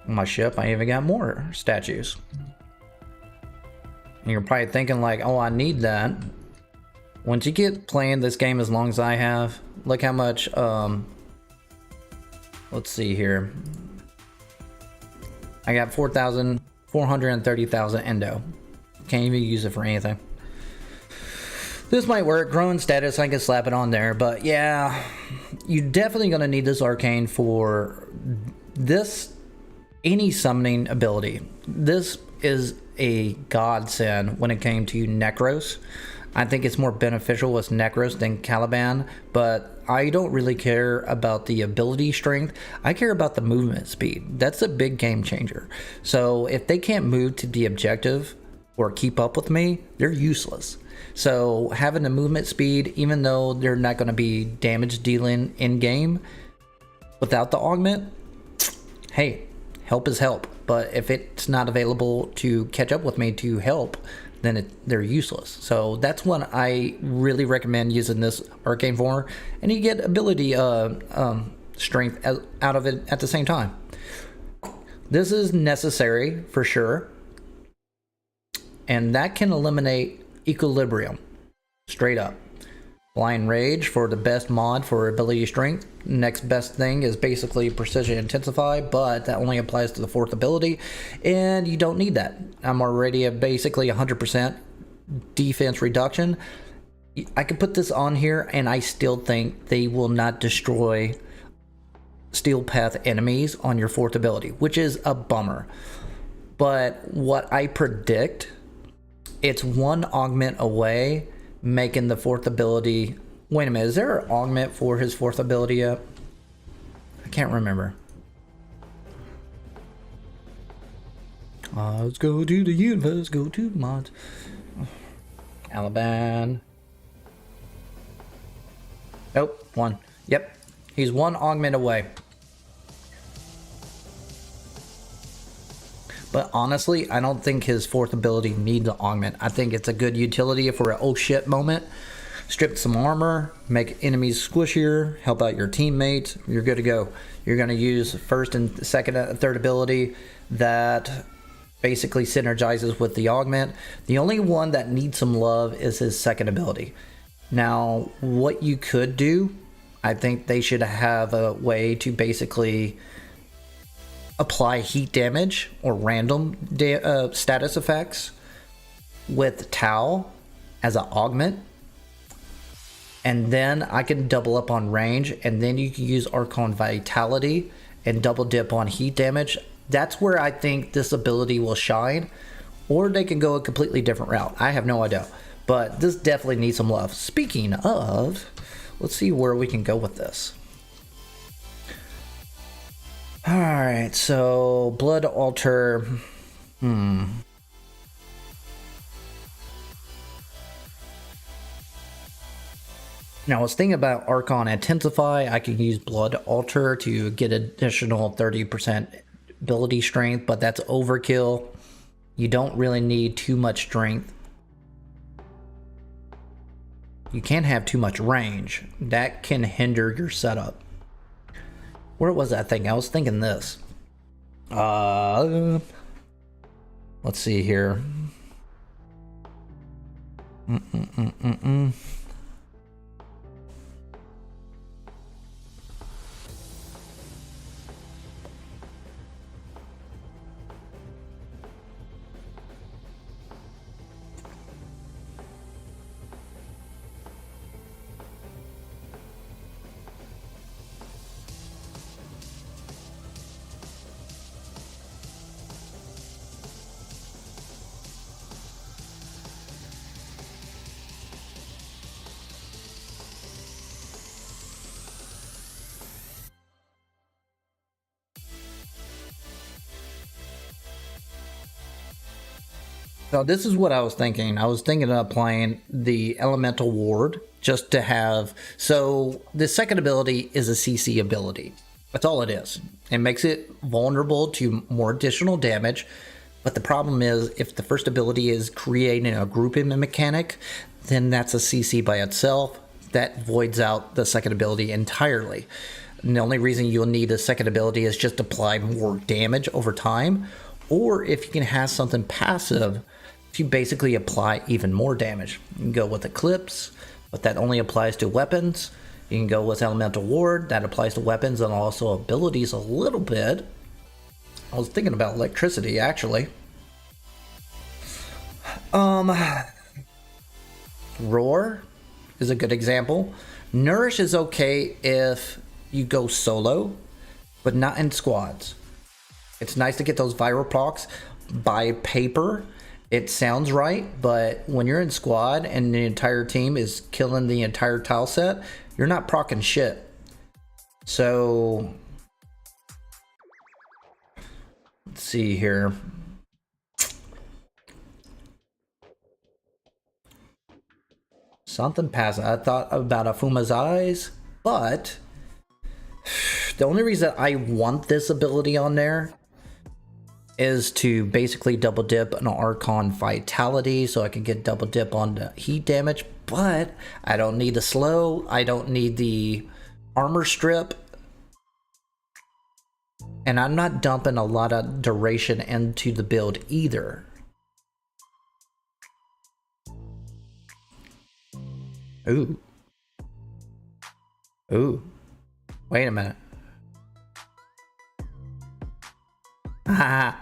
of my ship, I even got more statues. And you're probably thinking like, oh, I need that. Once you get playing this game as long as I have, look how much, let's see here. I got 430,000 endo. Can't even use it for anything. This might work. Growing status, I can slap it on there. But yeah, you're definitely going to need this arcane for this, any summoning ability. This is a godsend when it came to Necros. I think it's more beneficial with Necros than Caliban, but I don't really care about the ability strength. I care about the movement speed. That's a big game changer. So if they can't move to the objective or keep up with me, they're useless. So having the movement speed, even though they're not going to be damage dealing in game without the augment, hey, help is help. but if it's not available to catch up with me to help, then they're useless. So that's when I really recommend using this arcane form, and you get ability strength out of it at the same time. This is necessary for sure, and that can eliminate equilibrium straight up. Blind Rage for the best mod for ability strength. Next best thing is basically Precision Intensify, but that only applies to the 4th ability, and you don't need that. I'm already at basically 100% defense reduction. I could put this on here, and I still think they will not destroy Steel Path enemies on your 4th ability, which is a bummer. But what I predict, it's 1 augment away, making the 4th ability. Wait a minute, is there an augment for his 4th ability yet? I can't remember. Let's go to the universe, go to the mods. Caliban. Nope, 1. Yep, he's 1 augment away. But honestly, I don't think his 4th ability needs an augment. I think it's a good utility for an oh shit moment. Strip some armor, make enemies squishier, help out your teammates. You're good to go. You're going to use 1st and 2nd and 3rd ability that basically synergizes with the augment. The only one that needs some love is his 2nd ability. Now, what you could do, I think they should have a way to basically apply heat damage or random status effects with Tau as an augment, and then I can double up on range, and then you can use Archon Vitality and double dip on heat damage. That's where I think this ability will shine, or they can go a completely different route. I have no idea, but this definitely needs some love. Speaking of, let's see where we can go with this. Alright, so Blood Altar. Now I was thinking about Archon Intensify. I could use Blood Altar to get additional 30% ability strength, but that's overkill. You don't really need too much strength. You can't have too much range. That can hinder your setup. Where was that thing? I was thinking this. Let's see here. So this is what I was thinking. I was thinking of playing the Elemental Ward just to have... So the 2nd ability is a CC ability. That's all it is. It makes it vulnerable to more additional damage. But the problem is if the 1st ability is creating a grouping mechanic, then that's a CC by itself. That voids out the 2nd ability entirely. And the only reason you'll need a 2nd ability is just apply more damage over time. Or if you can have something passive, you basically apply even more damage. You can go with Eclipse, but that only applies to weapons. You can go with Elemental Ward, that applies to weapons and also abilities a little bit. I was thinking about electricity actually. Roar is a good example. Nourish is okay if you go solo, but not in squads. It's nice to get those viral procs by paper. It sounds right, but when you're in squad and the entire team is killing the entire tile set, you're not proccing shit. So, let's see here. Something passive. I thought about Afuma's Eyes, but the only reason I want this ability on there is to basically double dip an Archon Vitality so I can get double dip on the heat damage, but I don't need the slow, I don't need the armor strip, and I'm not dumping a lot of duration into the build either. Ooh. Ooh. Wait a minute. Wow.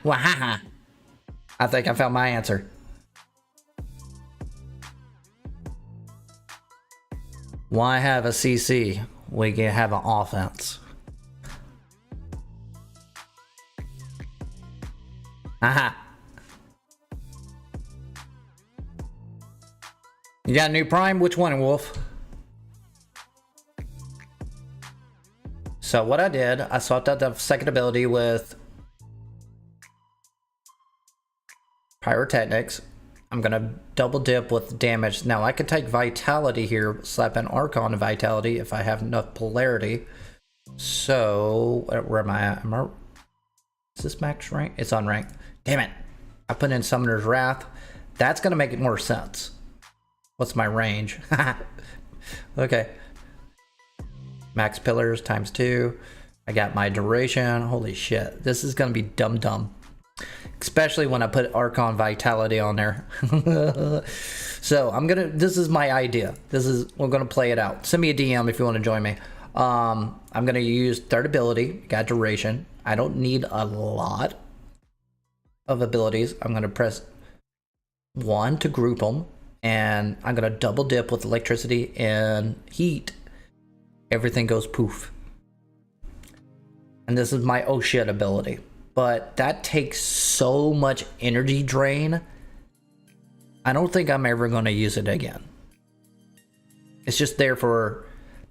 Wow. I think I found my answer. Why have a CC? We can have an offense. Aha. You got a new prime? Which one, Wolf? So what I did, I swapped out the second ability with Pyrotechnics. I'm gonna double dip with damage. Now I could take Vitality here, slap an Archon Vitality if I have enough polarity. So where am I at? Is this max rank? It's unranked. Damn it! I put in Summoner's Wrath. That's gonna make it more sense. What's my range? Okay. Max pillars times 2. I got my duration. Holy shit. This is gonna be dumb. Especially when I put Archon Vitality on there. So this is my idea. We're gonna play it out. Send me a DM if you want to join me. I'm gonna use third ability, got duration. I don't need a lot of abilities. I'm gonna press 1 to group them, and I'm gonna double dip with electricity and heat. Everything goes poof. And this is my oh shit ability. But that takes so much energy drain. I don't think I'm ever going to use it again. It's just there for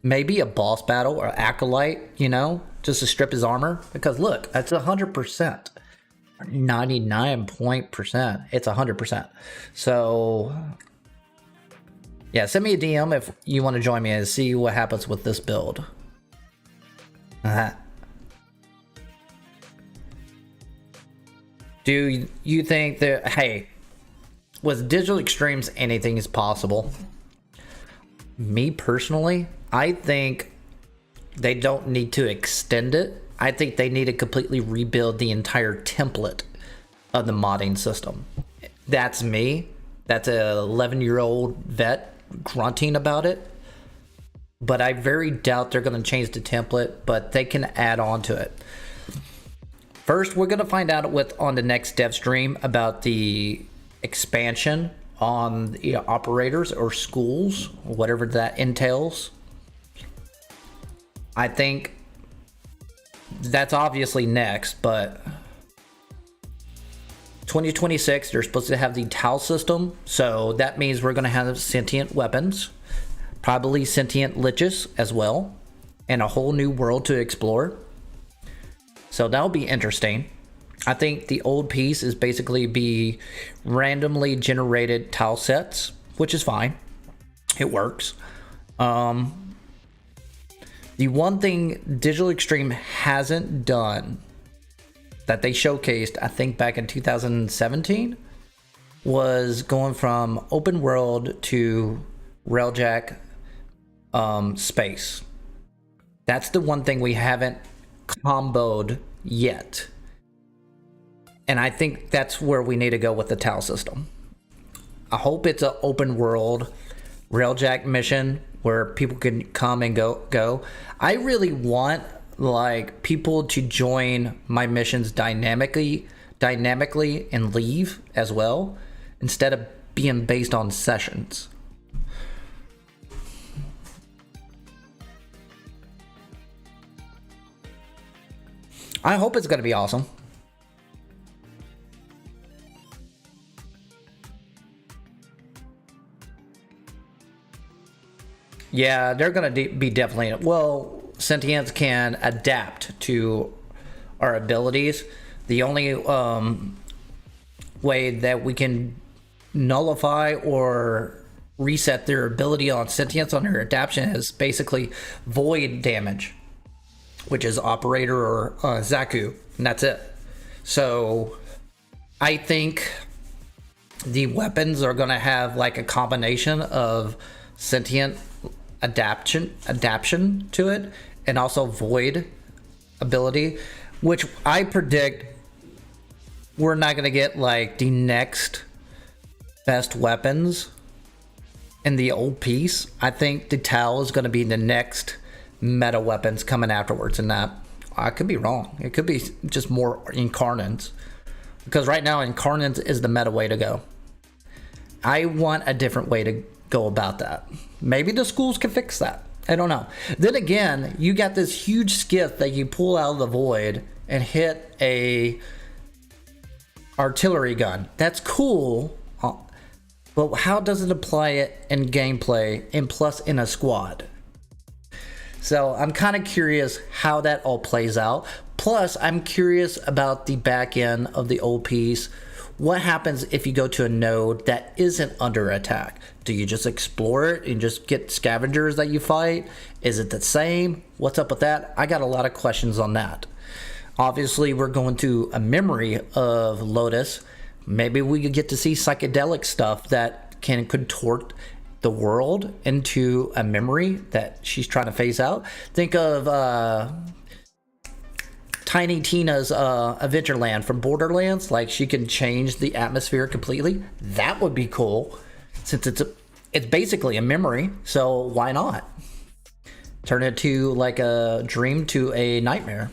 maybe a boss battle or acolyte, you know, just to strip his armor. Because look, that's 100%. 99%. It's 100%. So yeah, send me a DM if you want to join me and see what happens with this build. Do you think that, hey, with digital extremes, anything is possible? Me personally, I think they don't need to extend it. I think they need to completely rebuild the entire template of the modding system. That's me. That's a 11-year-old vet grunting about it. But I very doubt they're going to change the template, but they can add on to it. First, we're going to find out on the next dev stream about the expansion on the operators or schools, whatever that entails. I think that's obviously next, but 2026, they're supposed to have the Tau system, so that means we're going to have sentient weapons, probably sentient liches as well, and a whole new world to explore. So that'll be interesting. I think the old piece is basically be randomly generated tile sets, which is fine. It works. The one thing Digital Extreme hasn't done that they showcased, I think back in 2017, was going from open world to railjack space. That's the one thing we haven't comboed yet, and I think that's where we need to go with the Tau system. I hope it's an open world railjack mission where people can come and go. I really want like people to join my missions dynamically and leave as well, instead of being based on sessions. I hope it's going to be awesome. Yeah, they're going to be definitely... Well, sentients can adapt to our abilities. The only way that we can nullify or reset their ability on sentience on their adaptation is basically void damage. which is operator or Zaku, and that's it. So I think the weapons are going to have like a combination of sentient adaptation to it, and also void ability, which I predict we're not going to get like the next best weapons in the old piece. I think the Tau is going to be the next meta weapons coming afterwards, and that I could be wrong. It could be just more incarnates, because right now incarnates is the meta way to go. I want a different way to go about that. Maybe the schools can fix that. I don't know. Then again, you got this huge skiff that you pull out of the void and hit a artillery gun. That's cool, but how does it apply it in gameplay and plus in a squad? So I'm kind of curious how that all plays out. Plus, I'm curious about the back end of the old piece. What happens if you go to a node that isn't under attack? Do you just explore it and just get scavengers that you fight? Is it the same? What's up with that? I got a lot of questions on that. Obviously, we're going to a memory of Lotus. Maybe we could get to see psychedelic stuff that can contort the world into a memory that she's trying to phase out. Think of Tiny Tina's Adventureland from Borderlands. Like, she can change the atmosphere completely. That would be cool, since it's basically a memory. So why not turn it to like a dream to a nightmare?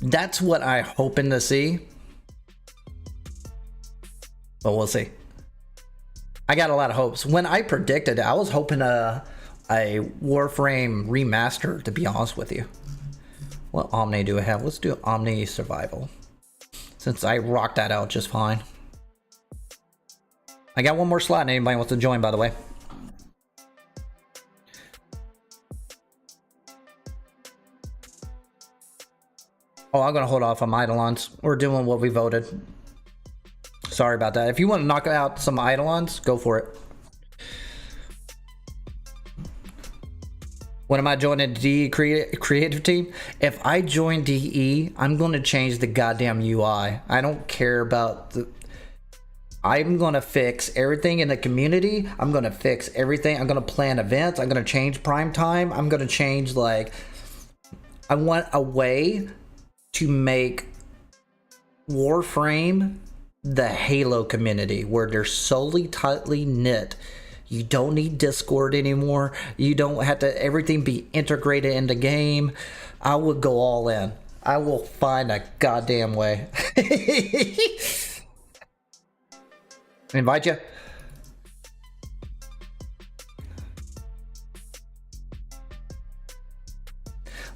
That's what I'm hoping to see, but we'll see. I got a lot of hopes. When I predicted, I was hoping a Warframe remaster, to be honest with you. What Omni do I have? Let's do Omni Survival, since I rocked that out just fine. I got one more slot and anybody wants to join, by the way. Oh, I'm gonna hold off on Eidolons. We're doing what we voted. Sorry about that. If you want to knock out some Eidolons, go for it. When am I joining the DE creative team? If I join DE, I'm going to change the goddamn UI. I don't care about the... I'm going to fix everything in the community. I'm going to fix everything. I'm going to plan events. I'm going to change prime time. I'm going to change, like... I want a way to make Warframe the Halo community, where they're solely tightly knit. You don't need Discord anymore. You don't have to everything be integrated in the game. I would go all in. I will find a goddamn way. Invite you.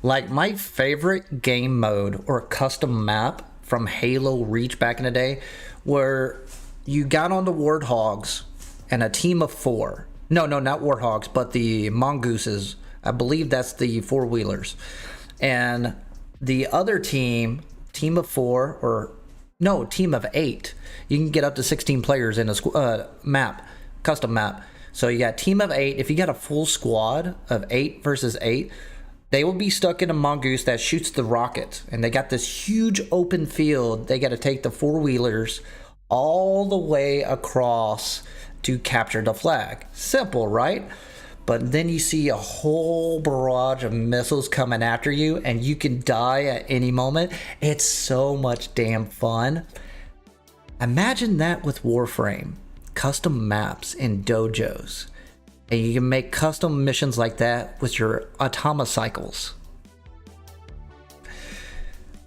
Like, my favorite game mode or custom map from Halo Reach back in the day, where you got on the Warthogs and a team of 4. No, not Warthogs, but the Mongooses. I believe that's the 4-wheelers. And the other team of 4, or no, team of 8. You can get up to 16 players in a map, custom map. So you got team of 8. If you got a full squad of 8 versus 8, they will be stuck in a mongoose that shoots the rockets. And they got this huge open field. They got to take the 4-wheelers all the way across to capture the flag. Simple, right? But then you see a whole barrage of missiles coming after you, and you can die at any moment. It's so much damn fun. Imagine that with Warframe. Custom maps in dojos. And you can make custom missions like that with your automa cycles.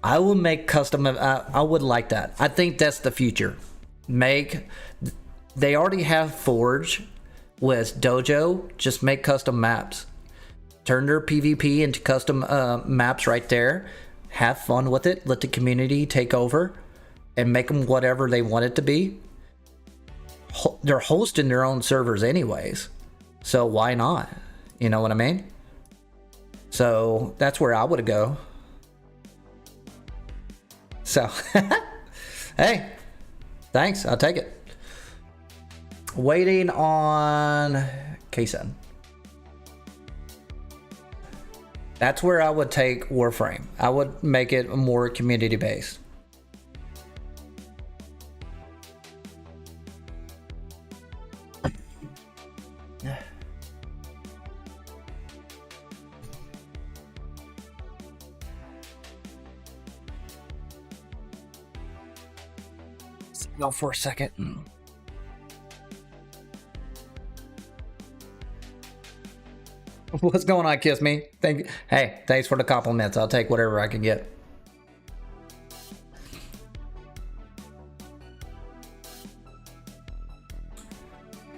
I will make custom. I would like that. I think that's the future. They already have Forge with Dojo. Just make custom maps. Turn their PvP into custom maps right there. Have fun with it. Let the community take over and make them whatever they want it to be. They're hosting their own servers anyways. So why not? You know what I mean? So that's where I would go. So, hey, thanks. I'll take it. Waiting on Kaysen. That's where I would take Warframe. I would make it more community based. Go for a second. What's going on, Kiss Me? Hey, thanks for the compliments. I'll take whatever I can get.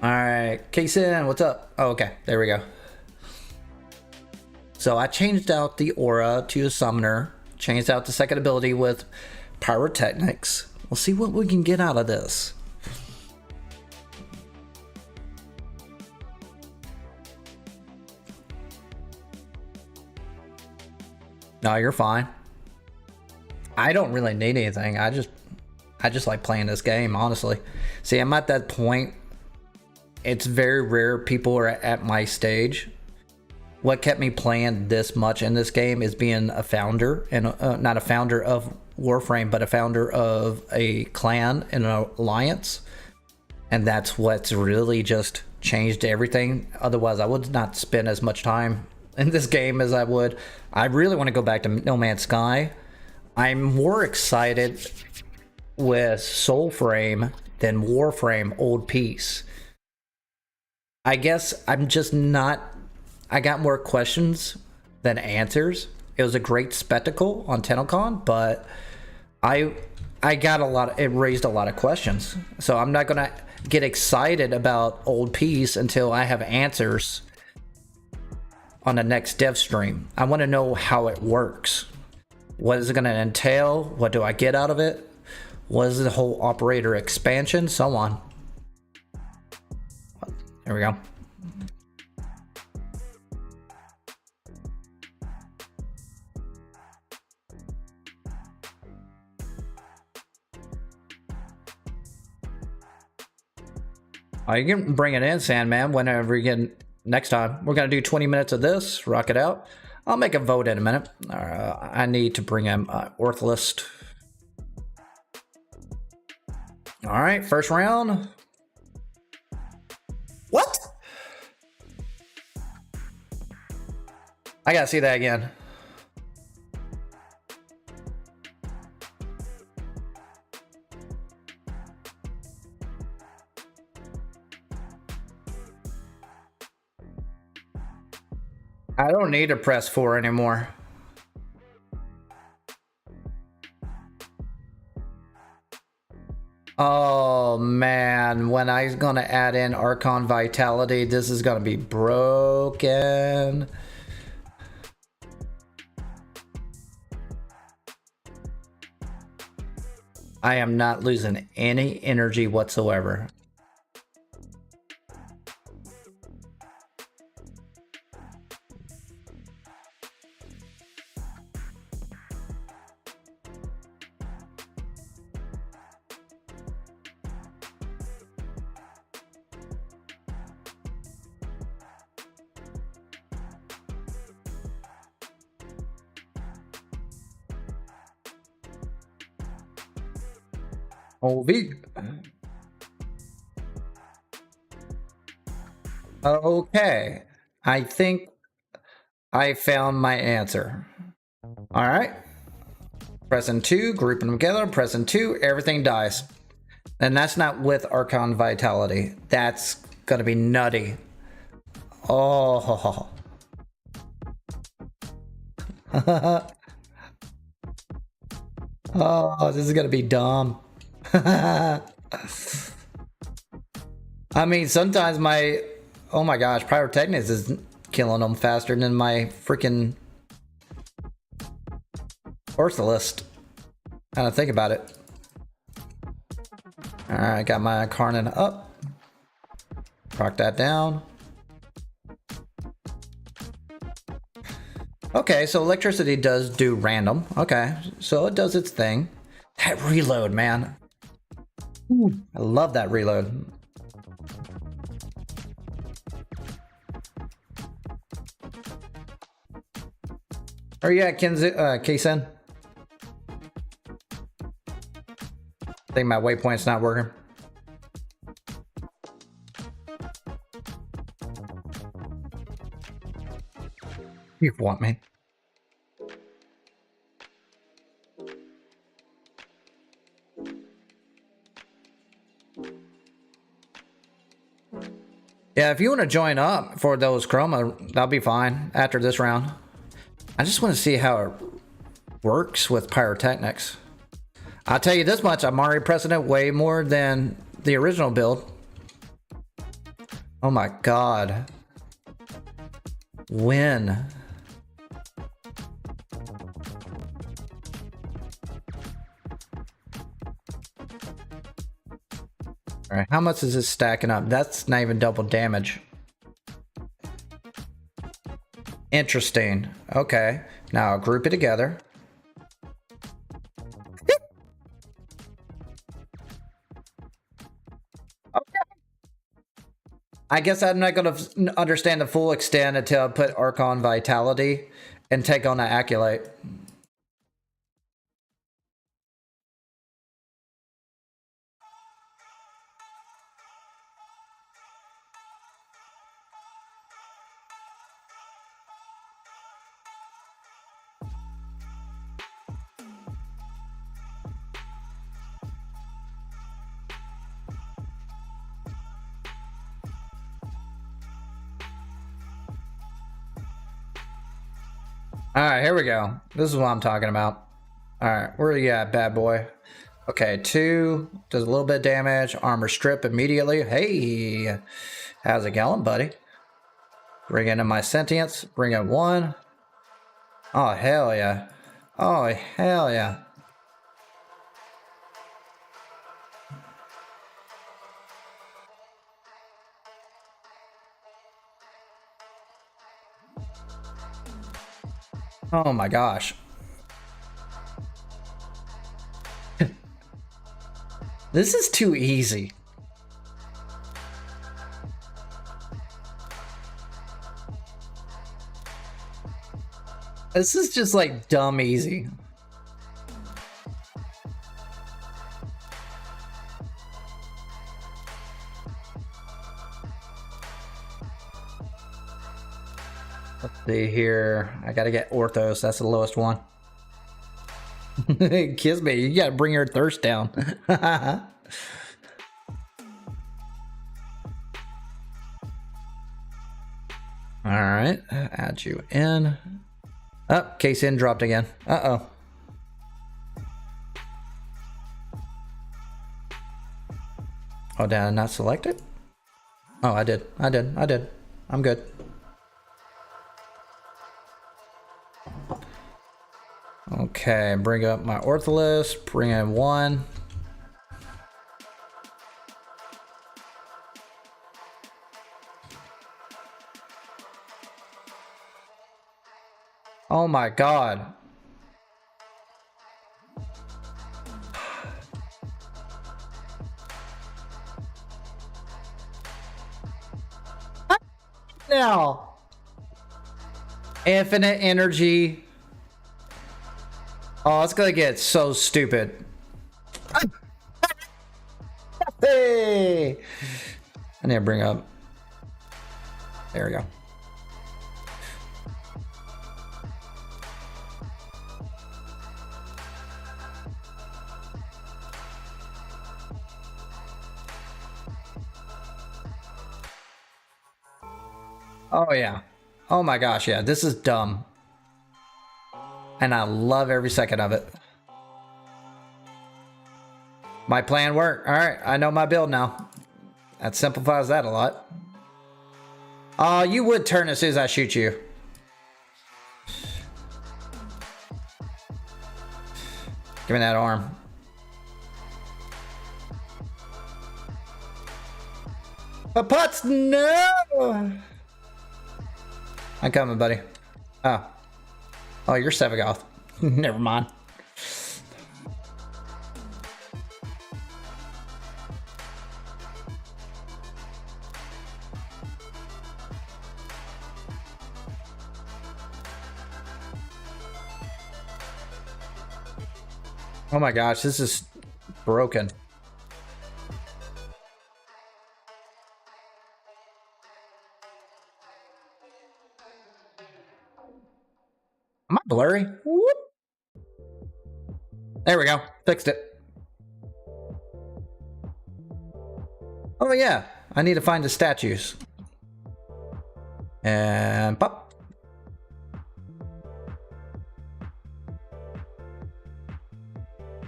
Alright, Kaysen, what's up? Oh, okay, there we go. So I changed out the aura to a summoner, changed out the second ability with pyrotechnics. We'll see what we can get out of this. No, you're fine. I don't really need anything. I just like playing this game, honestly. See, I'm at that point. It's very rare people are at my stage. What kept me playing this much in this game is being a founder, and not a founder of Warframe, but a founder of a clan and an alliance. And that's what's really just changed everything. Otherwise, I would not spend as much time in this game as I would. I really want to go back to No Man's Sky. I'm more excited with Soulframe than Warframe Old Peace. I guess I'm just not... I got more questions than answers. It was a great spectacle on TennoCon, but I got a lot... It raised a lot of questions. So I'm not going to get excited about Old Peace until I have answers on the next dev stream. I want to know how it works. What is it going to entail? What do I get out of it? What is the whole operator expansion? So on. There we go. Oh, you can bring it in, Sandman, whenever you get... Next time, we're going to do 20 minutes of this, rock it out. I'll make a vote in a minute. I need to bring in Orthlist. All right, first round. What? I got to see that again. I don't need to press 4 anymore. Oh man, when I'm gonna add in Archon Vitality, this is gonna be broken. I am not losing any energy whatsoever. OV. Okay, I think I found my answer. All right, pressing 2, grouping them together, pressing 2, everything dies. And that's not with Archon Vitality. That's gonna be nutty. Oh. Oh, this is gonna be dumb. I mean, sometimes my... Oh my gosh, Pyrotechnics is killing them faster than my freaking Ortholist. Kind of think about it. Alright, got my Karnan up. Rock that down. Okay, so electricity does do random. Okay, so it does its thing. That reload, man. Ooh, I love that reload. Or yeah, Kaysen. I think my waypoint's not working. You want me? Yeah, if you want to join up for those chroma, that'll be fine after this round. I just want to see how it works with pyrotechnics. I'll tell you this much, I'm already pressing it way more than the original build. Oh my god. When? Alright, how much is this stacking up? That's not even double damage. Interesting. Okay. Now I'll group it together. Okay. I guess I'm not going to understand the full extent until I put Archon Vitality and take on the Acolyte. Alright, here we go. This is what I'm talking about. Alright, where are you at, bad boy? Okay, 2 does a little bit of damage. Armor strip immediately. Hey, how's it going, buddy? Bring in my sentience. Bring in 1. Oh, hell yeah. Oh, hell yeah. Oh my gosh. This is too easy. This is just like dumb easy. Let's see here. I gotta get Orthos. That's the lowest one. Kiss me. You gotta bring your thirst down. Alright. Add you in. Oh, case in dropped again. Uh-oh. Oh, did I not select it? Oh, I did. I'm good. Okay, bring up my Ortholis, bring in 1. Oh my god. Now. Infinite energy. Oh, it's gonna get so stupid. Hey! I need to bring up. There we go. Oh yeah. Oh my gosh, yeah. This is dumb. And I love every second of it. My plan worked. Alright, I know my build now. That simplifies that a lot. Oh, you would turn as soon as I shoot you. Give me that arm. A putz, no! I'm coming, buddy. Oh. Oh, you're Sevagoth. Never mind. Oh my gosh, this is broken. Am I blurry? Whoop. There we go. Fixed it. Oh yeah, I need to find the statues. And pop.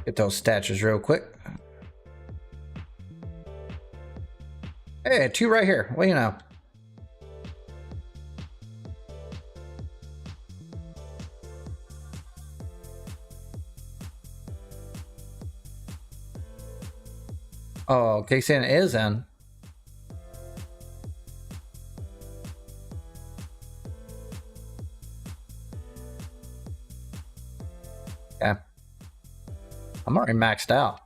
Get those statues real quick. Hey, 2 right here. What do you know? Oh, K-San is in. Yeah. I'm already maxed out.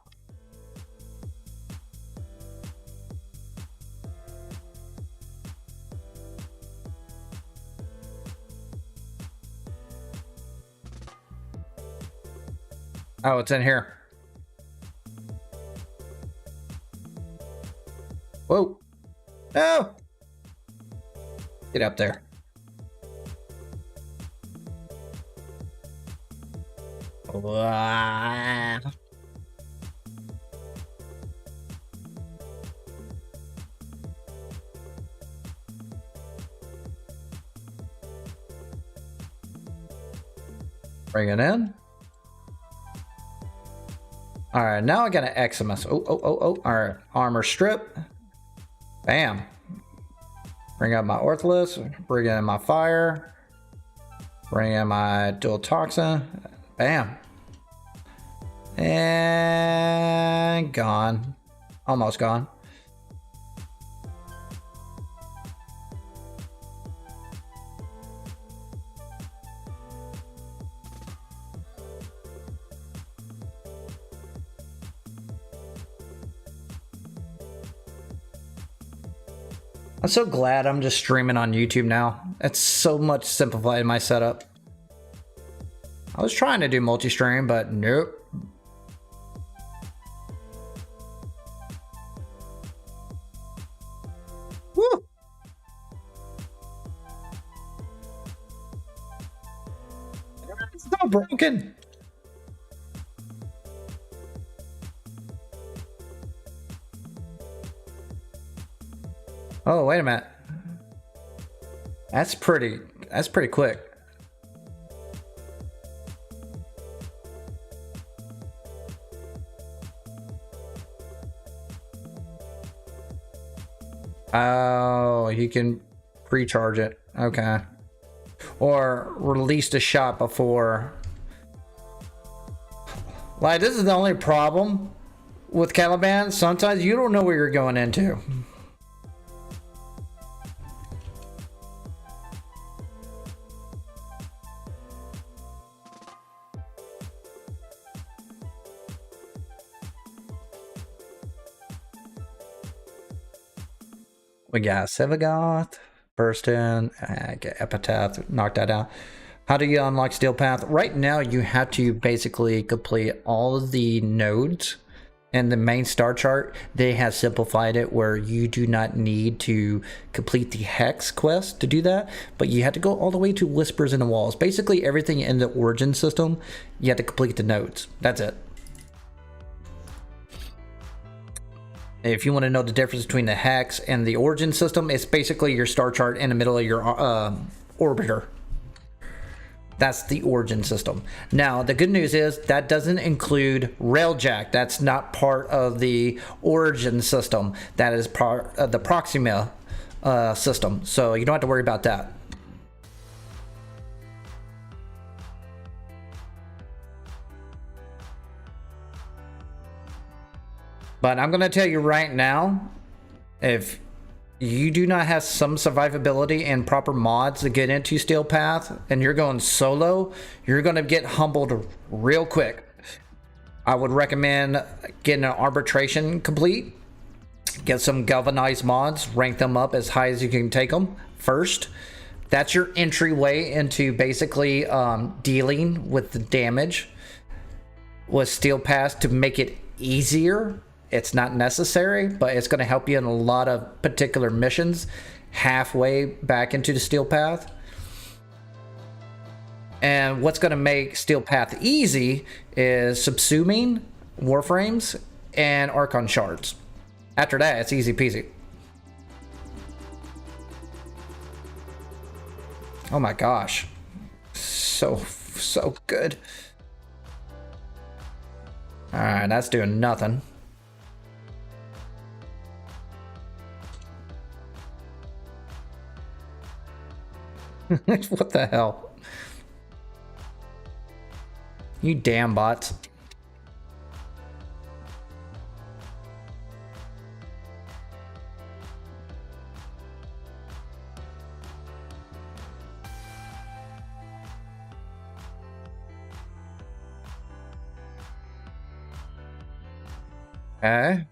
Oh, it's in here. Whoa. No. Get up there. Wow. Bring it in. All right, now I got an Eximus. Oh. All right, armor strip. Bam. Bring up my Ortholis. Bring in my fire. Bring in my dual toxin. Bam. And gone. Almost gone. I'm so glad I'm just streaming on YouTube now. It's so much simplified my setup. I was trying to do multi-stream, but nope. Woo! It's not broken. Oh, wait a minute. That's pretty quick. Oh, you can pre-charge it. Okay. Or release the shot before. Like, this is the only problem with Caliban. Sometimes you don't know where you're going into. We got Sevagoth, burst in, get Epitaph, knock that out. How do you unlock Steel Path? Right now, you have to basically complete all of the nodes in the main star chart. They have simplified it where you do not need to complete the Hex quest to do that, but you have to go all the way to Whispers in the Walls. Basically, everything in the Origin system, you have to complete the nodes. That's it. If you want to know the difference between the Hex and the Origin system, it's basically your star chart in the middle of your orbiter. That's the Origin system. Now, the good news is that doesn't include Railjack. That's not part of the Origin system. That is part of the Proxima system. So you don't have to worry about that. But I'm going to tell you right now, if you do not have some survivability and proper mods to get into Steel Path, and you're going solo, you're going to get humbled real quick. I would recommend getting an arbitration complete. Get some galvanized mods, rank them up as high as you can take them first. That's your entryway into basically dealing with the damage. with steel paths to make it easier. It's not necessary, but it's going to help you in a lot of particular missions halfway back into the steel path. And what's going to make steel path easy is subsuming, warframes, and archon shards. After that, it's easy peasy. Oh my gosh, so good. All right, that's doing nothing. What the hell? You damn bots. Okay.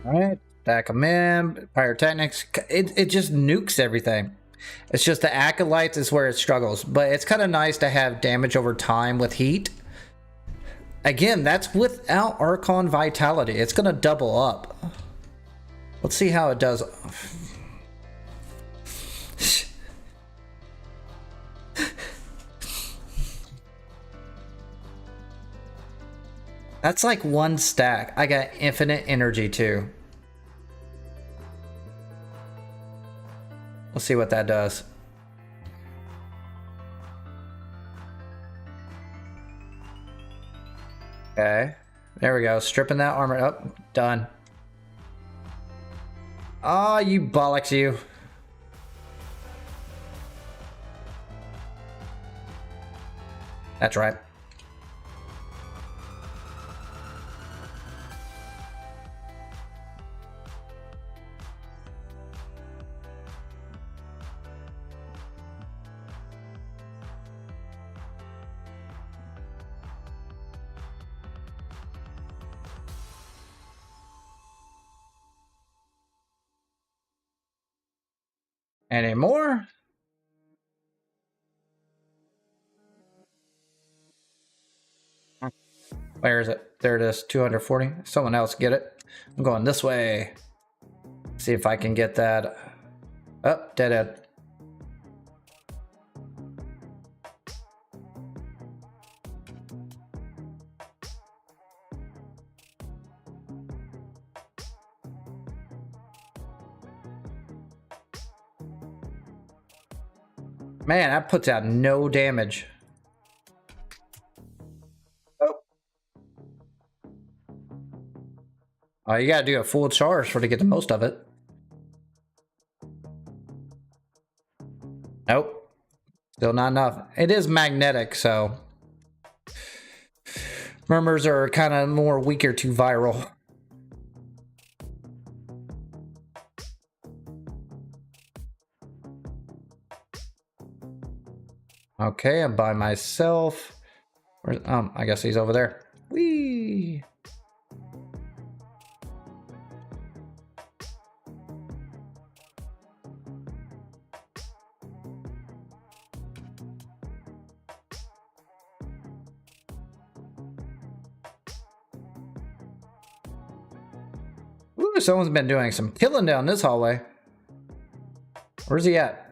All right, stack them in. Pyrotechnics. It just nukes everything. It's just the acolytes is where it struggles, but it's kind of nice to have damage over time with heat. Again, that's without Archon Vitality. It's gonna double up. Let's see how it does. That's like one stack. I got infinite energy too. We'll see what that does. Okay. There we go. Stripping that armor up. Done. Ah, oh, you bollocks you. That's right. Any more? Where is it? There it is, 240. Someone else get it. I'm going this way. See if I can get that. Oh, dead end. Man, that puts out no damage. Oh, you gotta do a full charge to get the most of it. Nope. Still not enough. It is magnetic, so murmurs are kind of more weaker to viral. Okay, I'm by myself. I guess he's over there. Whee! Ooh, someone's been doing some killing down this hallway. Where's he at?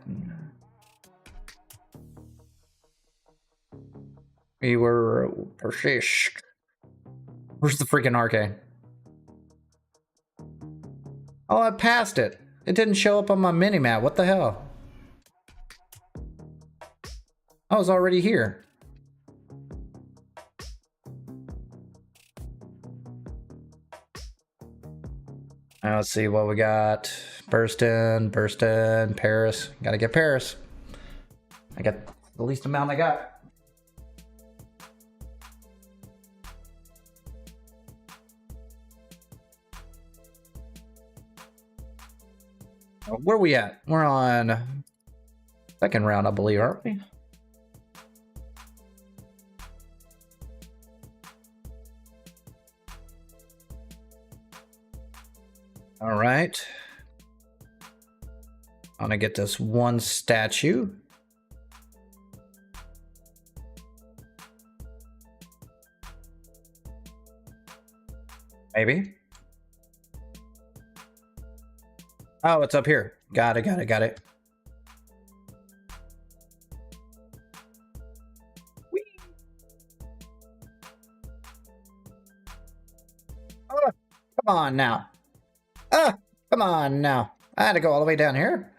We were persist. Where's the freaking arcane? Oh, I passed it. It didn't show up on my mini-map. What the hell? I was already here. Now let's see what we got. Burst in, Paris. Gotta get Paris. I got the least amount I got. Where are we at? We're on second round, I believe, aren't we? All right. I'm gonna get this one statue. Maybe. Oh, it's up here. Got it, got it, got it. Whee! Oh, come on now. Come on now. I had to go all the way down here.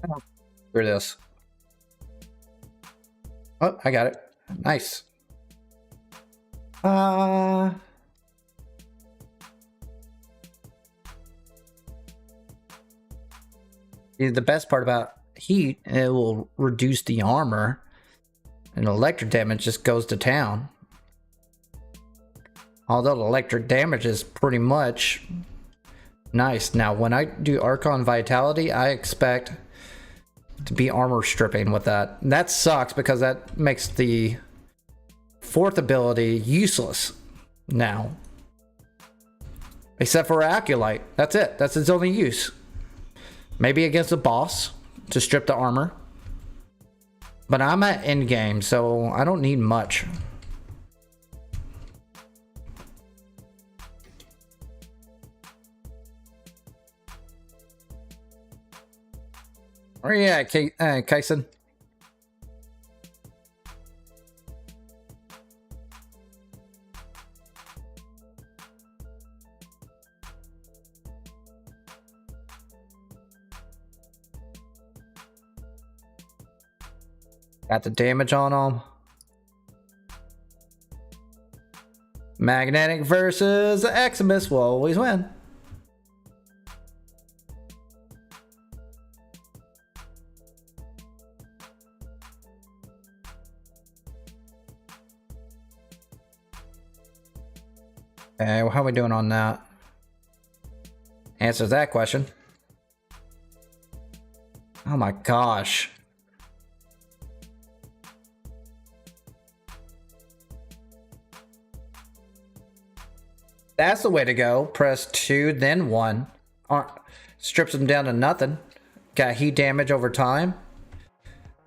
Oh, screw this. Oh, I got it. Nice. The best part about heat, it will reduce the armor, and electric damage just goes to town. Although the electric damage is pretty much nice. Now, when I do Archon Vitality, I expect to be armor stripping with that. That sucks because that makes the fourth ability useless now. Except for Acolyte. That's it. That's its only use. Maybe against a boss to strip the armor. But I'm at endgame, so I don't need much. Where are you at, Kaisen? Got the damage on them. Magnetic versus Eximus will always win. Okay, well, how are we doing on that? Answers that question. Oh my gosh. That's the way to go. Press 2, then 1. Strips them down to nothing. Got heat damage over time.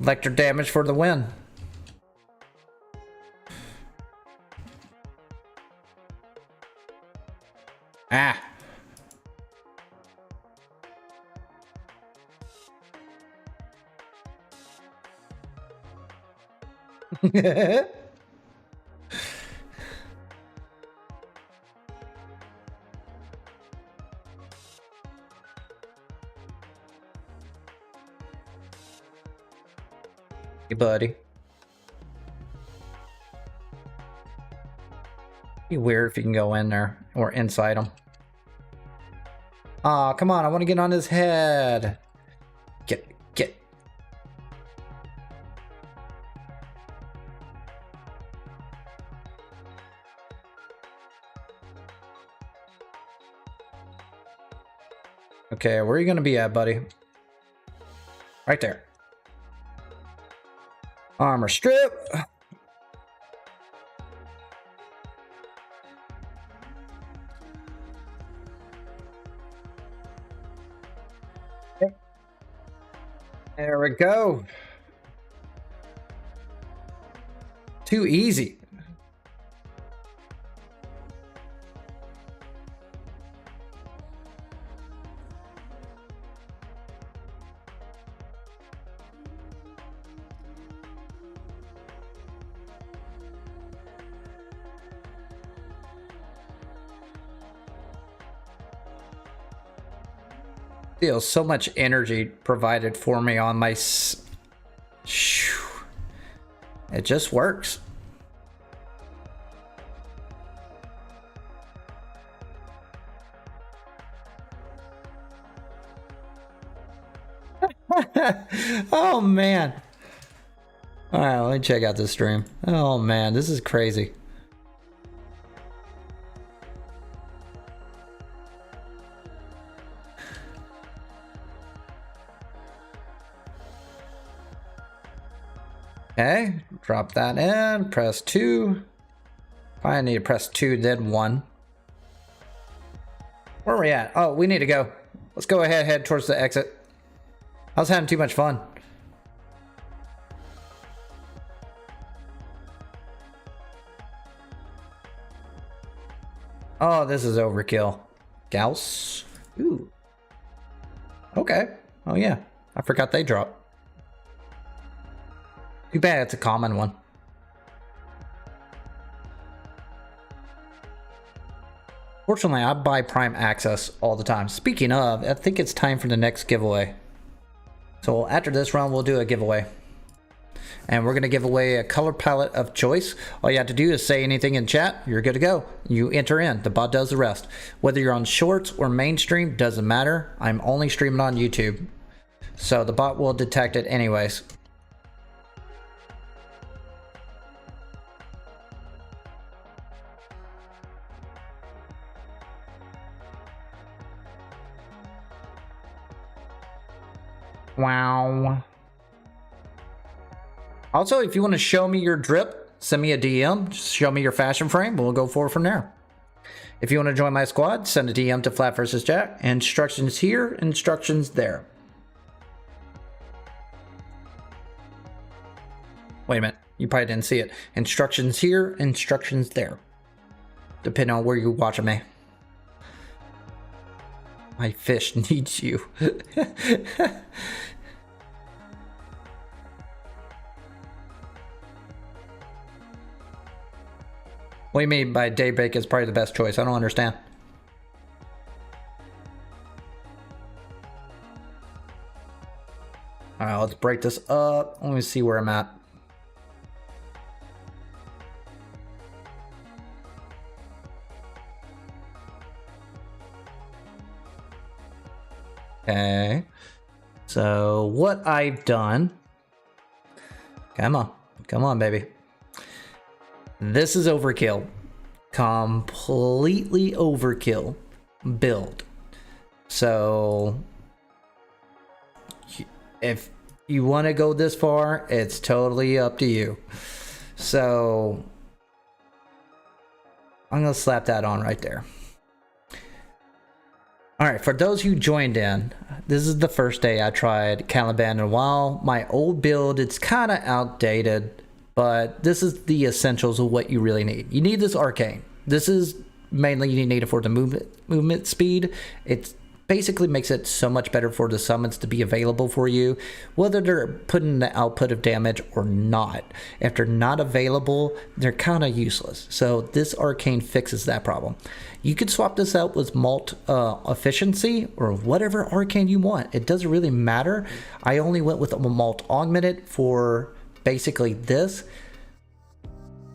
Electric damage for the win. Ah. Hey, buddy. Be weird if you can go in there or inside him. Aw, come on, I want to get on his head. Get. Okay, where are you gonna be at, buddy? Right there. Armor strip. There we go. Too easy. Feels so much energy provided for me on my it just works. Oh man. All right, let me check out this stream. Oh man, this is crazy. Okay, drop that in, press 2. I need to press 2, then 1. Where are we at? Oh, we need to go. Let's go ahead, head towards the exit. I was having too much fun. Oh, this is overkill. Gauss. Ooh. Okay. Oh, yeah. I forgot they drop. Too bad it's a common one. Fortunately, I buy Prime Access all the time. Speaking of, I think it's time for the next giveaway. So after this round, we'll do a giveaway. And we're going to give away a color palette of choice. All you have to do is say anything in chat. You're good to go. You enter in. The bot does the rest. Whether you're on shorts or mainstream, doesn't matter. I'm only streaming on YouTube. So the bot will detect it anyways. Wow. Also, if you want to show me your drip, send me a DM. Just show me your fashion frame. We'll go forward from there. If you want to join my squad, send a DM to flapvsjack. Instructions here, instructions there. Wait a minute. You probably didn't see it. Instructions here, instructions there. Depending on where you're watching me. My fish needs you. What do you mean by daybreak is probably the best choice? I don't understand. Alright, let's break this up. Let me see where I'm at. Okay. So what I've done. Come on. Come on, baby. This is overkill. Completely overkill build. So if you want to go this far, it's totally up to you. So I'm going to slap that on right there. Alright, for those who joined in, this is the first day I tried Caliban, and while my old build, it's kind of outdated, but this is the essentials of what you really need. You need this arcane. This is mainly you need it for the movement speed. It basically makes it so much better for the summons to be available for you, whether they're putting the output of damage or not. If they're not available, they're kind of useless. So this arcane fixes that problem. You could swap this out with Malt Efficiency or whatever arcane you want. It doesn't really matter. I only went with a Malt Augmented for basically this,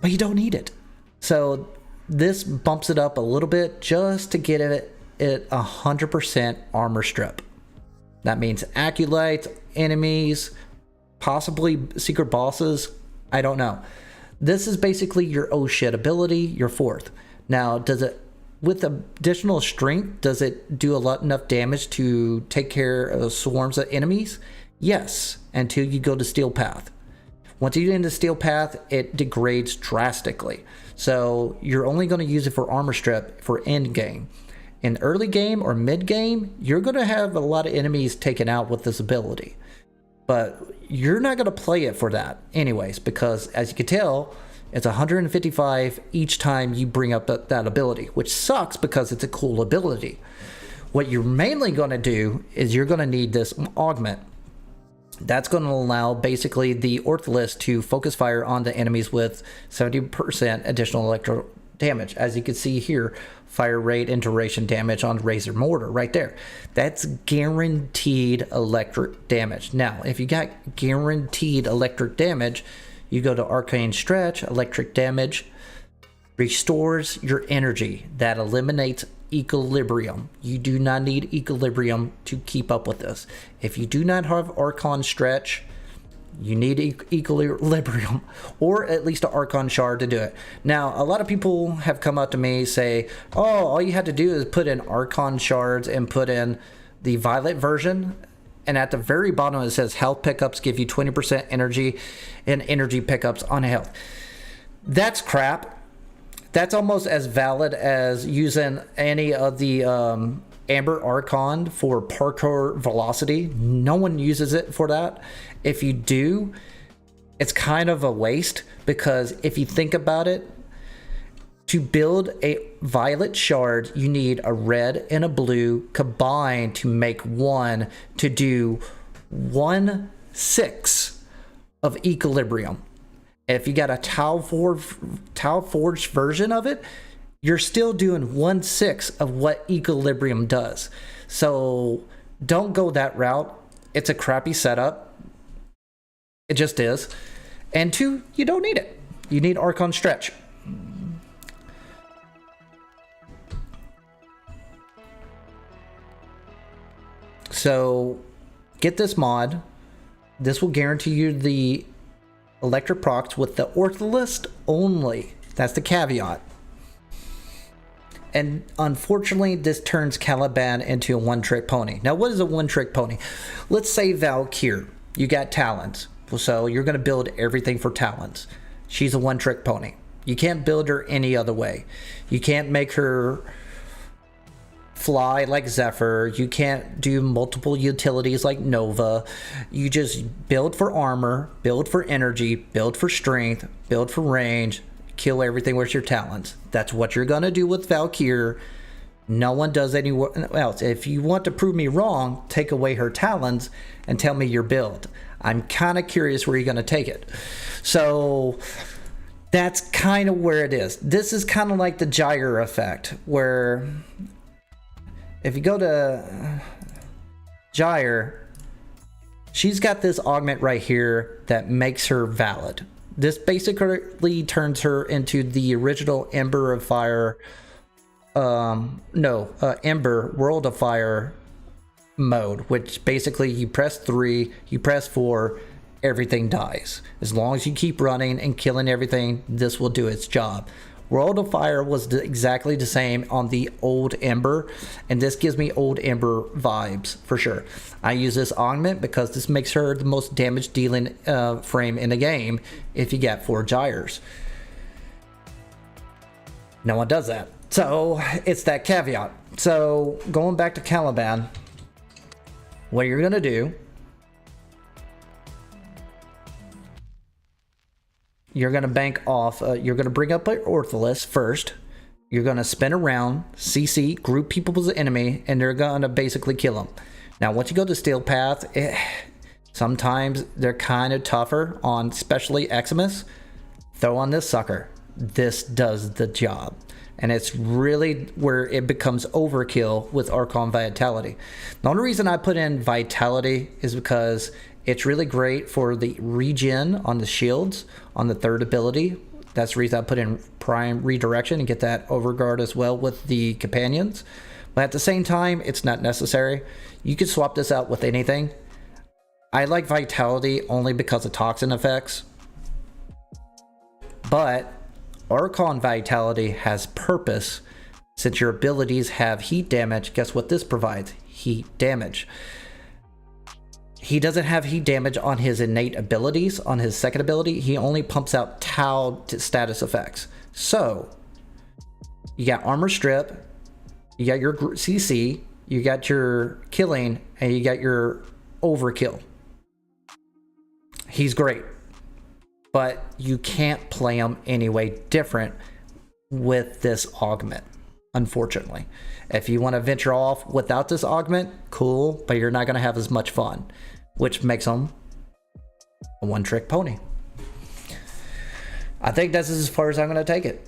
but you don't need it. So this bumps it up a little bit just to get it 100% armor strip. That means acolytes, enemies, possibly secret bosses. I don't know. This is basically your oh shit ability, your fourth. Now, does it, with additional strength, does it do enough damage to take care of swarms of enemies? Yes, until you go to Steel Path. Once you get into Steel Path, it degrades drastically. So you're only going to use it for armor strip for end game. In early game or mid game, you're going to have a lot of enemies taken out with this ability. But you're not going to play it for that anyways, because as you can tell, it's 155 each time you bring up that ability, which sucks because it's a cool ability. What you're mainly going to do is you're going to need this augment. That's going to allow basically the Ortholith to focus fire on the enemies with 70% additional electro damage. As you can see here, fire rate and duration damage on Razor Mortar right there. That's guaranteed electric damage. Now, if you got guaranteed electric damage, you go to Arcane Stretch. Electric damage restores your energy. That eliminates equilibrium. You do not need equilibrium to keep up with this. If you do not have Archon Stretch, you need equilibrium, or at least an Archon Shard to do it. Now, a lot of people have come up to me say, oh, all you have to do is put in Archon Shards and put in the Violet version. And at the very bottom it says health pickups give you 20% energy and energy pickups on health. That's crap. That's almost as valid as using any of the Amber Archon for parkour velocity. No one uses it for that. If you do, it's kind of a waste, because if you think about it, to build a violet shard, you need a red and a blue combined to make one to do 1/6 of equilibrium. If you got a tile forged version of it, you're still doing 1/6 of what equilibrium does. So don't go that route. It's a crappy setup. It just is. And 2, you don't need it. You need Archon Stretch. So get this mod. This will guarantee you the electric procs with the Ortholist only. That's the caveat. And unfortunately, this turns Caliban into a one-trick pony. Now, what is a one-trick pony? Let's say Valkyrie. You got talons. So you're going to build everything for talons. She's a one-trick pony. You can't build her any other way. You can't make her fly like Zephyr. You can't do multiple utilities like Nova. You just build for armor, build for energy, build for strength, build for range, kill everything with your talons. That's what you're gonna do with Valkyrie. No one does anywhere else. If you want to prove me wrong, take away her talons and tell me your build. I'm kind of curious where you're gonna take it. So that's kind of where it is. This is kind of like the Gyre effect, where if you go to Gyre, she's got this augment right here that makes her valid. This basically turns her into the original Ember of Fire, Ember World of Fire mode, which basically you press 3, you press 4, everything dies. As long as you keep running and killing everything, this will do its job. World of Fire was exactly the same on the old Ember, and this gives me old Ember vibes for sure. I use this augment because this makes her the most damage dealing frame in the game if you get 4 gyres. No one does that. So it's that caveat. So going back to Caliban, what you're gonna do, you're going to bank off, you're going to bring up an Ortholist first. You're going to spin around, CC, group people as an enemy, and they're going to basically kill them. Now, once you go to Steel Path, sometimes they're kind of tougher on, especially Eximus. Throw on this sucker. This does the job. And it's really where it becomes overkill with Archon Vitality. The only reason I put in Vitality is because it's really great for the regen on the shields on the 3rd ability. That's the reason I put in Prime Redirection and get that overguard as well with the companions. But at the same time, it's not necessary. You can swap this out with anything. I like Vitality only because of toxin effects. But Archon Vitality has purpose. Since your abilities have heat damage, guess what this provides? Heat damage. He doesn't have heat damage on his innate abilities. On his second ability, he only pumps out Tau status effects. So, you got Armor Strip, you got your CC, you got your Killing, and you got your Overkill. He's great. But you can't play him any way different with this augment, unfortunately. If you want to venture off without this augment, cool, but you're not going to have as much fun, which makes him a one-trick pony. I think this is as far as I'm going to take it.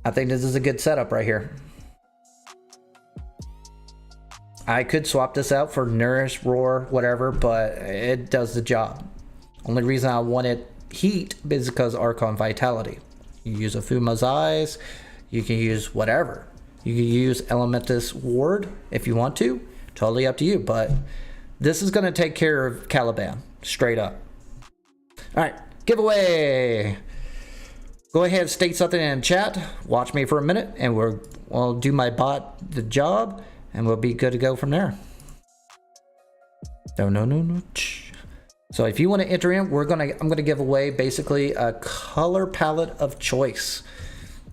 I think this is a good setup right here. I could swap this out for Nourish, Roar, whatever, but it does the job. Only reason I wanted Heat is because Archon Vitality. You use a Fuma's Eyes, you can use whatever. You can use Elementus Ward if you want to. Totally up to you, but this is going to take care of Caliban, straight up. All right, giveaway. Go ahead and state something in chat. Watch me for a minute, and we'll do my bot the job, and we'll be good to go from there. No. So if you want to enter in, I'm gonna give away basically a color palette of choice.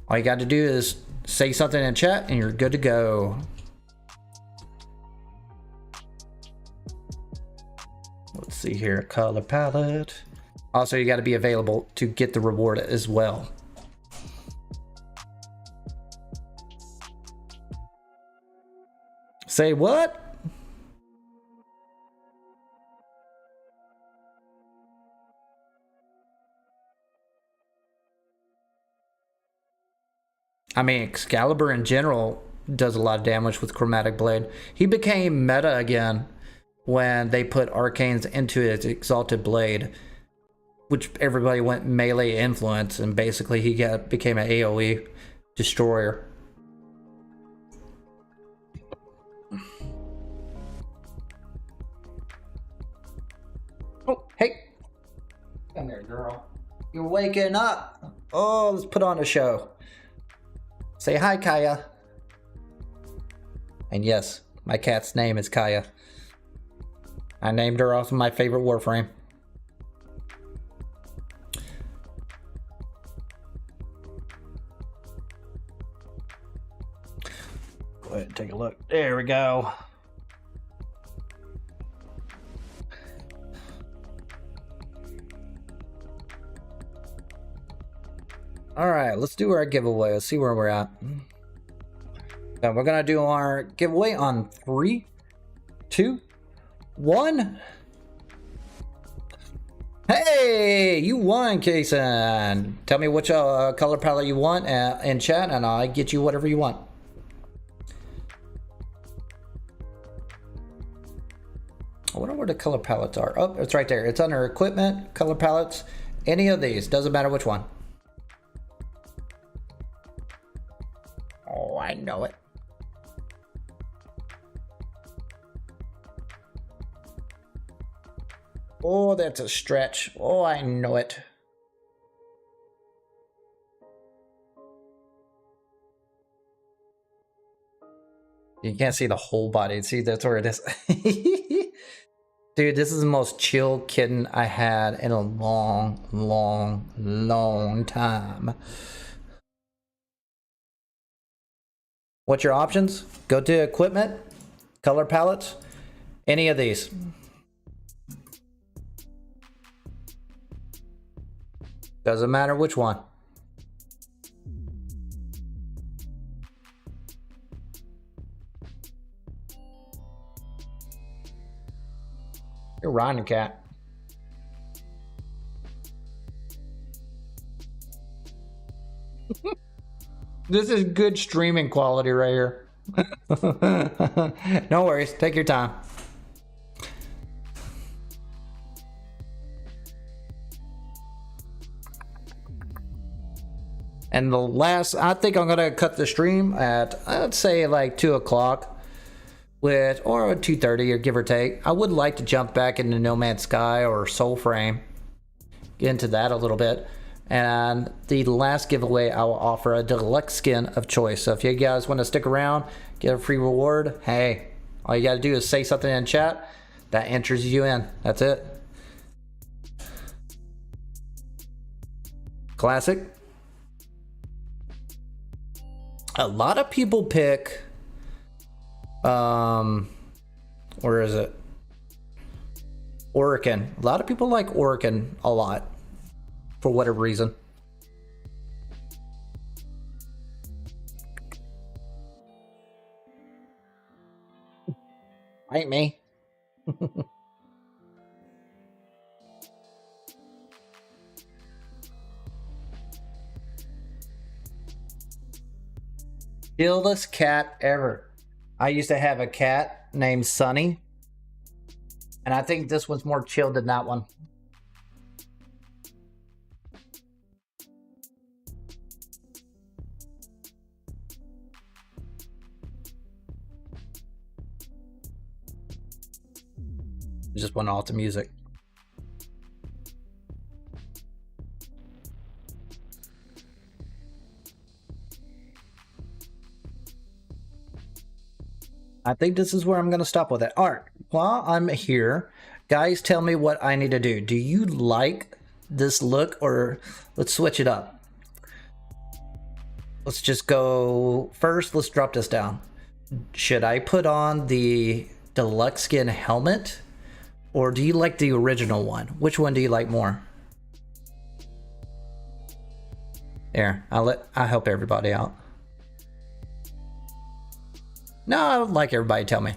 All you got to do is say something in chat and you're good to go. Let's see here, color palette. Also, you got to be available to get the reward as well. Say what? I mean, Excalibur in general does a lot of damage with Chromatic Blade. He became meta again when they put arcanes into his Exalted Blade, which everybody went melee influence, and basically he became an AoE destroyer. Oh, hey. Come here, girl. You're waking up. Oh, let's put on a show. Say hi, Kaya. And yes, my cat's name is Kaya. I named her off of my favorite Warframe. Go ahead and take a look. There we go. All right, let's do our giveaway. Let's see where we're at. So we're gonna do our giveaway on 3, 2, 1. Hey, you won, Kason. Tell me which color palette you want in chat, and I'll get you whatever you want. I wonder where the color palettes are. Oh, it's right there. It's under equipment, color palettes. Any of these, doesn't matter which one. Oh, I know it. Oh, that's a stretch. Oh, I know it. You can't see the whole body. See, that's where it is. Dude, this is the most chill kitten I had in a long time. What's your options? Go to equipment, color palettes, any of these. Doesn't matter which one. You're riding, cat. This is good streaming quality right here. No worries, take your time. And the last, I think I'm gonna cut the stream at, I'd say like 2 o'clock. Or 2:30 or give or take. I would like to jump back into No Man's Sky or Soulframe, get into that a little bit. And the last giveaway, I will offer a deluxe skin of choice. So if you guys want to stick around, get a free reward, hey, all you got to do is say something in chat that enters you in. That's it. Classic. A lot of people pick where is it? Orokin. A lot of people like Orokin a lot for whatever reason. Ain't me. Chillest cat ever. I used to have a cat named Sunny, and I think this one's more chilled than that one. It just went off to music. I think this is where I'm going to stop with it. All right, while I'm here, guys, tell me what I need to do. Do you like this look, or let's switch it up? Let's just go first. Let's drop this down. Should I put on the deluxe skin helmet, or do you like the original one? Which one do you like more? There, I'll help everybody out. No, I would like everybody to tell me.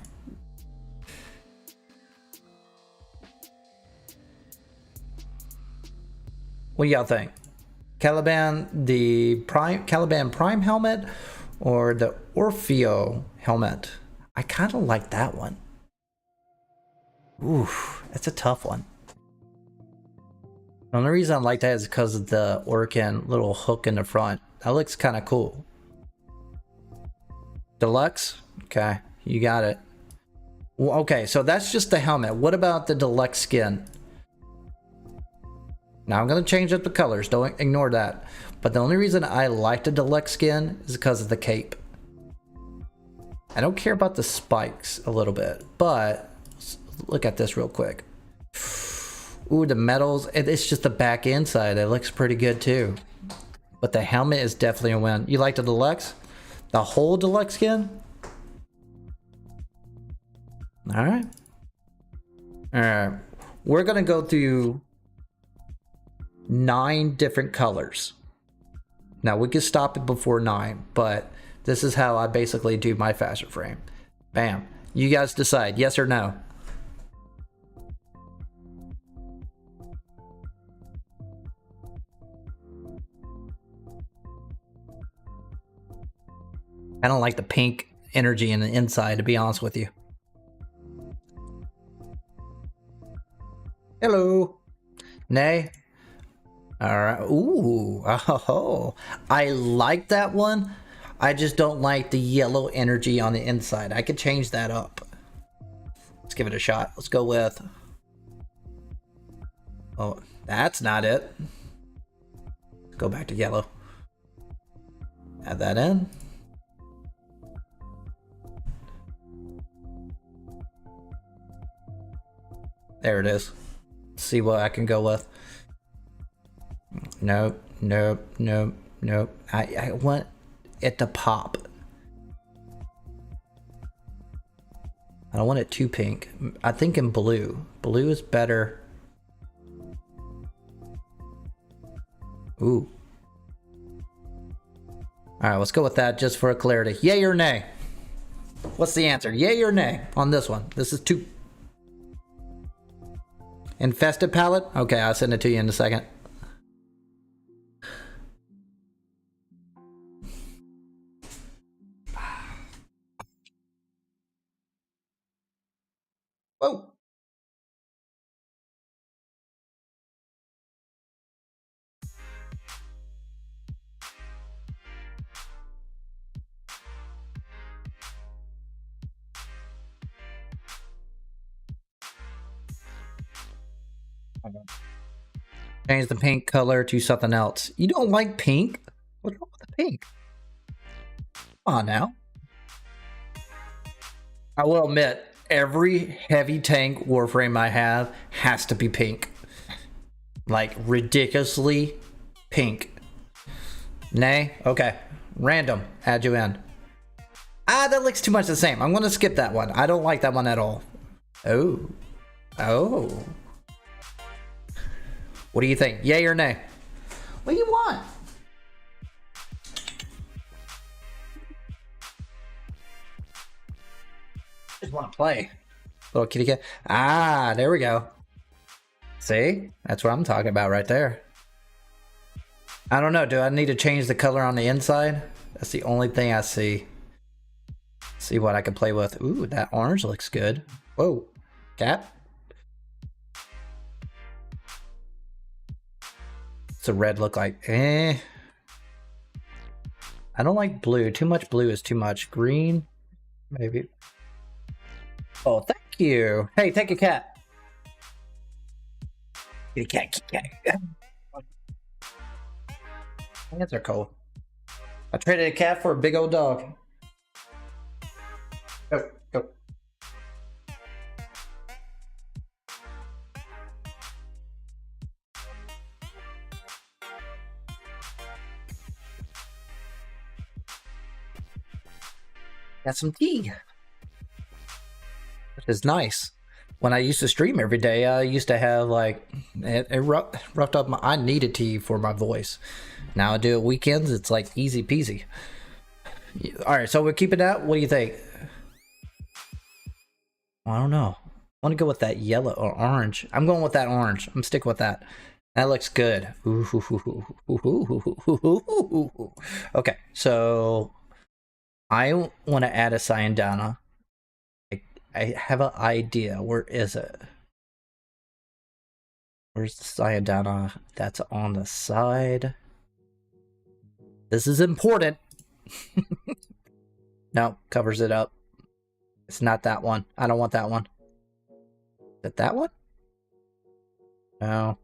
What do y'all think? Caliban, the Caliban Prime helmet, or the Orfeo helmet? I kind of like that one. Ooh, that's a tough one. The only reason I like that is because of the Orkin little hook in the front. That looks kind of cool. Deluxe? Okay, you got it. Well, okay, so that's just the helmet. What about the deluxe skin? Now I'm going to change up the colors. Don't ignore that. But the only reason I like the deluxe skin is because of the cape. I don't care about the spikes a little bit, but look at this real quick. Ooh, the metals. It's just the back inside. It looks pretty good too. But the helmet is definitely a win. You like the deluxe? The whole deluxe skin? Alright. Alright. We're going to go through 9 different colors. Now, we can stop it before 9, but this is how I basically do my fashion frame. Bam. You guys decide, yes or no. I don't like the pink energy in the inside, to be honest with you. Hello. Nay. All right. Ooh. Oh. I like that one. I just don't like the yellow energy on the inside. I could change that up. Let's give it a shot. Let's go with... Oh, that's not it. Let's go back to yellow. Add that in. There it is. Let's see what I can go with. Nope, nope, nope, nope. I want it to pop. I don't want it too pink. I think in blue. Blue is better. Ooh. Alright, let's go with that just for clarity. Yay or nay? What's the answer? Yay or nay on this one? This is too... Infested palette? Okay, I'll send it to you in a second. Whoa. Change the pink color to something else. You don't like pink? What's wrong with the pink? Come on now. I will admit, every heavy tank Warframe I have has to be pink. Like, ridiculously pink. Nay? Okay. Random. Add you in. Ah, that looks too much the same. I'm going to skip that one. I don't like that one at all. Oh. Oh. What do you think? Yay or nay? What do you want? Just want to play. Little kitty cat. Ah, there we go. See? That's what I'm talking about right there. I don't know. Do I need to change the color on the inside? That's the only thing I see. See what I can play with. Ooh, that orange looks good. Whoa. Cat? What's the red look like? Eh. I don't like blue. Too much blue is too much. Green? Maybe. Oh, thank you. Hey, take a cat. Get a cat, get a cat. Hands are cold. I traded a cat for a big old dog. Go, go. got some tea. Which is nice. When I used to stream every day, I used to have like it roughed up my. I needed tea for my voice. Now I do it weekends. It's like easy peasy. All right, so we're keeping that. What do you think? I don't know. I want to go with that yellow or orange. I'm going with that orange. I'm sticking with that. That looks good. Okay, so I want to add a Syandana. I have an idea. Where is it? Where's the Syandana? That's on the side. This is important. No, covers it up. It's not that one. I don't want that one. Is it that one? No.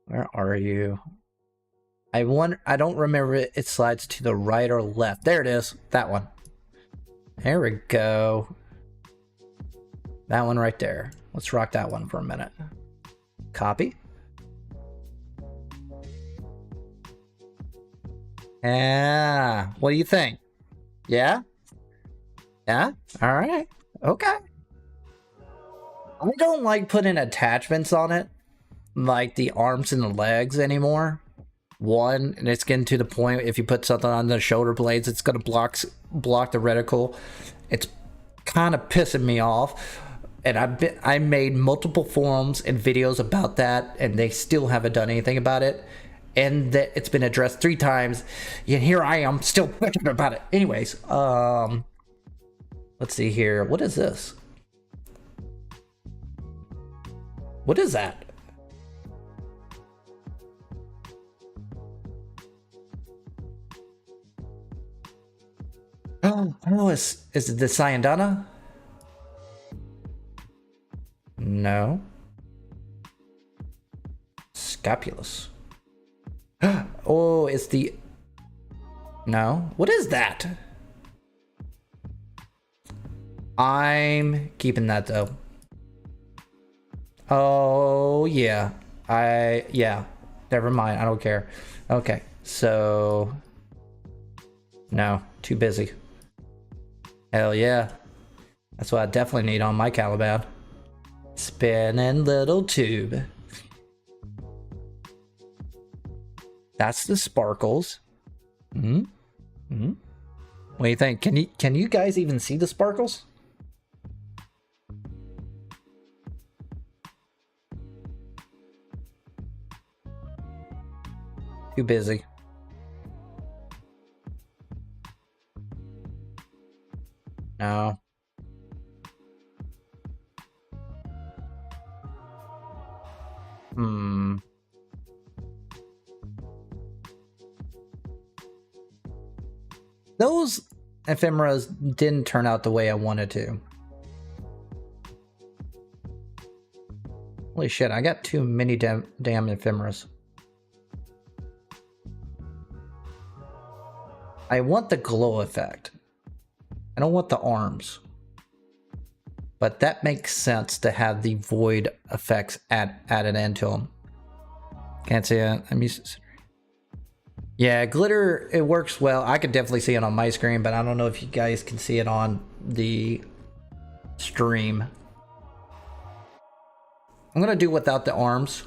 Where are you? I don't remember it slides to the right or left. There it is. That one. There we go. That one right there. Let's rock that one for a minute. Copy. Yeah. What do you think? Yeah? Yeah? All right. Okay. I don't like putting attachments on it, like the arms and the legs anymore. One, and it's getting to the point if you put something on the shoulder blades, it's gonna block the reticle. It's kind of pissing me off, and I made multiple forums and videos about that, and they still haven't done anything about it. And that it's been addressed 3 times, and here I am still bitching about it. Anyways, let's see here. What is this? What is that? Oh, is it the Syandana? No. Scapulus. Oh, it's the... No. What is that? I'm keeping that, though. Oh, yeah. Yeah. Never mind. I don't care. Okay. So... No. Too busy. Hell yeah. That's what I definitely need on my Caliban. Spinning little tube. That's the sparkles. What do you think? Can you guys even see the sparkles? Too busy. No. Those ephemeras didn't turn out the way I wanted to. Holy shit, I got too many damn ephemeras. I want the glow effect. I don't want the arms. But that makes sense to have the void effects added into them. Can't see it. I'm used to... Yeah, glitter, it works well. I could definitely see it on my screen, but I don't know if you guys can see it on the stream. I'm going to do without the arms.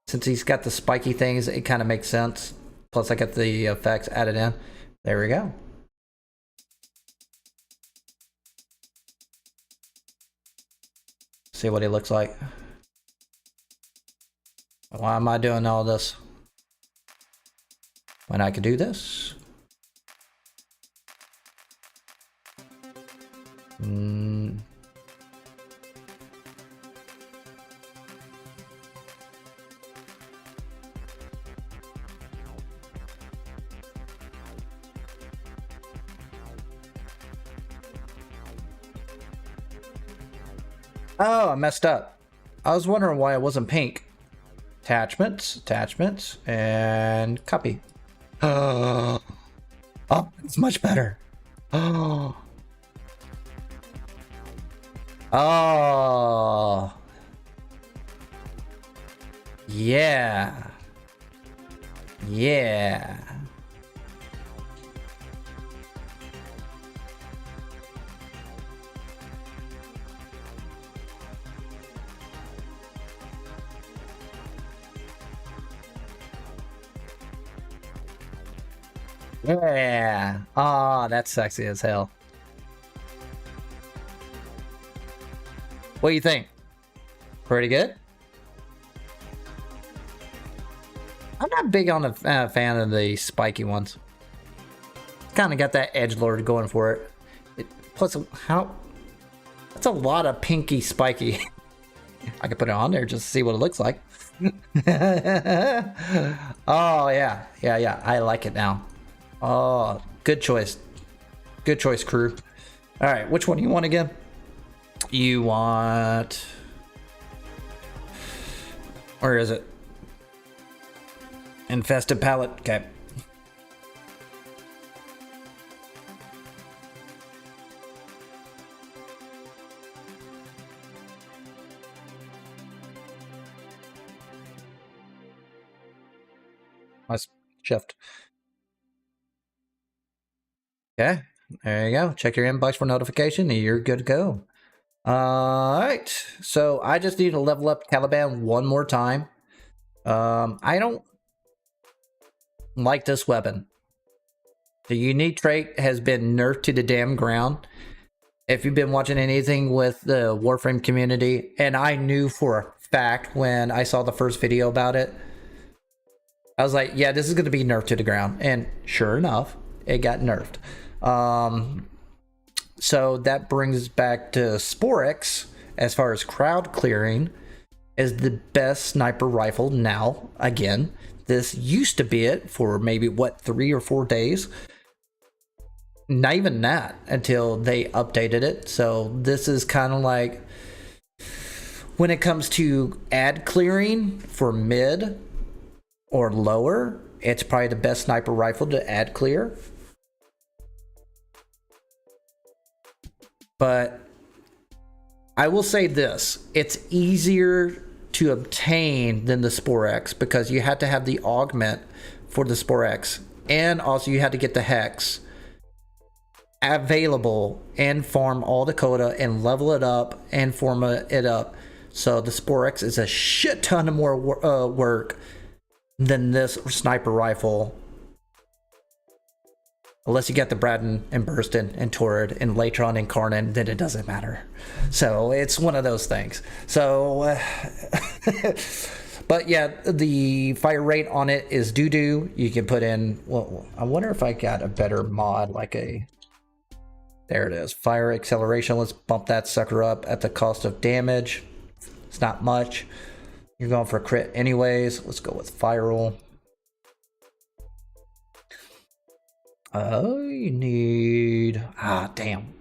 Since he's got the spiky things, it kind of makes sense. Plus, I got the effects added in. There we go. See what he looks like. Why am I doing all this when I could do this? Oh, I messed up. I was wondering why it wasn't pink. Attachments, and copy. Oh, it's much better. Oh. Oh. Yeah. Yeah. Yeah. Oh, that's sexy as hell. What do you think? Pretty good? I'm not big on a fan of the spiky ones. Kind of got that edgelord going for it. Plus, how? That's a lot of pinky spiky. I could put it on there just to see what it looks like. Oh, yeah. Yeah. I like it now. Oh, good choice. Good choice, crew. All right, which one do you want again? You want... Where is it? Infested pallet. Okay. Let's shift. Okay, there you go. Check your inbox for notification and you're good to go. All right, so I just need to level up Caliban one more time. I don't like this weapon. The unique trait has been nerfed to the damn ground. If you've been watching anything with the Warframe community, and I knew for a fact when I saw the first video about it, I was like, yeah, this is going to be nerfed to the ground. And sure enough, it got nerfed. So that brings back to Sporex, as far as crowd clearing, is the best sniper rifle now. Again, this used to be it for maybe, what, 3 or 4 days? Not even that until they updated it. So this is kind of like, when it comes to ad clearing for mid or lower, it's probably the best sniper rifle to ad clear. But I will say this, it's easier to obtain than the Sporex because you had to have the augment for the Sporex, and also you had to get the hex available and farm all the quota and level it up and form it up. So the Sporex is a shit ton of more work than this sniper rifle, unless you get the Braden and Burston and Torrid and later on Incarnate, then it doesn't matter. So it's one of those things. So but yeah, the fire rate on it is doo-doo. You can put in, well, I wonder if I got a better mod, like a, there it is, fire acceleration. Let's bump that sucker up at the cost of damage. It's not much. You're going for a crit anyways. Let's go with viral. You need, damn.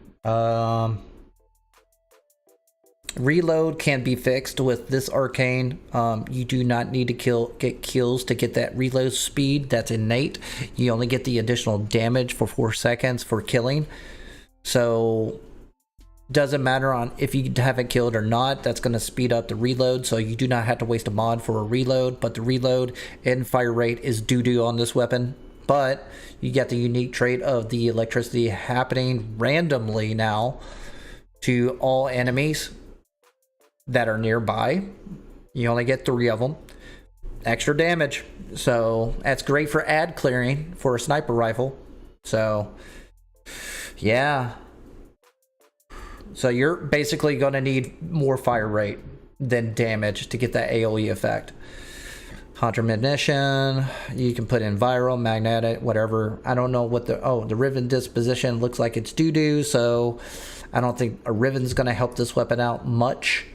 Reload can be fixed with this arcane. You do not need to get kills to get that reload speed. That's innate. You only get the additional damage for 4 seconds for killing. So doesn't matter on if you haven't killed or not. That's going to speed up the reload, so you do not have to waste a mod for a reload. But the reload and fire rate is doo-doo on this weapon. But you get the unique trait of the electricity happening randomly now to all enemies that are nearby. You only get 3 of them. Extra damage. So that's great for ad clearing for a sniper rifle. So yeah. So you're basically going to need more fire rate than damage to get that AoE effect. Hunter munition, you can put in viral, magnetic, whatever. I don't know what the Riven disposition looks like. It's doo-doo, so I don't think a Riven's going to help this weapon out much.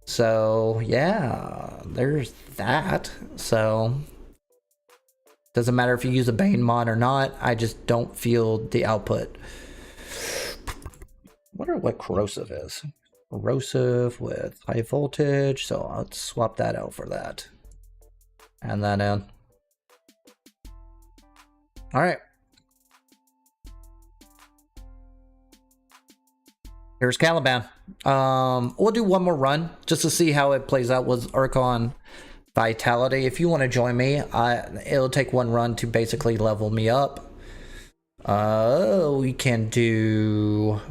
So yeah, there's that. So doesn't matter if you use a Bane mod or not. I just don't feel the output. I wonder what corrosive is. Corrosive with high voltage, so I'll swap that out for that. And then in. All right. Here's Caliban. We'll do one more run just to see how it plays out with Archon Vitality. If you want to join me, it'll take one run to basically level me up. We can do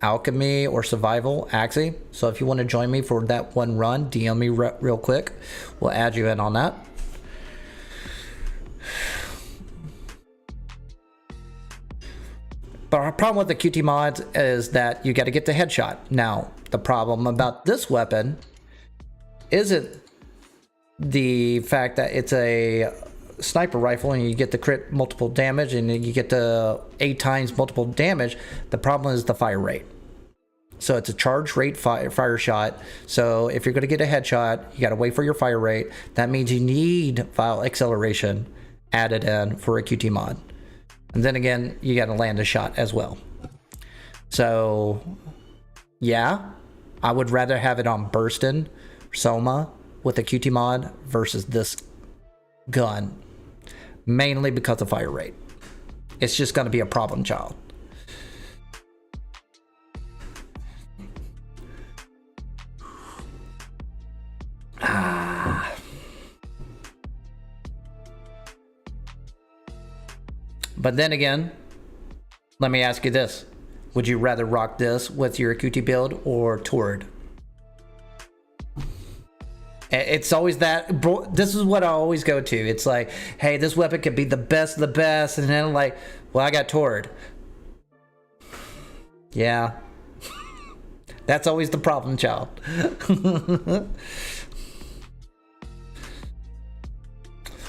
Alchemy or Survival, Axie. So if you want to join me for that one run, DM me real quick. We'll add you in on that. But our problem with the QT mods is that you got to get the headshot. Now, the problem about this weapon isn't the fact that it's a sniper rifle and you get the crit multiple damage and you get the 8 times multiple damage. The problem is the fire rate. So it's a charge rate fire shot. So if you're going to get a headshot, you got to wait for your fire rate. That means you need file acceleration added in for a QT mod. And then again, you got to land a shot as well. So yeah, I would rather have it on Burstin Soma with a QT mod versus this gun, mainly because of fire rate. It's just going to be a problem child. But then again, let me ask you this. Would you rather rock this with your QT build or Tord? It's always that, bro, this is what I always go to. It's like, hey, this weapon could be the best of the best. And then like, well, I got Tord. Yeah. That's always the problem child.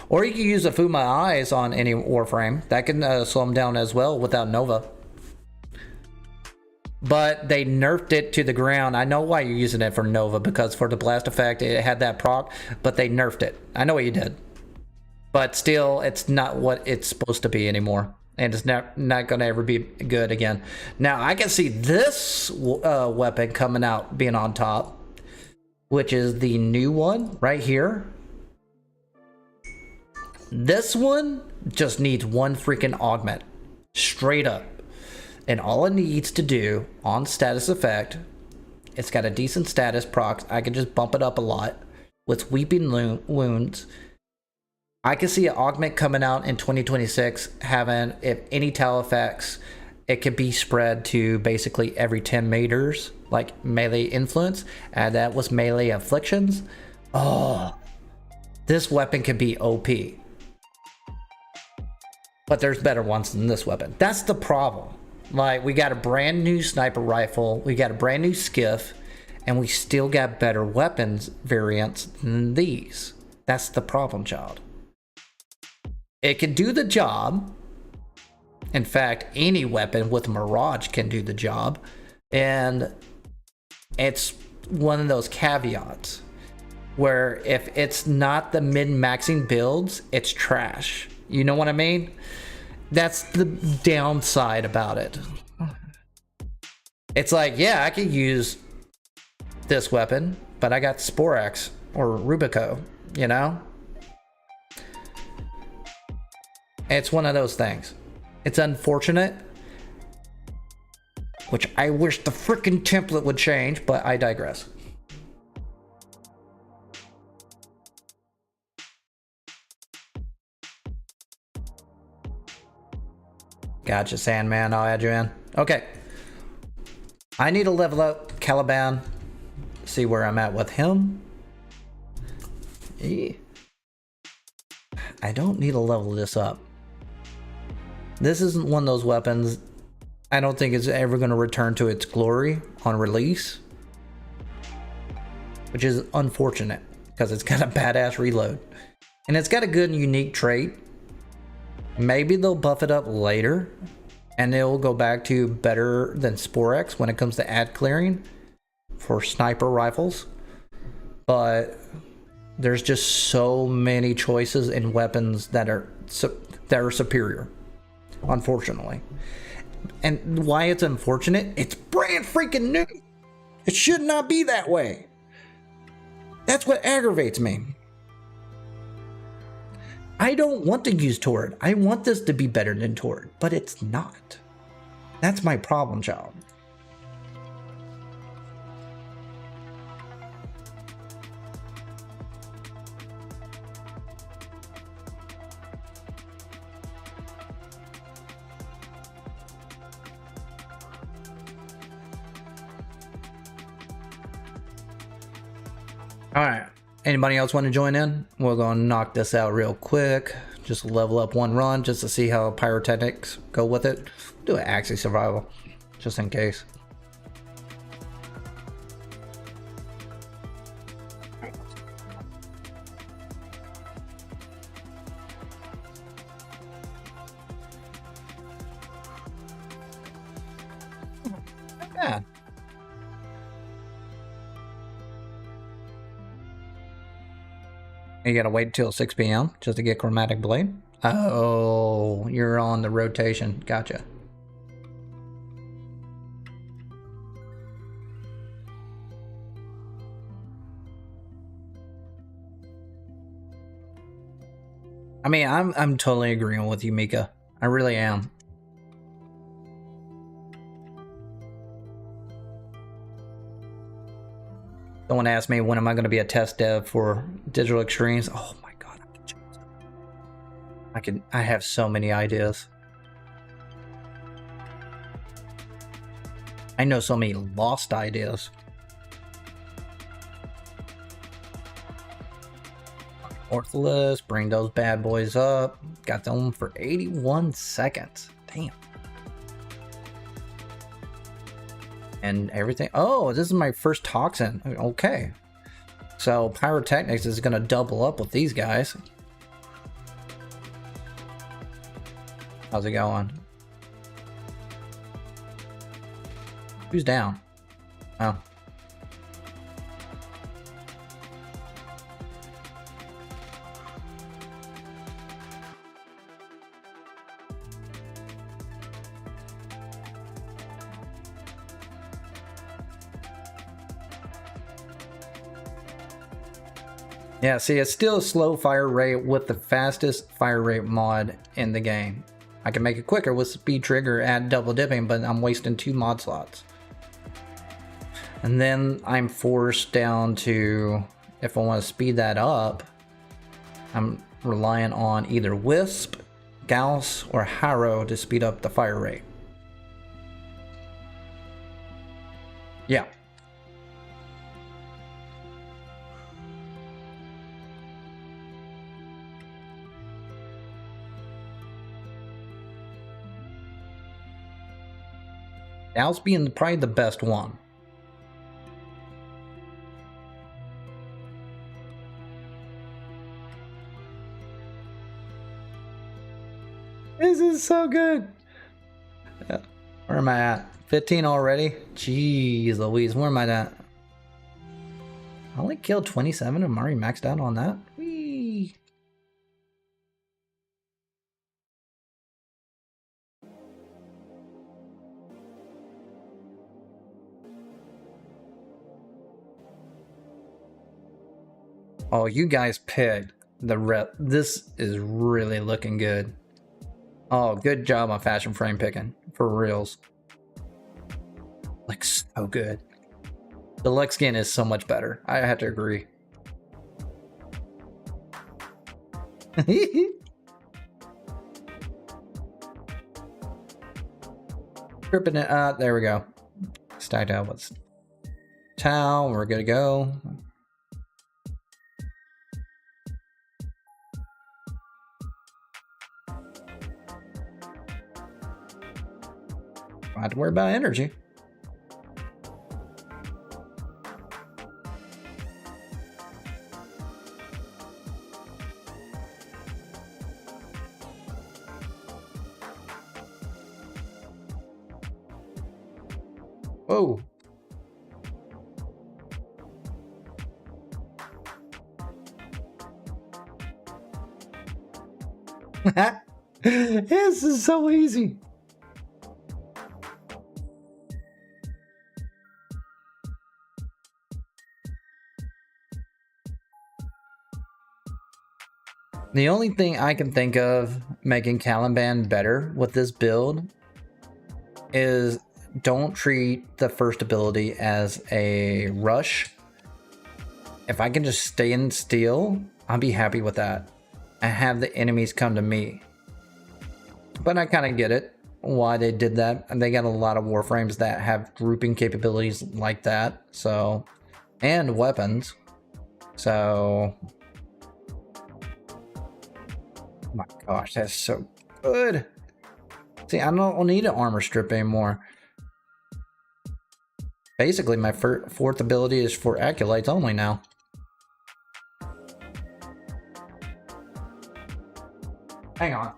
Or you can use a Fuma Eyes on any Warframe. That can slow them down as well without Nova. But they nerfed it to the ground. I know why you're using it for Nova, because for the blast effect, it had that proc, but they nerfed it. I know what you did. But still, it's not what it's supposed to be anymore. And it's not going to ever be good again. Now, I can see this weapon coming out, being on top, which is the new one right here. This one just needs one freaking augment. Straight up. And all it needs to do on status effect, it's got a decent status proc. I can just bump it up a lot with Weeping Wounds. I can see an augment coming out in 2026 having, if any tile effects, it could be spread to basically every 10 meters, like melee influence. And that was melee afflictions. Oh, this weapon could be OP. But there's better ones than this weapon. That's the problem. Like, we got a brand new sniper rifle, we got a brand new skiff, and we still got better weapons variants than these. That's the problem, child. It can do the job. In fact, any weapon with Mirage can do the job. And it's one of those caveats where if it's not the min-maxing builds, it's trash. You know what I mean? That's the downside about it. It's like, yeah, I could use this weapon, but I got Sporax or Rubico, you know? It's one of those things. It's unfortunate, which I wish the freaking template would change, but I digress. Gotcha, Sandman. I'll add you in. Okay. I need to level up Caliban. See where I'm at with him. I don't need to level this up. This isn't one of those weapons I don't think it's ever going to return to its glory on release. Which is unfortunate, because it's got a badass reload. And it's got a good and unique trait. Maybe they'll buff it up later and it'll go back to better than Sporax when it comes to ad clearing for sniper rifles. But there's just so many choices in weapons that are superior, unfortunately. And why it's unfortunate? It's brand freaking new. It should not be that way. That's what aggravates me. I don't want to use Tord. I want this to be better than Tord, but it's not. That's my problem, child. All right. Anybody else want to join in? We're going to knock this out real quick. Just level up one run just to see how pyrotechnics go with it. Do an Axie survival, just in case. Yeah. You gotta wait till 6 p.m. just to get Chromatic Blade. Oh, you're on the rotation. Gotcha. I mean, I'm totally agreeing with you, Mika. I really am. Someone asked me when am I going to be a test dev for Digital Extremes. Oh my god, I have so many ideas. I know so many lost ideas. Ortholis, bring those bad boys up. Got them for 81 seconds. Damn. And everything. Oh, this is my first toxin. Okay. So pyrotechnics is going to double up with these guys. How's it going? Who's down? Oh. Yeah, see, it's still a slow fire rate with the fastest fire rate mod in the game. I can make it quicker with speed trigger, add double dipping, but I'm wasting 2 mod slots. And then I'm forced down to, if I want to speed that up, I'm relying on either Wisp, Gauss, or Harrow to speed up the fire rate. Yeah. Gauss being probably the best one. This is so good. Where am I at? 15 already? Jeez Louise, where am I at? I only killed 27 and I'm already maxed out on that. Whee! Oh, you guys picked the rep. This is really looking good. Oh, good job on fashion frame picking. For reals. Looks so good. The Lux skin is so much better. I have to agree. Tripping it up. There we go. Stacked out with towel. We're good to go. Don't have to worry about energy. Whoa. This is so easy. The only thing I can think of making Caliban better with this build is don't treat the first ability as a rush. If I can just stay in steel, I'll be happy with that. And have the enemies come to me. But I kind of get it, why they did that. And they got a lot of Warframes that have grouping capabilities like that. So, and weapons. So... Oh my gosh, that's so good. See, I don't need an armor strip anymore. Basically, my fourth ability is for acolytes only now. Hang on.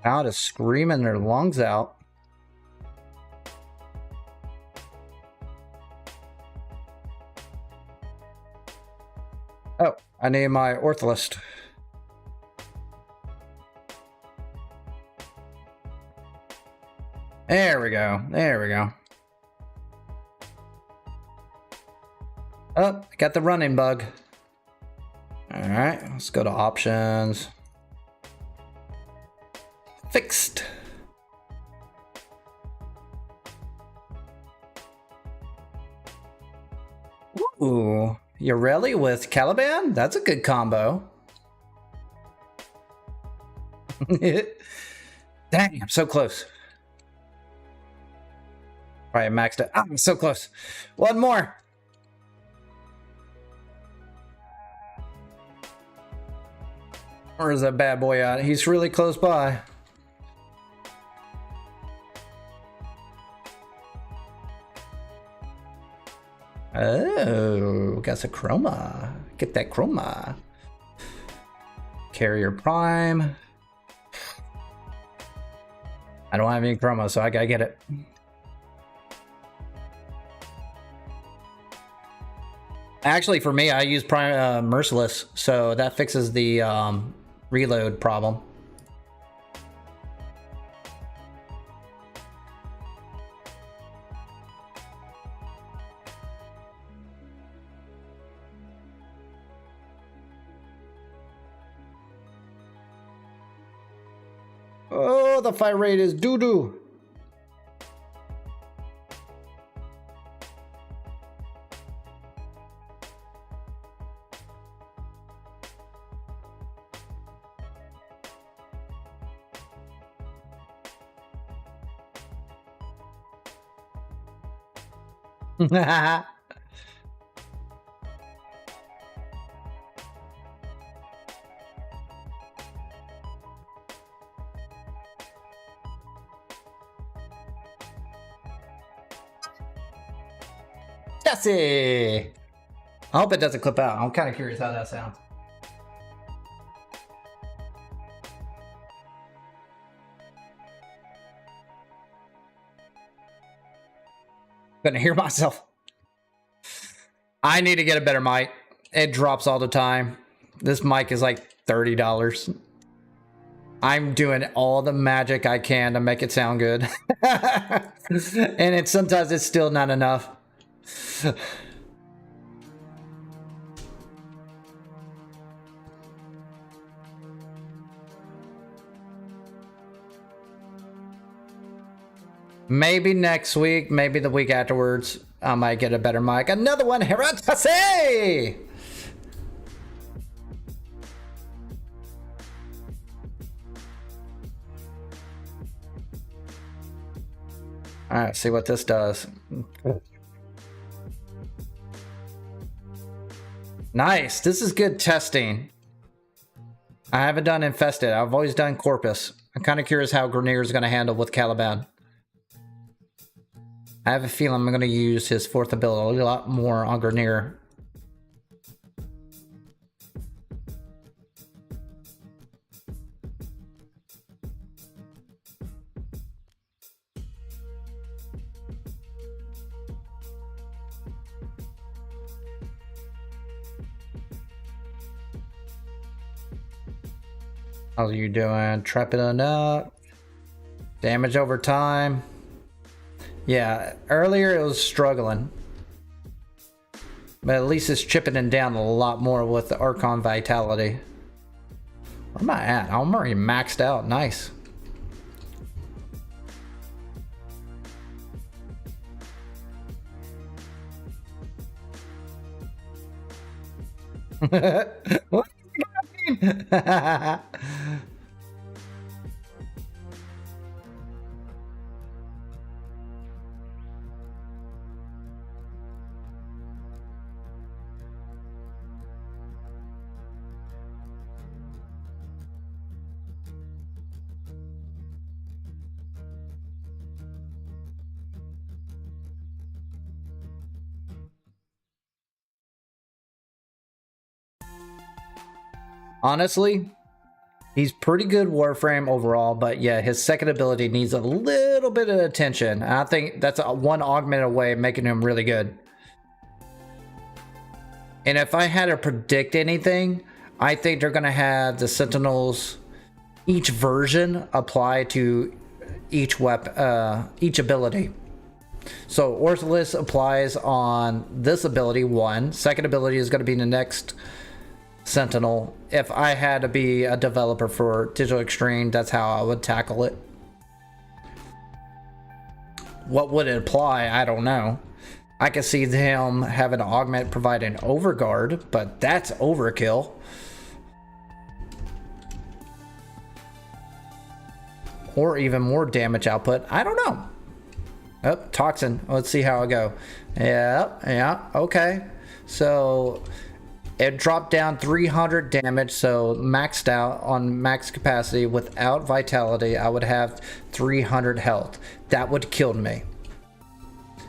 Out is screaming their lungs out. Oh, I need my ortholist. There we go. There we go. Oh, got the running bug. All right, let's go to options. Fixed. Ooh, Ureli with Caliban? That's a good combo. Dang, I'm so close. All right, maxed it. Ah, I'm so close. One more. Where's that bad boy at? He's really close by. Oh, got some chroma. Get that chroma. Carrier Prime. I don't have any chroma, so I gotta get it. Actually, for me, I use Prime Merciless, so that fixes the reload problem. Oh, the fight rate is doo-doo. Jesse! I hope it doesn't clip out. I'm kind of curious how that sounds. Couldn't hear myself. I need to get a better mic. It drops all the time. This mic is like $30. I'm doing all the magic I can to make it sound good. And sometimes it's still not enough. Maybe next week, maybe the week afterwards, I might get a better mic. Another one, Harrow. All right, see what this does. Nice. This is good testing. I haven't done Infested. I've always done Corpus. I'm kind of curious how Grenier is going to handle with Caliban. I have a feeling I'm going to use his fourth ability a lot more on Grenier. How are you doing? Trepidant up. Damage over time. Yeah, earlier it was struggling. But at least it's chipping it down a lot more with the Archon Vitality. Where am I at? I'm already maxed out. Nice. What? Honestly, he's pretty good Warframe overall, but yeah, his second ability needs a little bit of attention. And I think that's one augment away of making him really good. And if I had to predict anything, I think they're going to have the Sentinels, each version apply to each weapon, each ability. So Ortholis applies on this ability one. Second ability is going to be the next Sentinel. If I had to be a developer for Digital Extreme, that's how I would tackle it. What would it apply? I don't know. I could see him having an augment provide an overguard, but that's overkill. Or even more damage output. I don't know. Oh, Toxin. Let's see how I go. Yeah, okay. So it dropped down 300 damage, so maxed out on max capacity. Without Vitality, I would have 300 health. That would kill me.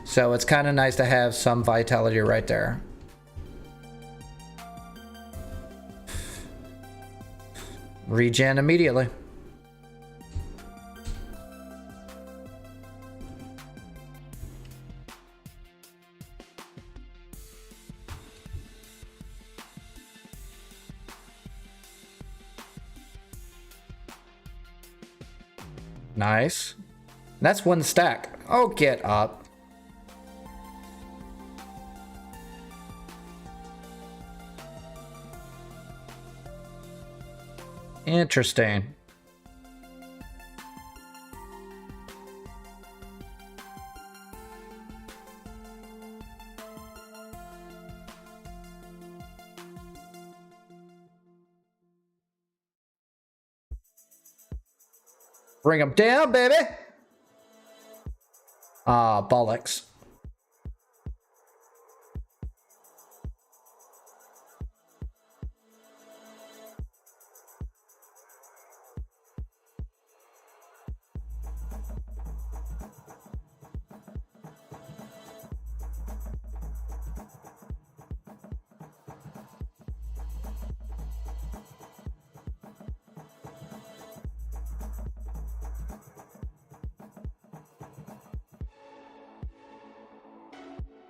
So it's kind of nice to have some Vitality right there. Regen immediately. Nice. That's one stack. Oh, get up. Interesting. Bring them down, baby. Ah, bollocks.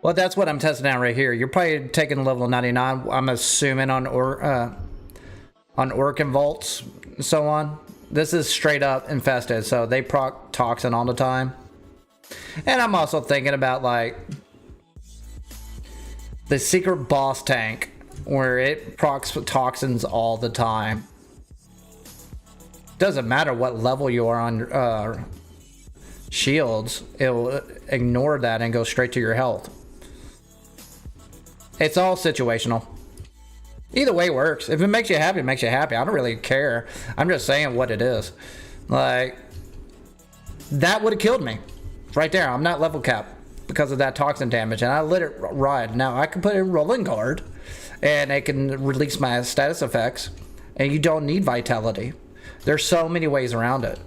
Well, that's what I'm testing out right here. You're probably taking level 99. I'm assuming on Orc and Vaults and so on. This is straight up infested, so they proc Toxin all the time. And I'm also thinking about like the secret boss tank where it procs Toxins all the time. Doesn't matter what level you are on shields, it'll ignore that and go straight to your health. It's all situational. Either way works. If it makes you happy, it makes you happy. I don't really care. I'm just saying what it is. Like, that would have killed me. Right there. I'm not level capped because of that Toxin damage, and I let it ride. Now, I can put in Rolling Guard, and it can release my status effects, and you don't need Vitality. There's so many ways around it.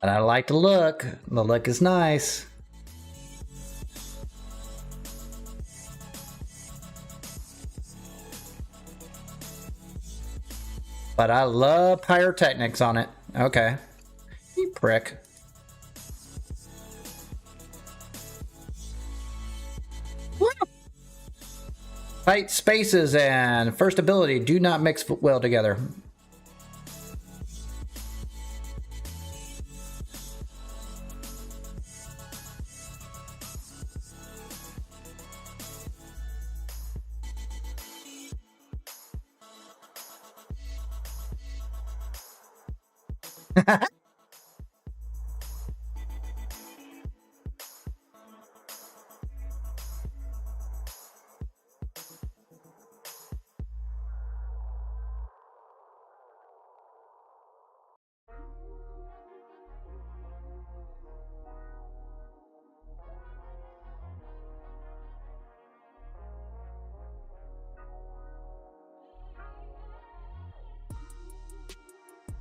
And I like the look. The look is nice. But I love pyrotechnics on it. Okay. You prick. Woo! Tight spaces and first ability do not mix well together.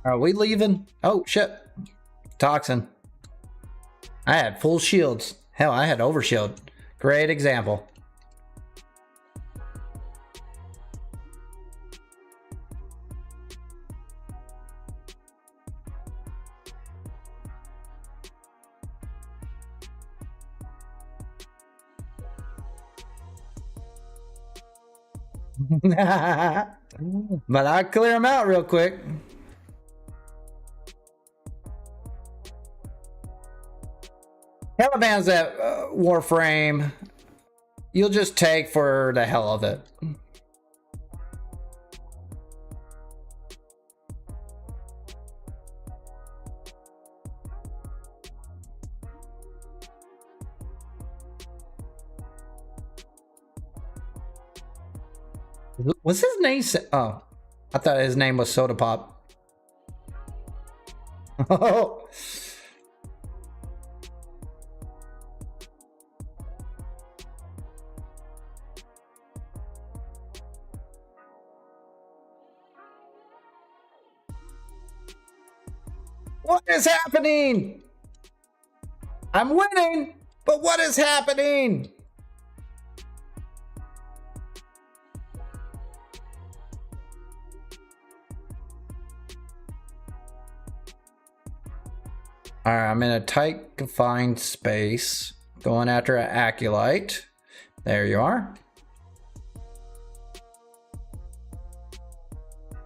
Are we leaving? Oh, shit. Toxin. I had full shields. Hell, I had overshield. Great example. But I'll clear them out real quick. Caliban's that Warframe. You'll just take for the hell of it. What's his name? Oh, I thought his name was Soda Pop. Oh. What is happening? I'm winning, but what is happening? All right, I'm in a tight, confined space, going after an Acolyte. There you are.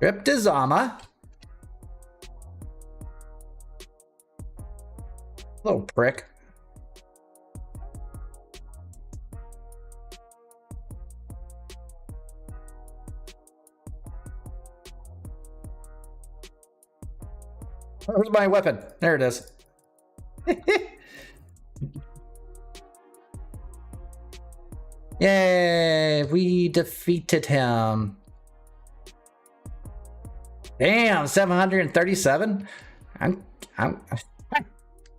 Cryptozama. Little prick. Where's my weapon? There it is. Yay, we defeated him. Damn, 737? I'm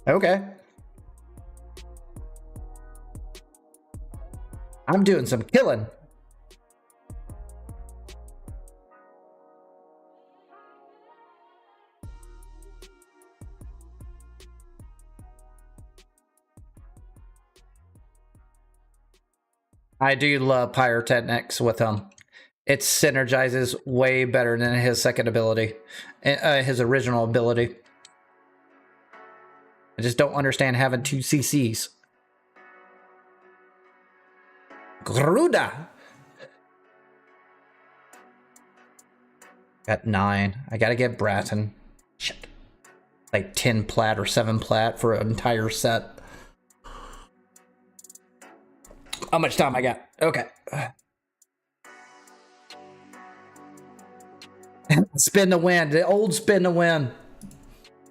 okay. I'm doing some killing. I do love pyrotechnics with him. It synergizes way better than his second ability, his original ability. I just don't understand having 2 CCs. Gruda. Got 9. I gotta get Bratton. Shit. Like 10 plat or 7 plat for an entire set. How much time I got? Okay. Spin to win. The old spin to win.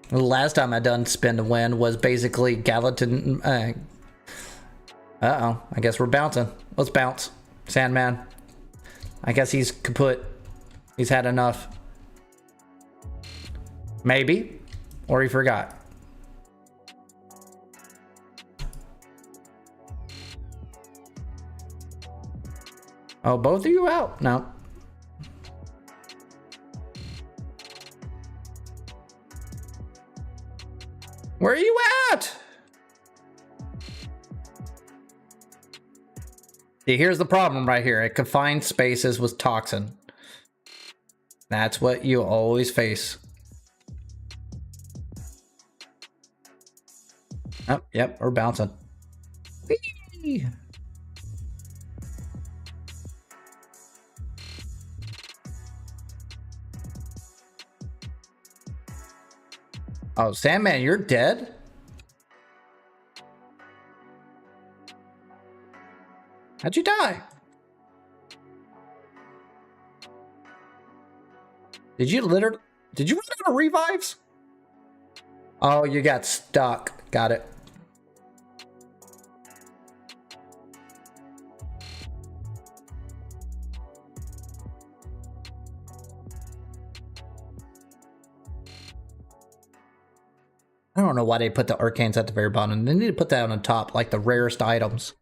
The last time I done spin to win was basically Gallatin. Uh-oh. I guess we're bouncing. Let's bounce. Sandman. I guess he's kaput. He's had enough. Maybe. Or he forgot. Oh, both of you out? No. Where are you at? See, here's the problem right here. It confined spaces with Toxin. That's what you always face. Oh, yep, we're bouncing. Whee! Oh, Sandman, you're dead? How'd you die? Did you run out of revives? Oh, you got stuck. Got it. I don't know why they put the arcanes at the very bottom. They need to put that on the top, like the rarest items.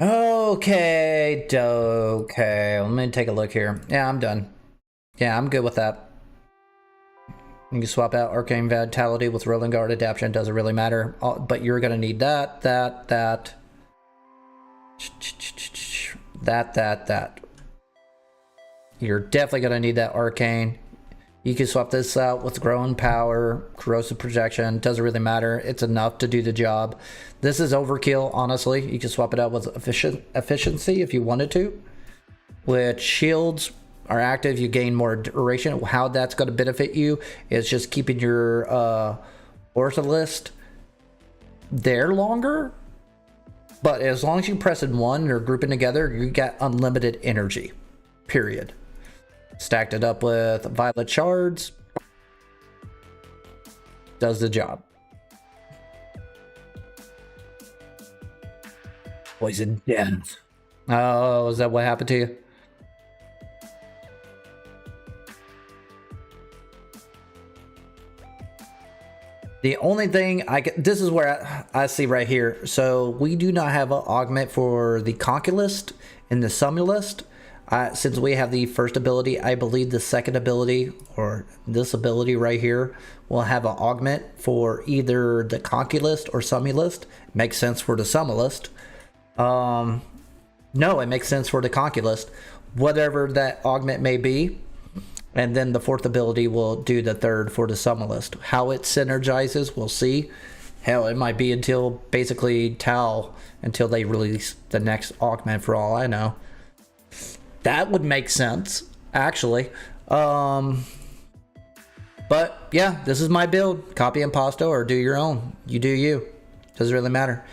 Okay, let me take a look here. Yeah, I'm done. Yeah, I'm good with that. You can swap out Arcane Vitality with Rolling Guard Adaptation. Doesn't really matter. But you're going to need that. You're definitely going to need that Arcane. You can swap this out with Growing Power, Corrosive Projection. Doesn't really matter. It's enough to do the job. This is overkill, honestly. You can swap it out with Efficiency if you wanted to. With shields are active, you gain more duration. How that's going to benefit you is just keeping your Ortholist there longer. But as long as you press in one or grouping together, you got unlimited energy. Period. Stacked it up with Violet Shards. Does the job. Poison Death. Oh, is that what happened to you? The only thing this is where I see right here. So we do not have an augment for the Conquilist and the Sumulist. Since we have the first ability, I believe the second ability, or this ability right here, will have an augment for either the Conquilist or Sumulist. Makes sense for the Sumulist. No, it makes sense for the Conquilist. Whatever that augment may be. And then the fourth ability will do the third for the Sumulist. How it synergizes, we'll see. Hell, it might be until basically Tal, until they release the next augment for all I know. That would make sense, actually. But yeah, this is my build. Copy and pasta or do your own. You do you. Doesn't really matter.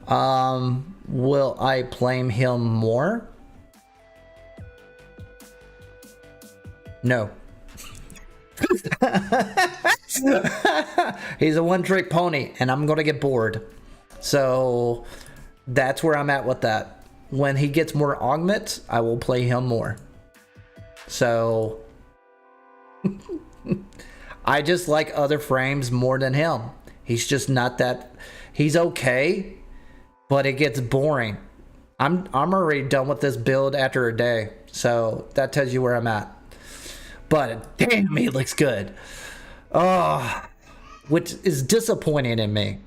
Will I blame him more? No. He's a one-trick pony, and I'm gonna get bored. So that's where I'm at with that. When he gets more augments, I will play him more. So I just like other frames more than him. He's just not that. He's okay, but it gets boring. I'm already done with this build after a day, so that tells you where I'm at. But damn, he looks good. Oh, which is disappointing in me.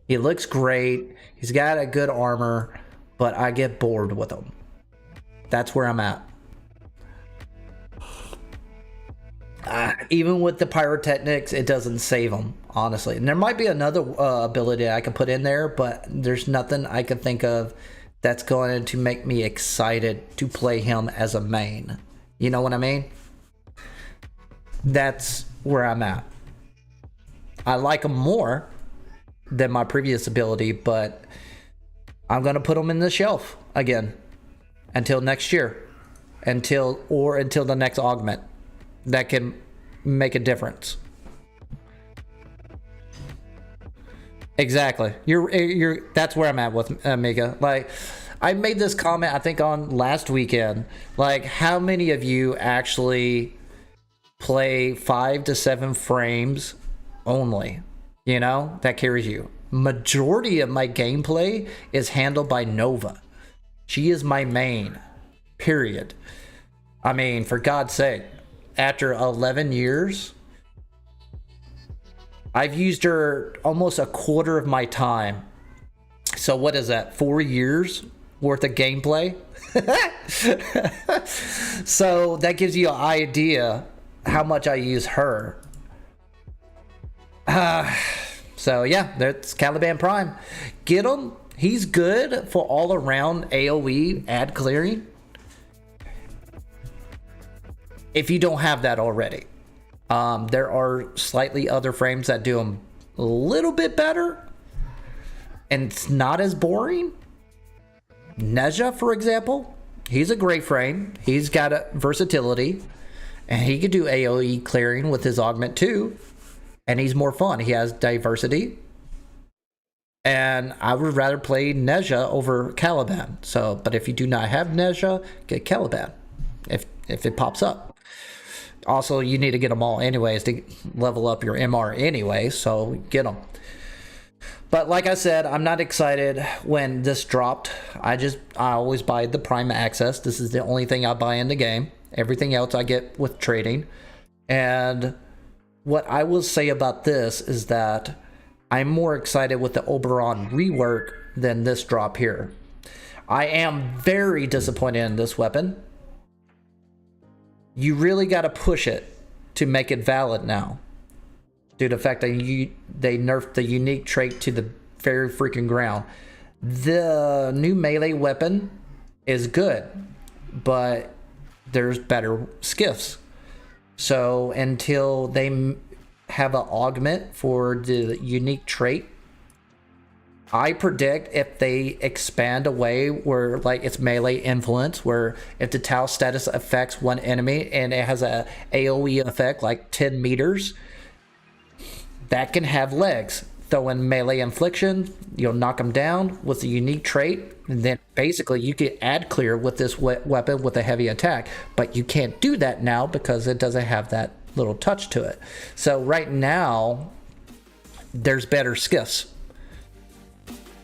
He looks great. He's got a good armor, but I get bored with him. That's where I'm at. Even with the pyrotechnics, it doesn't save him, honestly. And there might be another ability I could put in there, but there's nothing I can think of that's going to make me excited to play him as a main. You know what I mean? That's where I'm at. I like him more than my previous ability, but I'm gonna put him in the shelf again until next year, until the next augment that can make a difference. Exactly. You're that's where I'm at with Mega. Like, I made this comment I think on last weekend. Like, how many of you actually play 5 to 7 frames only? You know, that carries you. Majority of my gameplay is handled by Nova. She is my main, period. I mean, for God's sake, after 11 years, I've used her almost a quarter of my time. So what is that, 4 years worth of gameplay. So that gives you an idea how much I use her. So yeah, that's Caliban Prime. Get him. He's good for all around AoE ad clearing. If you don't have that already. There are slightly other frames that do them a little bit better. And it's not as boring. Neja, for example, he's a great frame. He's got a versatility. And he could do AoE clearing with his augment too. And he's more fun. He has diversity. And I would rather play Neja over Caliban. So, but if you do not have Neja, get Caliban. If it pops up. Also, you need to get them all anyways to level up your MR anyway. So get them. But like I said, I'm not excited when this dropped. I always buy the Prime Access. This is the only thing I buy in the game. Everything else I get with trading. And what I will say about this is that I'm more excited with the Oberon rework than this drop here. I am very disappointed in this weapon. You really got to push it to make it valid now. Due to the fact that they nerfed the unique trait to the very freaking ground. The new melee weapon is good, but there's better skiffs. So until they have an augment for the unique trait, I predict if they expand away where like it's melee influence, where if the Tau status affects one enemy and it has a AoE effect like 10 meters, that can have legs. Throw in melee infliction, you'll knock them down with the unique trait, and then basically you get ad clear with this weapon with a heavy attack. But you can't do that now because it doesn't have that little touch to it. So right now, there's better skiffs.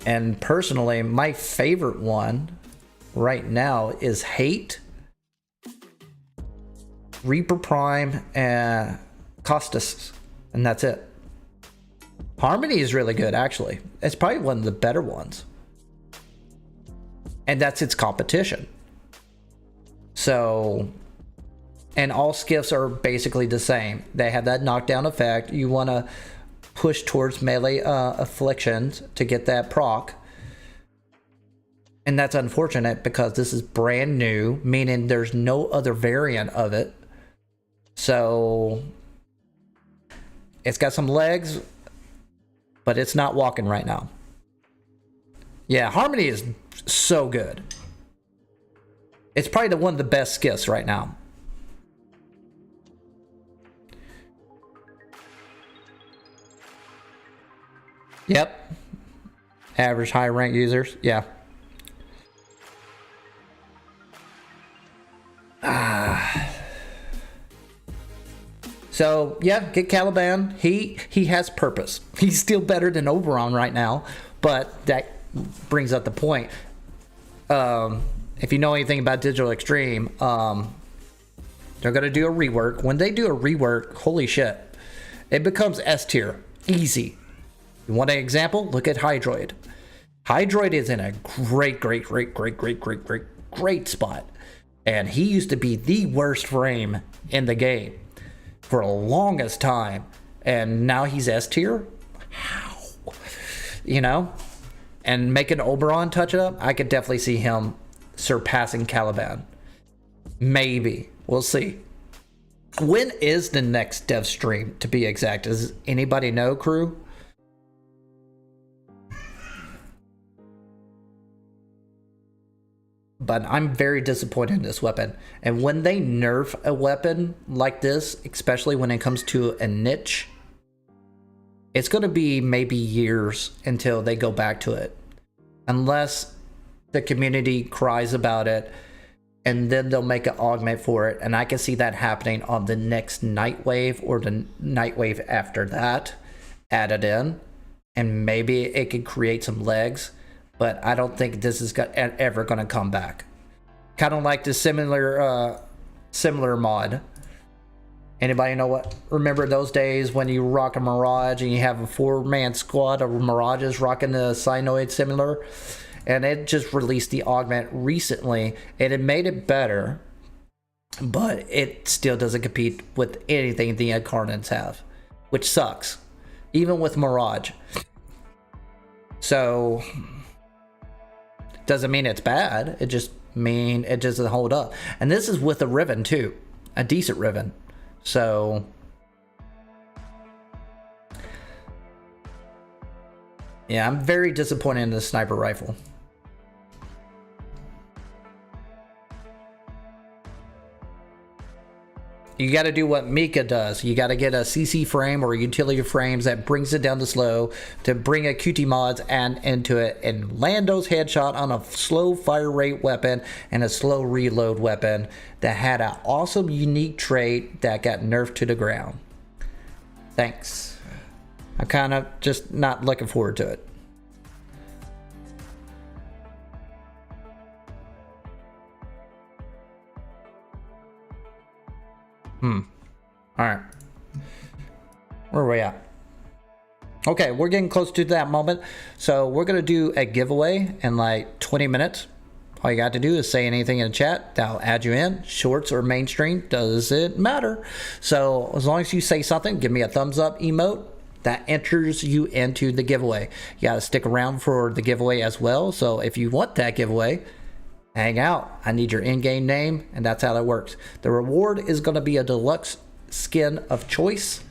And personally, my favorite one right now is Hate, Reaper Prime, and Costas. And that's it. Harmony is really good, actually. It's probably one of the better ones. And that's its competition. So, and all skiffs are basically the same. They have that knockdown effect. You want to push towards melee afflictions to get that proc. And that's unfortunate because this is brand new, meaning there's no other variant of it. So, it's got some legs, but it's not walking right now. Yeah, Harmony is so good. It's probably one of the best skiffs right now. Yep. Average high rank users. Yeah. So yeah, get Caliban. He has purpose. He's still better than Oberon right now, but that brings up the point. If you know anything about Digital Extreme, they're gonna do a rework. When they do a rework, holy shit, it becomes S tier, easy. You want an example? Look at Hydroid. Hydroid is in a great spot, and he used to be the worst frame in the game for the longest time, and now he's S tier. How? You know, and making Oberon touch it up, I could definitely see him surpassing Caliban. Maybe. We'll see. When is the next dev stream, to be exact? Does anybody know, crew? But I'm very disappointed in this weapon. And when they nerf a weapon like this, especially when it comes to a niche, it's going to be maybe years until they go back to it. Unless the community cries about it, and then they'll make an augment for it. And I can see that happening on the next Nightwave or the Nightwave after that, added in. And maybe it could create some legs. But I don't think this is ever going to come back. Kind of like the similar mod. Anybody know what? Remember those days when you rock a Mirage and you have a 4-man squad of Mirages rocking the Cyanoid similar? and it just released the augment recently, and it made it better, but it still doesn't compete with anything the incarnates have, which sucks, even with Mirage. So doesn't mean it's bad, it just mean it doesn't hold up. And this is with a Riven too, a decent Riven. So yeah, I'm very disappointed in the sniper rifle. You got to do what Mika does. You got to get a CC frame or utility frames that brings it down to slow, to bring a QT mods and into it and land those headshot on a slow fire rate weapon and a slow reload weapon that had an awesome unique trait that got nerfed to the ground. Thanks. I'm kind of just not looking forward to it. All right. Where are we at? Okay, we're getting close to that moment. So we're going to do a giveaway in like 20 minutes. All you got to do is say anything in the chat. That'll add you in. Shorts or mainstream, doesn't matter. So as long as you say something, give me a thumbs up emote. That enters you into the giveaway. You got to stick around for the giveaway as well. So if you want that giveaway, hang out. I need your in-game name, and that's how that works. The reward is going to be a deluxe skin of choice.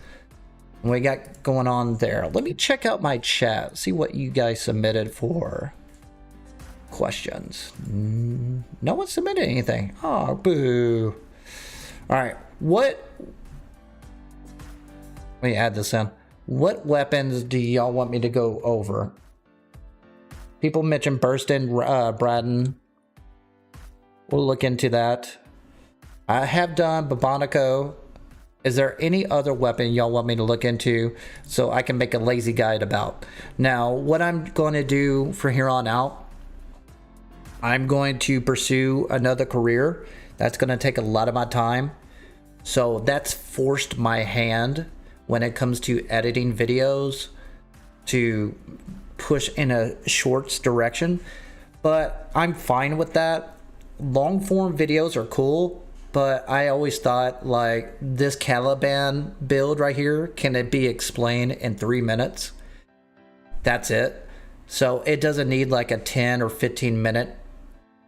We got going on there. Let me check out my chat, see what you guys submitted for questions. No one submitted anything. Oh, boo. All right, let me add this in. What weapons do y'all want me to go over? People mentioned Burston, Braden. We'll look into that. I have done Babonico. Is there any other weapon y'all want me to look into so I can make a lazy guide about? Now, what I'm going to do from here on out, I'm going to pursue another career. That's going to take a lot of my time. So that's forced my hand when it comes to editing videos to push in a shorts direction. But I'm fine with that. Long form videos are cool. But I always thought, like, this Caliban build right here, can it be explained in 3 minutes? That's it. So it doesn't need like a 10 or 15 minute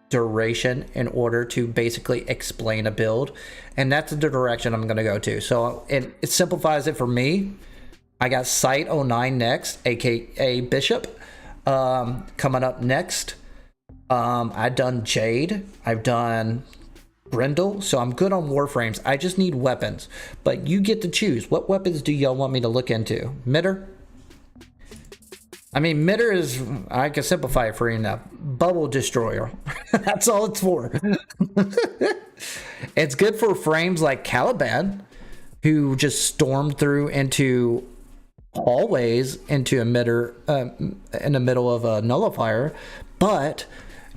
duration in order to basically explain a build. And that's the direction I'm going to go to. So it simplifies it for me. I got Site 09 next, aka Bishop, coming up next. I've done Jade. I've done Brindle, so I'm good on Warframes. I just need weapons, but you get to choose. What weapons do y'all want me to look into? Mitter? I mean, Mitter is, I can simplify it for you now. Bubble Destroyer. That's all it's for. It's good for frames like Caliban, who just stormed through into hallways into a Mitter in the middle of a nullifier, but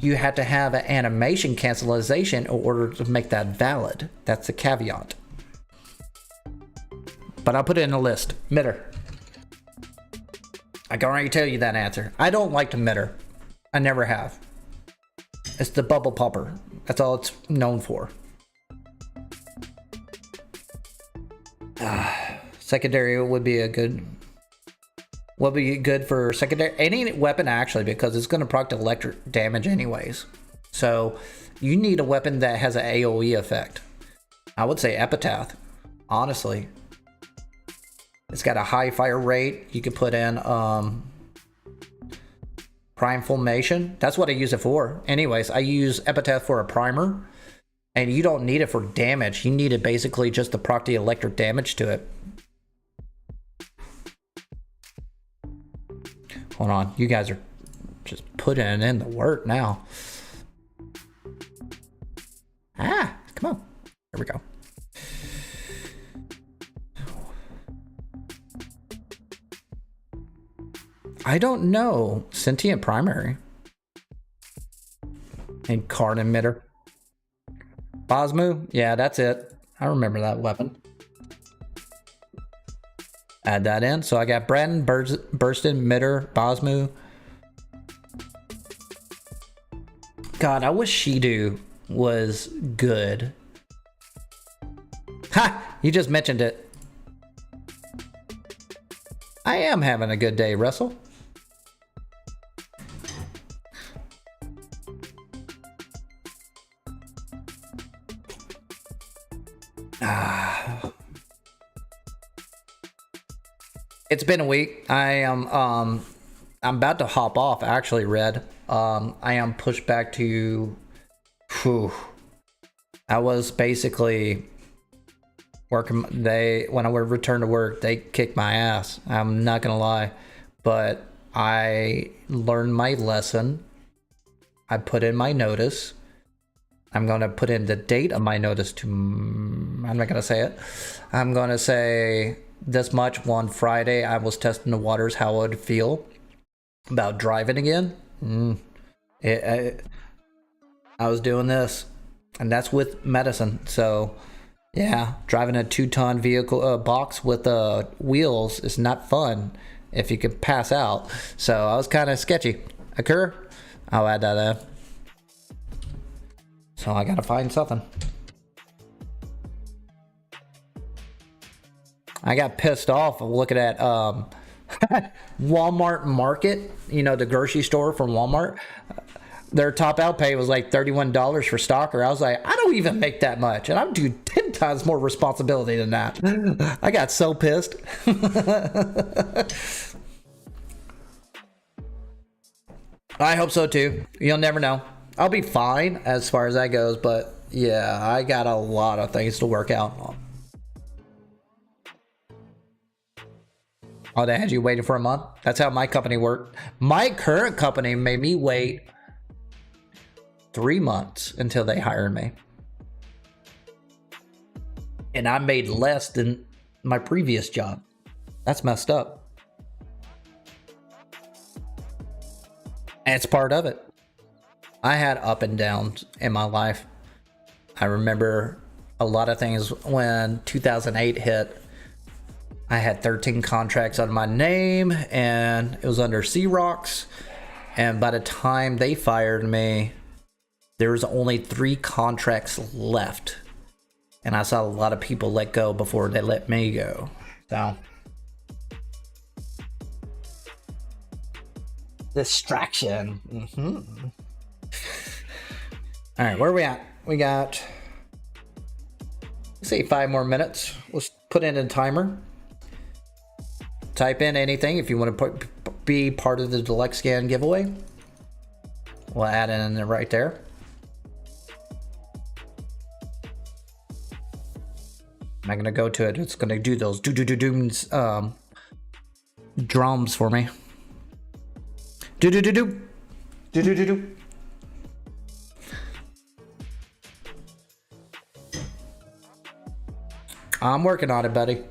you had to have an animation cancellation in order to make that valid. That's the caveat. But I'll put it in a list. Mitter. I can already tell you that answer. I don't like the Mitter. I never have. It's the bubble popper. That's all it's known for. Secondary would be a good... Will be good for secondary, any weapon actually, because it's going to proc electric damage anyways. So you need a weapon that has an AoE effect. I would say Epitaph, honestly. It's got a high fire rate. You could put in Prime Formation. That's what I use it for. Anyways, I use Epitaph for a primer. And you don't need it for damage. You need it basically just to proc the electric damage to it. Hold on, you guys are just putting in the work now. Come on. There we go. I don't know. Sentient Primary. And Card Emitter. Bosmu? Yeah, that's it. I remember that weapon. Add that in. So I got Braden, Burston, Mitter, Bosmu. God, I wish Shido was good. Ha! You just mentioned it. I am having a good day, Russell. It's been a week. I'm about to hop off, actually, Red. I am pushed back to... Whew. I was basically working... When I would return to work, they kicked my ass. I'm not gonna lie. But I learned my lesson. I put in my notice. I'm gonna put in the date of my notice to... I'm not gonna say it. I'm gonna say... This much one Friday, I was testing the waters, how I would feel about driving again. I was doing this, and that's with medicine. So, yeah, driving a 2-ton vehicle box with wheels is not fun if you could pass out. So I was kind of sketchy. Occur? I'll add that in. So I gotta find something. I got pissed off looking at Walmart Market, you know, the grocery store from Walmart. Their top out pay was like $31 for stalker. I was like, I don't even make that much, and I do 10 times more responsibility than that. I got so pissed. I hope so too. You'll never know. I'll be fine as far as that goes, but yeah, I got a lot of things to work out on. Oh, they had you waiting for a month? That's how my company worked. My current company made me wait 3 months until they hired me. And I made less than my previous job. That's messed up. And it's part of it. I had up and downs in my life. I remember a lot of things when 2008 hit. I had 13 contracts under my name, and it was under Xerox. And by the time they fired me, there was only 3 contracts left. And I saw a lot of people let go before they let me go. So, distraction. All right, where are we at? We got, let's say 5 more minutes. Let's put in a timer. Type in anything if you want to be part of the deluxe scan giveaway. We'll add it in there right there. I'm going to go to it. It's going to do those dooms drums for me. Do. I'm working on it, buddy.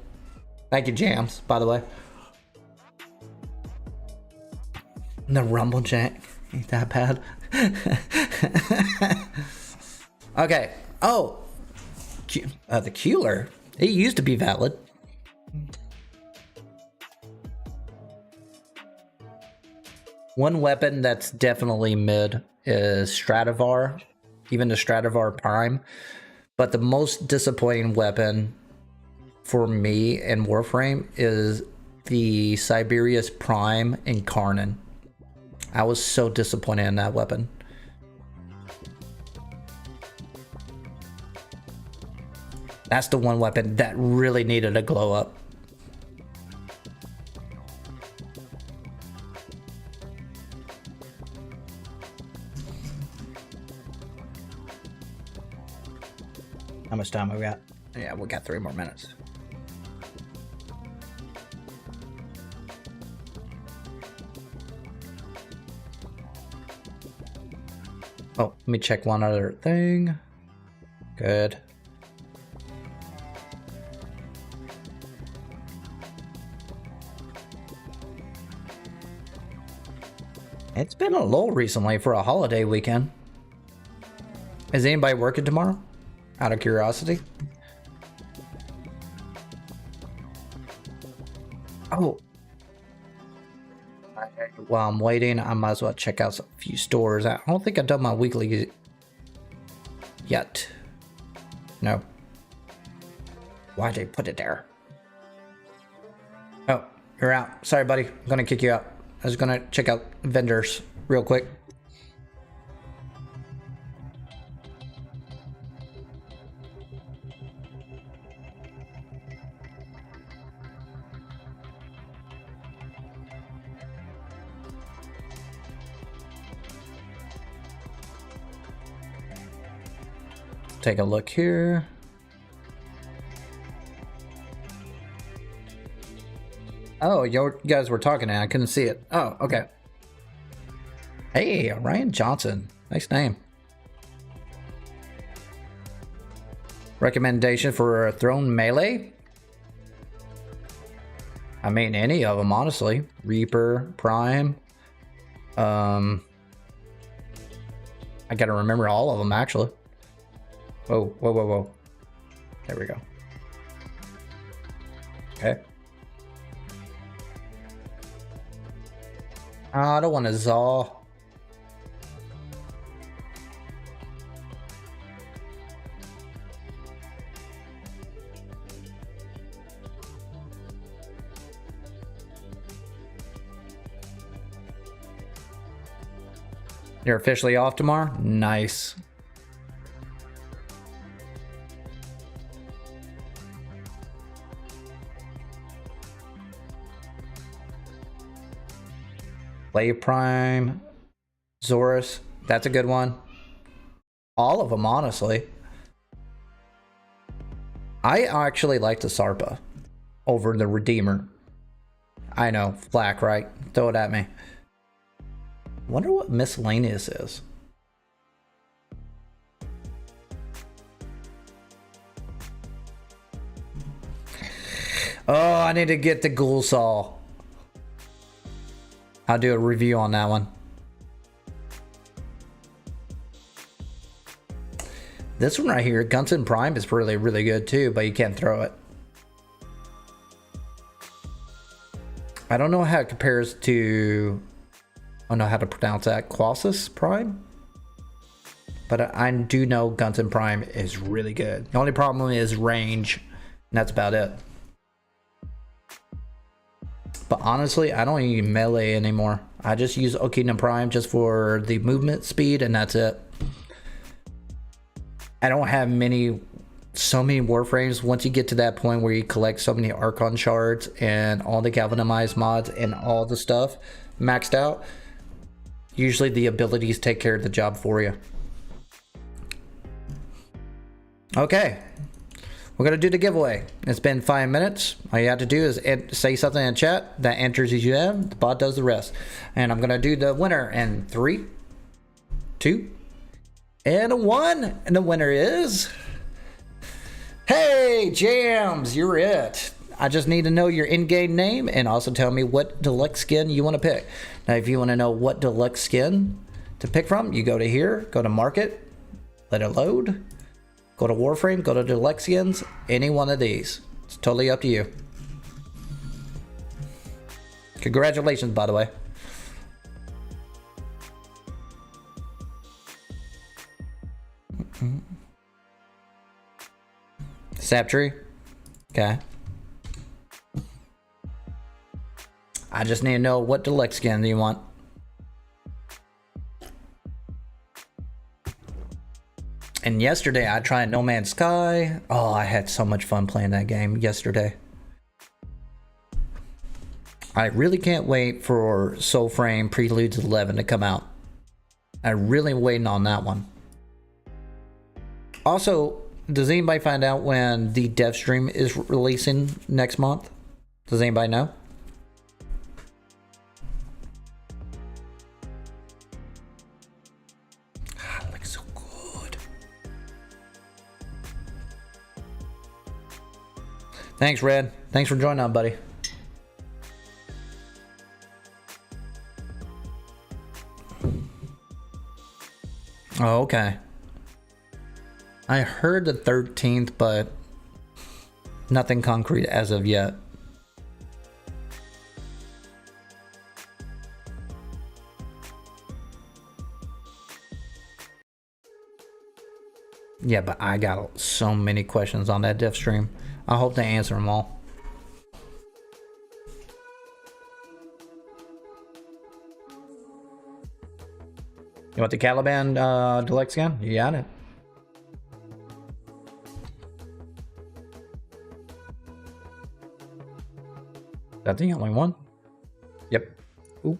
Thank you, Jams, by the way. The rumble jack ain't that bad. Okay. Oh, the Keeler. It used to be valid. One weapon that's definitely mid is Stradivar, even the Stradivar Prime. But the most disappointing weapon for me in Warframe is the Siberius Prime in Karnan. I was so disappointed in that weapon. That's the one weapon that really needed a glow up. How much time we got? Yeah, we got 3 more minutes. Oh, let me check one other thing. Good. It's been a lull recently for a holiday weekend. Is anybody working tomorrow? Out of curiosity. Oh. While I'm waiting, I might as well check out a few stores. I don't think I've done my weekly yet. No. Why'd they put it there? Oh, you're out. Sorry, buddy. I'm gonna kick you out. I was gonna check out vendors real quick. Take a look here. Oh, you guys were talking and I couldn't see it. Oh, okay. Hey, Ryan Johnson. Nice name. Recommendation for a Throne Melee? I mean, any of them, honestly. Reaper, Prime. I gotta remember all of them, actually. Whoa, whoa, whoa, whoa. There we go. Okay. I don't want to Zaw. You're officially off tomorrow? Nice. Slave Prime, Zorus, that's a good one. All of them, honestly. I actually like the Sarpa over the Redeemer. I know, Black, right? Throw it at me. Wonder what miscellaneous is. Oh, I need to get the Ghoul Saw. I'll do a review on that one. This one right here, Gunson Prime, is really, really good too, but you can't throw it. I don't know how it compares to... I don't know how to pronounce that. Quasis Prime? But I do know Gunson Prime is really good. The only problem is range, and that's about it. But honestly, I don't even melee anymore. I just use Okina Prime just for the movement speed, and that's it. I don't have so many Warframes. Once you get to that point where you collect so many Archon shards and all the galvanized mods and all the stuff maxed out, usually the abilities take care of the job for you. Okay. We're going to do the giveaway. It's been 5 minutes. All you have to do is say something in chat that enters as you have. The bot does the rest. And I'm going to do the winner in 3, 2, and 1. And the winner is... Hey, Jams, you're it. I just need to know your in-game name and also tell me what deluxe skin you want to pick. Now, if you want to know what deluxe skin to pick from, you go to here, go to market, let it load. Go to Warframe, go to Deluxe Skins, any one of these. It's totally up to you. Congratulations, by the way. Saptree. Okay. I just need to know what deluxe skin do you want. And yesterday I tried No Man's Sky. Oh, I had so much fun playing that game yesterday. I really can't wait for Soulframe Preludes 11 to come out. I'm really waiting on that one. Also, does anybody find out when the dev stream is releasing next month? Does anybody know? It looks so good. Thanks, Red. Thanks for joining on, buddy. Oh, okay. I heard the 13th, but nothing concrete as of yet. Yeah, but I got so many questions on that diff stream. I hope they answer them all. You want the Caliban deluxe scan? You got it. Is that the only one? Yep. Ooh.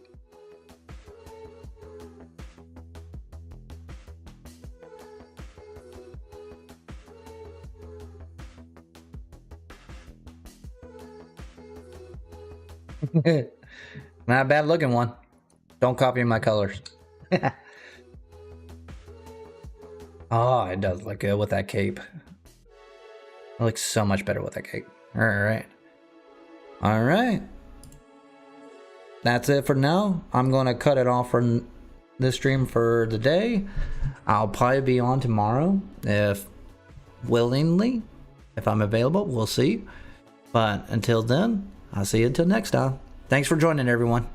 Not a bad looking one. Don't copy my colors. Oh, it does look good with that cape. It looks so much better with that cape. Alright. Alright. That's it for now. I'm going to cut it off for this stream for the day. I'll probably be on tomorrow if willingly. If I'm available, we'll see. But until then, I'll see you until next time. Thanks for joining, everyone.